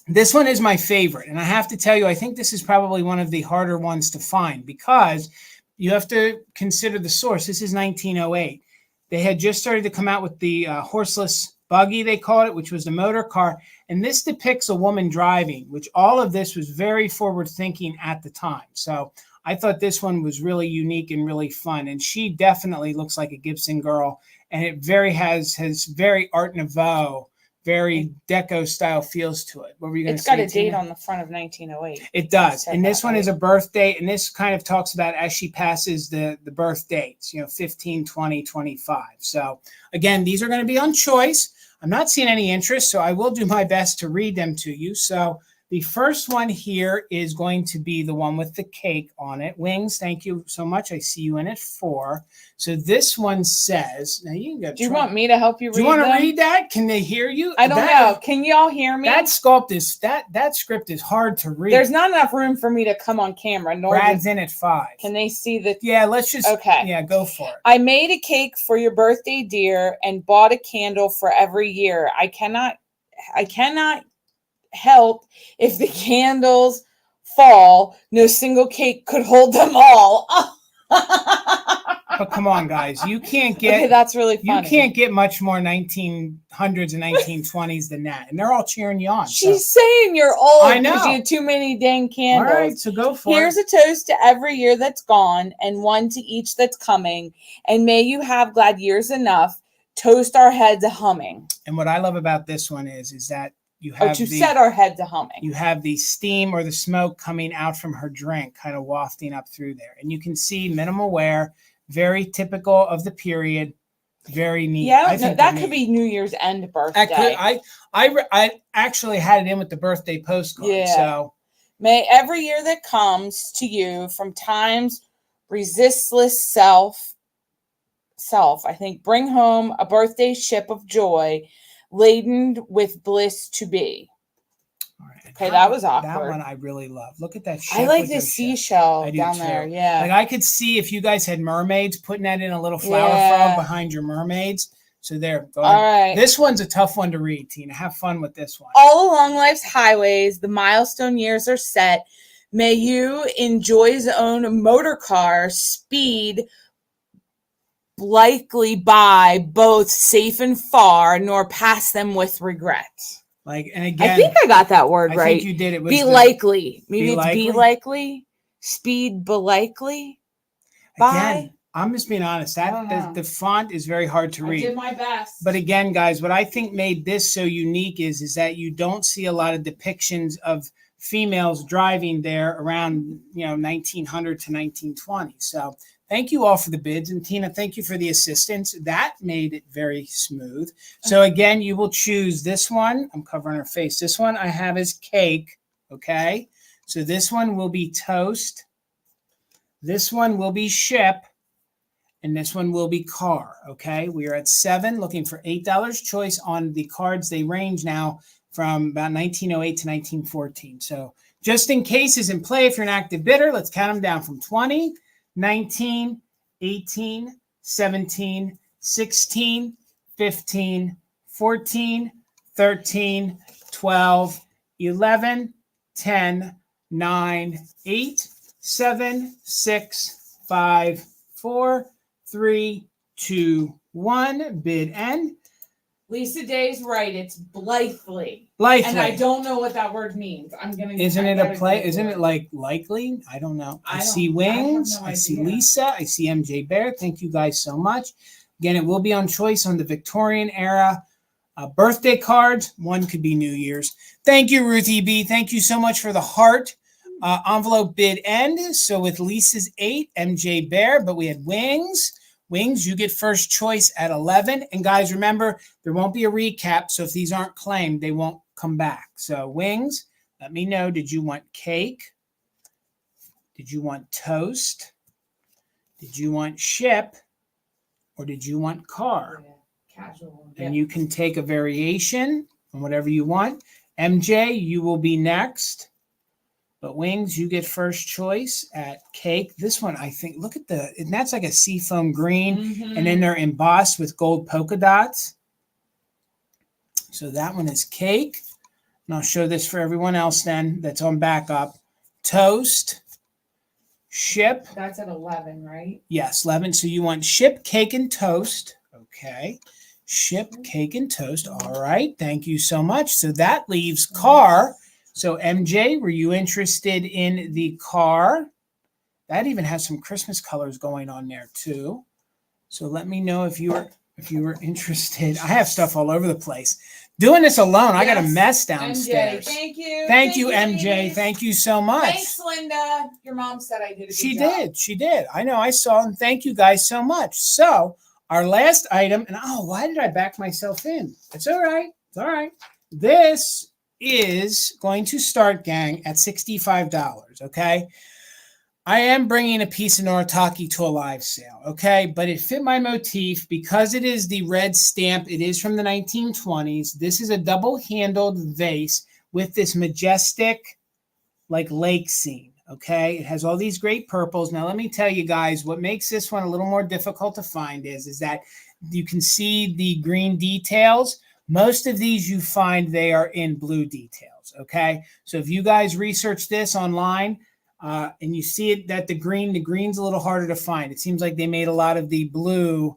This one is my favorite, and I have to tell you, I think this is probably one of the harder ones to find because you have to consider the source. This is 1908. They had just started to come out with the horseless buggy, they called it, which was the motor car, and this depicts a woman driving, which all of this was very forward-thinking at the time. So I thought this one was really unique and really fun, and she definitely looks like a Gibson girl, and it has very Art Nouveau, very deco style feels to it. What were you going to say? It's got a date on the front of 1908. It does. And this one is a birthday. And this kind of talks about as she passes the birth dates, 15, 20, 25. So again, these are going to be on choice. I'm not seeing any interest, so I will do my best to read them to you. So The first one here is going to be the one with the cake on it. Wings, thank you so much. I see you in at 4. So this one says, now you can go. Do you want me to help you read Do you want to them? read that? Can they hear you? I don't know. Can y'all hear me? That sculpt is, that script is hard to read. There's not enough room for me to come on camera. Nor Brad's in at 5. Can they see the? Yeah, let's just, okay. Yeah, go for it. I made a cake for your birthday, dear, and bought a candle for every year. I cannot help if the candles fall. No single cake could hold them all. But come on, guys, you can't get. Okay, that's really funny. You can't get much more 1900s and 1920s than that, and they're all cheering you on. She's saying you're old. I know. Because you had too many dang candles. All right, so go for Here's it. a toast to every year that's gone, and one to each that's coming. And may you have glad years enough. Toast our heads a humming. And what I love about this one is that you have set our heads a humming. You have the steam or the smoke coming out from her drink, kind of wafting up through there, and you can see minimal wear. Very typical of the period. Very neat. Yeah, no, that could be New Year's End birthday. I actually had it in with the birthday postcard. Yeah. So may every year that comes to you from time's resistless self, I think, bring home a birthday ship of joy, laden with bliss to be. all right. Okay, that was awkward. That one I really love. Look at that ship. I like the seashell down there. Yeah. Like I could see if you guys had mermaids, putting that in a little flower frog behind your mermaids. So there. Go all right. This one's a tough one to read, Tina. Have fun with this one. All along life's highways, the milestone years are set. May you in joy's own motor car speed likely by both safe and far, nor pass them with regret. Like, and again, I think I got that word right. I think you did. It was be likely. Maybe be it's likely? be likely. Speed be likely. Bye. Again, I'm just being honest. That the font is very hard to read. I did my best. But again, guys, what I think made this so unique is that you don't see a lot of depictions of females driving there around 1900 to 1920. So thank you all for the bids. And Tina, thank you for the assistance. That made it very smooth. So again, you will choose this one. I'm covering her face. This one I have is cake. Okay. So this one will be toast. This one will be ship. And this one will be car. Okay. We are at 7, looking for $8 choice on the cards. They range now from about 1908 to 1914. So just in case is in play, if you're an active bidder, let's count them down from 20, 19, 18, 17, 16, 15, 14, 13, 12, 11, 10, 9, 8, 7, 6, 5, 4, 3, 2, 1. Bid end. Lisa Day's right. It's blithely. Blithely. And I don't know what that word means. Isn't it a play? Isn't it like likely? I don't know. I see Wings. I see Lisa. I see MJ Bear. Thank you guys so much. Again, it will be on choice on the Victorian era. Birthday cards. One could be New Year's. Thank you, Ruthie B. Thank you so much for the heart. Envelope bid end. So with Lisa's 8, MJ Bear, but we had Wings. Wings, you get first choice at 11. And guys, remember, there won't be a recap. So if these aren't claimed, they won't come back. So Wings, let me know. Did you want cake? Did you want toast? Did you want ship? Or did you want car? Yeah, casual. And you can take a variation on whatever you want. MJ, you will be next. But Wings, you get first choice at cake. This one, I think, look at and that's like a seafoam green. Mm-hmm. And then they're embossed with gold polka dots. So that one is cake. And I'll show this for everyone else then that's on backup. Toast, ship. That's at 11, right? Yes, 11. So you want ship, cake, and toast. Okay. Ship, cake, and toast. All right. Thank you so much. So that leaves car. So MJ, were you interested in the car? That even has some Christmas colors going on there too. So let me know if you were interested. I have stuff all over the place. Doing this alone, I got a mess downstairs. MJ, thank you. Thank you, MJ. Thank you so much. Thanks, Linda. Your mom said I did a good She job. did. She did. I know. I saw. And thank you guys so much. So our last item, and why did I back myself in? It's all right. It's all right. This is going to start, gang, at $65, okay? I am bringing a piece of Noritake to a live sale, okay? But it fit my motif because it is the red stamp. It is from the 1920s. This is a double-handled vase with this majestic, like, lake scene, okay? It has all these great purples. Now, let me tell you guys, what makes this one a little more difficult to find is that you can see the green details. Most of these you find they are in blue details, okay? So if you guys research this online, and you see it that the green's a little harder to find. It seems like they made a lot of the blue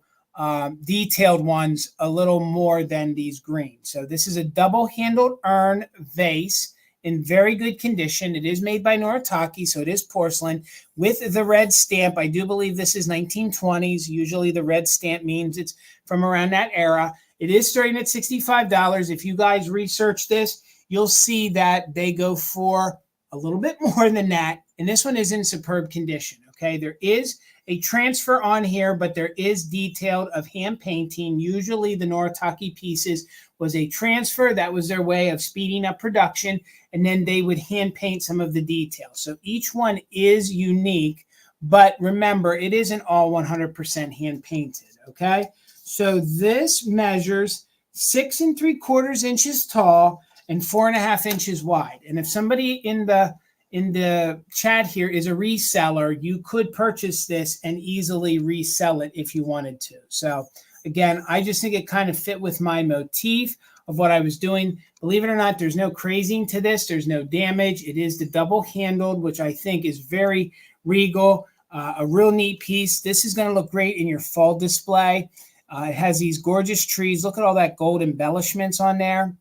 detailed ones a little more than these green. So this is a double-handled urn vase in very good condition. It is made by Noritake, so it is porcelain with the red stamp. I do believe this is 1920s. Usually the red stamp means it's from around that era. It is starting at $65. If you guys research this, you'll see that they go for a little bit more than that. And this one is in superb condition, okay? There is a transfer on here, but there is detailed of hand painting. Usually the Noritake pieces was a transfer. That was their way of speeding up production, and then they would hand paint some of the details. So each one is unique, but remember, it isn't all 100% hand painted, okay? So this measures 6 3/4 inches tall and 4.5 inches wide. And if somebody in the chat here is a reseller, you could purchase this and easily resell it if you wanted to. So again, I just think it kind of fit with my motif of what I was doing. Believe it or not, there's no crazing to this. There's no damage. It is the double-handled, which I think is very regal, a real neat piece. This is going to look great in your fall display. It has these gorgeous trees. Look at all that gold embellishments on there,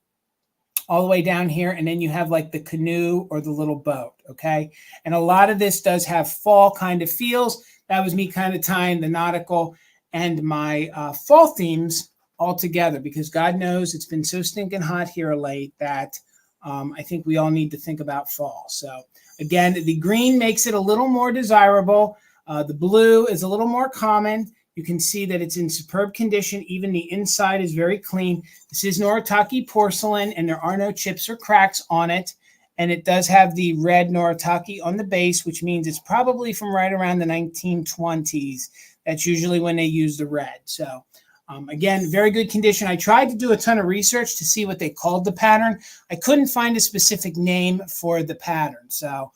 all the way down here, and then you have like the canoe or the little boat, okay? And a lot of this does have fall kind of feels. That was me kind of tying the nautical and my fall themes all together, because God knows it's been so stinking hot here late that I think we all need to think about fall. So again, the green makes it a little more desirable. The blue is a little more common. You can see that it's in superb condition. Even the inside is very clean. This is Noritake porcelain, and there are no chips or cracks on it. And it does have the red Noritake on the base, which means it's probably from right around the 1920s. That's usually when they use the red. So again, very good condition. I tried to do a ton of research to see what they called the pattern. I couldn't find a specific name for the pattern. So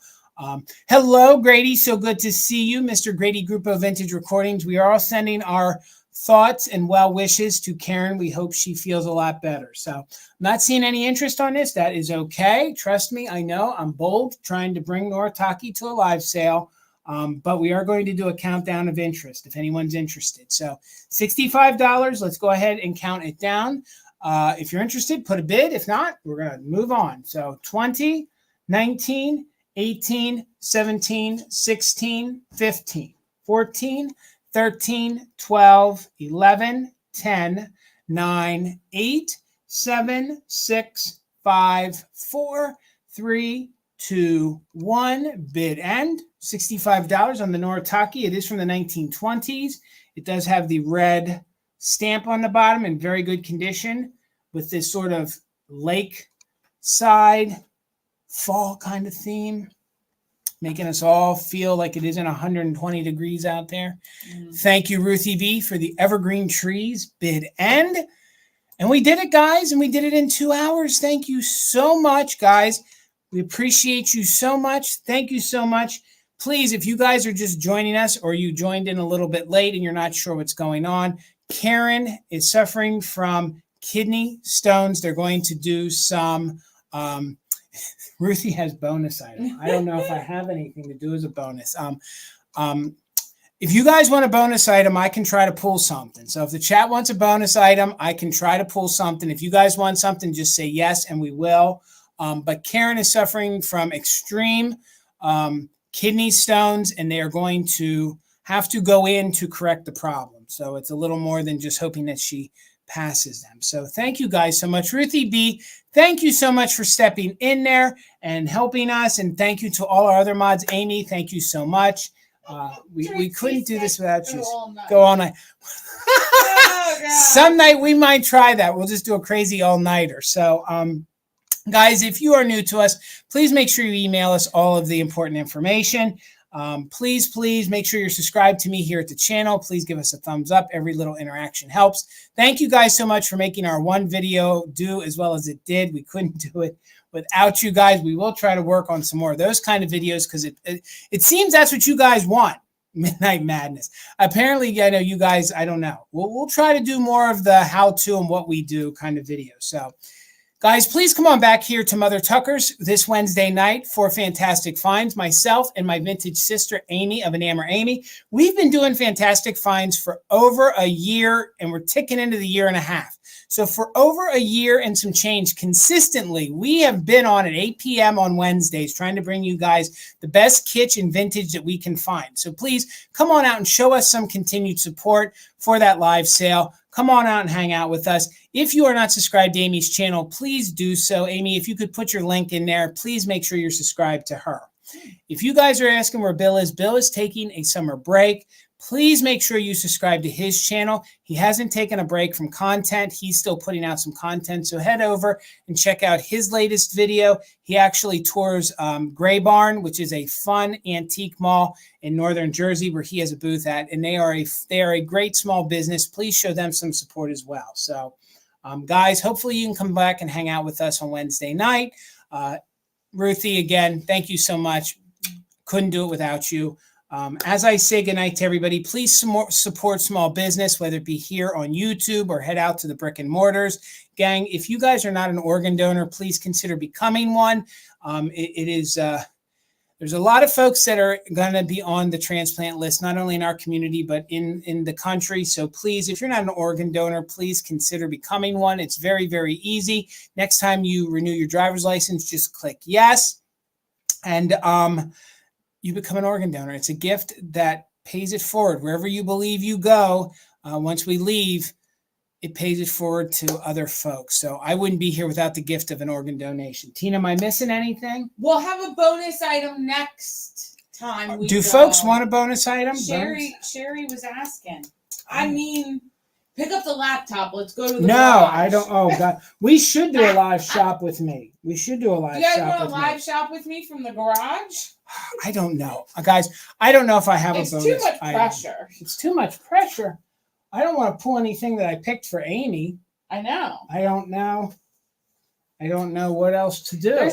hello, Grady. So good to see you, Mr. Grady Grupo Vintage Recordings. We are all sending our thoughts and well wishes to Karen. We hope she feels a lot better. So I'm not seeing any interest on this. That is okay. Trust me, I know I'm bold trying to bring Noritake to a live sale, but we are going to do a countdown of interest if anyone's interested. So $65. Let's go ahead and count it down. If you're interested, put a bid. If not, we're going to move on. So 20, 19, 18, 17, 16, 15, 14, 13, 12, 11, 10, 9, 8, 7, 6, 5, 4, 3, 2, 1. Bid end. $65 on the Noritake. It is from the 1920s. It does have the red stamp on the bottom in very good condition with this sort of lake side fall kind of theme, making us all feel like it isn't 120 degrees out there. Thank you, Ruthie B, for the evergreen trees. Bid end. And we did it, guys, and we did it in 2 hours. Thank you so much, guys. We appreciate you so much. Thank you so much. Please, if you guys are just joining us or you joined in a little bit late and you're not sure what's going on, Karen is suffering from kidney stones. They're going to do some Ruthie has bonus item. I don't know if I have anything to do as a bonus. If you guys want a bonus item, I can try to pull something. So if the chat wants a bonus item, I can try to pull something. If you guys want something, just say yes, and we will. But Karen is suffering from extreme kidney stones, and they are going to have to go in to correct the problem. So it's a little more than just hoping that she passes them. So thank you guys so much. Ruthie B, thank you so much for stepping in there and helping us. And thank you to all our other mods. Amy, thank you so much. We couldn't do this without you. Go all night. Some night we might try that. We'll just do a crazy all-nighter. So Guys, if you are new to us, please make sure you email us all of the important information. Please make sure you're subscribed to me here at the channel. Please give us a thumbs up. Every little interaction helps. Thank you guys so much for making our one video do as well as it did. We couldn't do it without you guys. We will try to work on some more of those kind of videos because it seems that's what you guys want. Midnight Madness. Apparently, I know you guys, I don't know. We'll try to do more of the how-to and what we do kind of videos. So, guys, please come on back here to Mother Tucker's this Wednesday night for fantastic finds. Myself and my vintage sister, Amy of Enamour Amy. We've been doing fantastic finds for over a year, and we're ticking into the year and a half. So for over a year and some change consistently, we have been on at 8 p.m. on Wednesdays trying to bring you guys the best kitsch and vintage that we can find. So please come on out and show us some continued support for that live sale. Come on out and hang out with us. If you are not subscribed to Amy's channel, please do so. Amy, if you could put your link in there, please make sure you're subscribed to her. If you guys are asking where Bill is taking a summer break. Please make sure you subscribe to his channel. He hasn't taken a break from content. He's still putting out some content. So head over and check out his latest video. He actually tours Gray Barn, which is a fun antique mall in northern Jersey where he has a booth at. And they are a great small business. Please show them some support as well. So guys, hopefully you can come back and hang out with us on Wednesday night. Ruthie, again, thank you so much. Couldn't do it without you. As I say goodnight to everybody, please support small business, whether it be here on YouTube or head out to the brick and mortars. Gang, if you guys are not an organ donor, please consider becoming one. There's a lot of folks that are going to be on the transplant list, not only in our community, but in the country. So please, if you're not an organ donor, please consider becoming one. It's very, very easy. Next time you renew your driver's license, just click yes. And you become an organ donor. It's a gift that pays it forward. Wherever you believe you go, once we leave, it pays it forward to other folks. So I wouldn't be here without the gift of an organ donation. Tina, am I missing anything? We'll have a bonus item next time. Do folks want a bonus item? Sherry was asking. I mean, pick up the laptop. Let's go to the No, garage. I don't. Oh, God. We should do a live shop with me. We should do a live shop with me. You guys want a live shop with me from the garage? I don't know. Guys, I don't know if I have a bonus item. It's too much pressure. It's too much pressure. I don't want to pull anything that I picked for Amy. I know. I don't know. I don't know what else to do.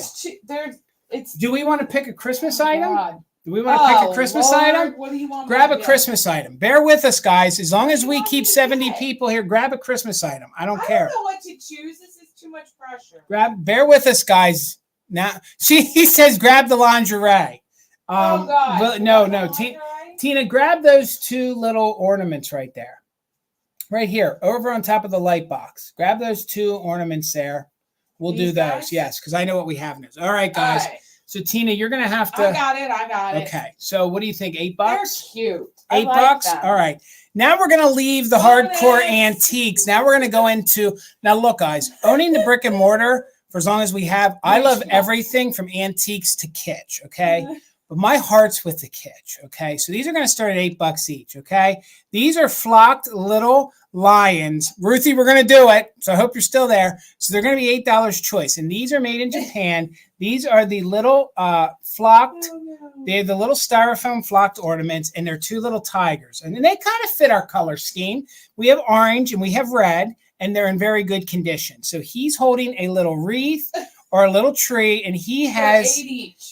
Do we want to pick a Christmas item? God. Do we want to pick a Christmas item? What do you want? Grab a Christmas item. Bear with us, guys. As long as we keep 70 people here, grab a Christmas item. I don't care. I don't know what to choose. This is too much pressure. Bear with us, guys. Now, he says grab the lingerie. Oh, God. But no. Tina, grab those two little ornaments right there. Right here, over on top of the light box. Grab those two ornaments there. We'll do those. Guys? Yes, because I know what we have in those. All right, guys. All right. So, Tina, you're going to have to. I got it. Okay. So, what do you think? $8? They're cute. $8? Them. All right. Now we're going to leave the hardcore antiques. Now we're going to go into. Now, look, guys, owning the brick and mortar for as long as we have, I love everything from antiques to kitsch. Okay. But my heart's with the kitsch, okay? So these are going to start at $8 each, okay? These are flocked little lions. Ruthie, we're going to do it, so I hope you're still there. So they're going to be $8 choice, and these are made in Japan. These are the little flocked, they have the little styrofoam flocked ornaments, and they're two little tigers. And they kind of fit our color scheme. We have orange and we have red, and they're in very good condition. So he's holding a little wreath or a little tree, and he has,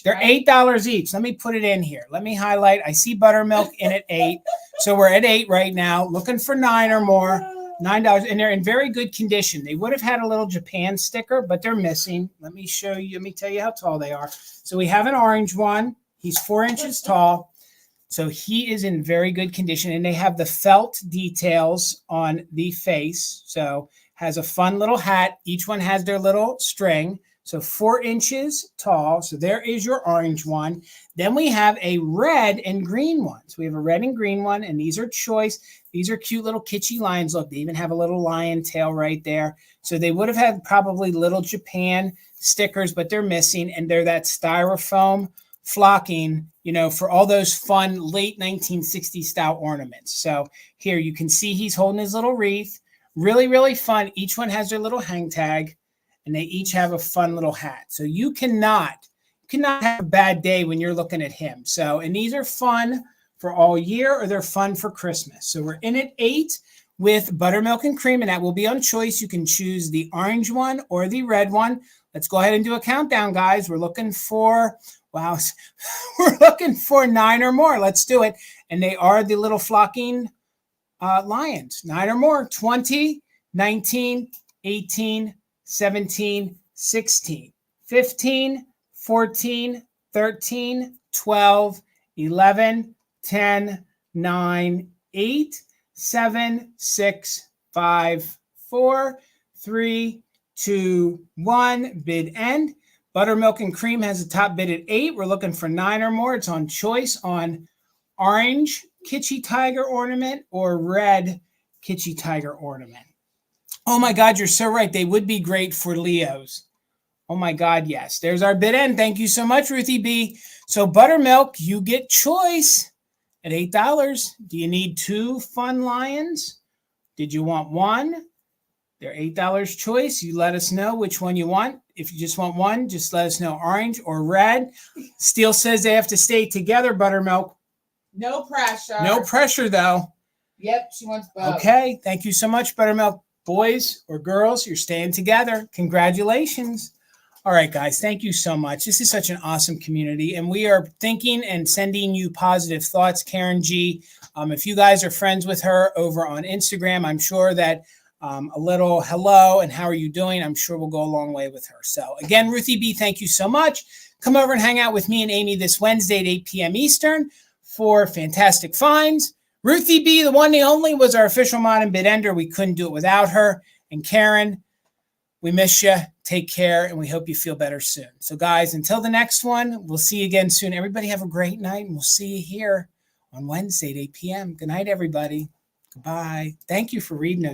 they're $8 each. Let me put it in here. Let me highlight. I see buttermilk in at 8. So we're at 8 right now, looking for 9 or more. $9, and they're in very good condition. They would have had a little Japan sticker, but they're missing. Let me show you. Let me tell you how tall they are. So we have an orange one. He's 4 inches tall. So he is in very good condition, and they have the felt details on the face. So has a fun little hat. Each one has their little string. So 4 inches tall. So there is your orange one. Then we have a red and green one. So we have a red and green one, and these are choice. These are cute little kitschy lions. Look, they even have a little lion tail right there. So they would have had probably little Japan stickers, but they're missing, and they're that styrofoam flocking, you know, for all those fun late 1960s style ornaments. So here you can see he's holding his little wreath. Really, really fun. Each one has their little hang tag. and they each have a fun little hat. So you cannot have a bad day when you're looking at him. So, and these are fun for all year, or they're fun for Christmas. So we're in at 8 with buttermilk and cream, and that will be on choice. You can choose the orange one or the red one. Let's go ahead and do a countdown, guys. We're looking for, wow, we're looking for 9 or more. Let's do it. And they are the little flocking lions. 9 or more. 20, 19, 18, 17, 16, 15, 14, 13, 12, 11, 10, 9, 8, 7, 6, 5, 4, 3, 2, 1. Bid end. Buttermilk and cream has a top bid at 8. We're looking for 9 or more. It's on choice on orange kitschy tiger ornament or red kitschy tiger ornament. Oh my God, you're so right. They would be great for Leos. Oh my God, yes. There's our bid end. Thank you so much, Ruthie B. So buttermilk, you get choice at $8. Do you need 2 fun lions? Did you want 1? They're $8 choice. You let us know which one you want. If you just want 1, just let us know orange or red. Steele says they have to stay together, buttermilk. No pressure. No pressure, though. Yep, she wants both. Okay, thank you so much, buttermilk. Boys or girls, you're staying together. Congratulations. All right, guys, thank you so much. This is such an awesome community, and we are thinking and sending you positive thoughts, Karen G. If you guys are friends with her over on Instagram, I'm sure that a little hello and how are you doing, I'm sure will go a long way with her. So again, Ruthie B, thank you so much. Come over and hang out with me and Amy this Wednesday at 8 p.m. Eastern for fantastic finds. Ruthie B, the one, the only, was our official mod and bid ender. We couldn't do it without her. And Karen, we miss you. Take care, and we hope you feel better soon. So guys, until the next one, we'll see you again soon. Everybody have a great night, and we'll see you here on Wednesday at 8 p.m. Good night, everybody. Goodbye. Thank you for reading those.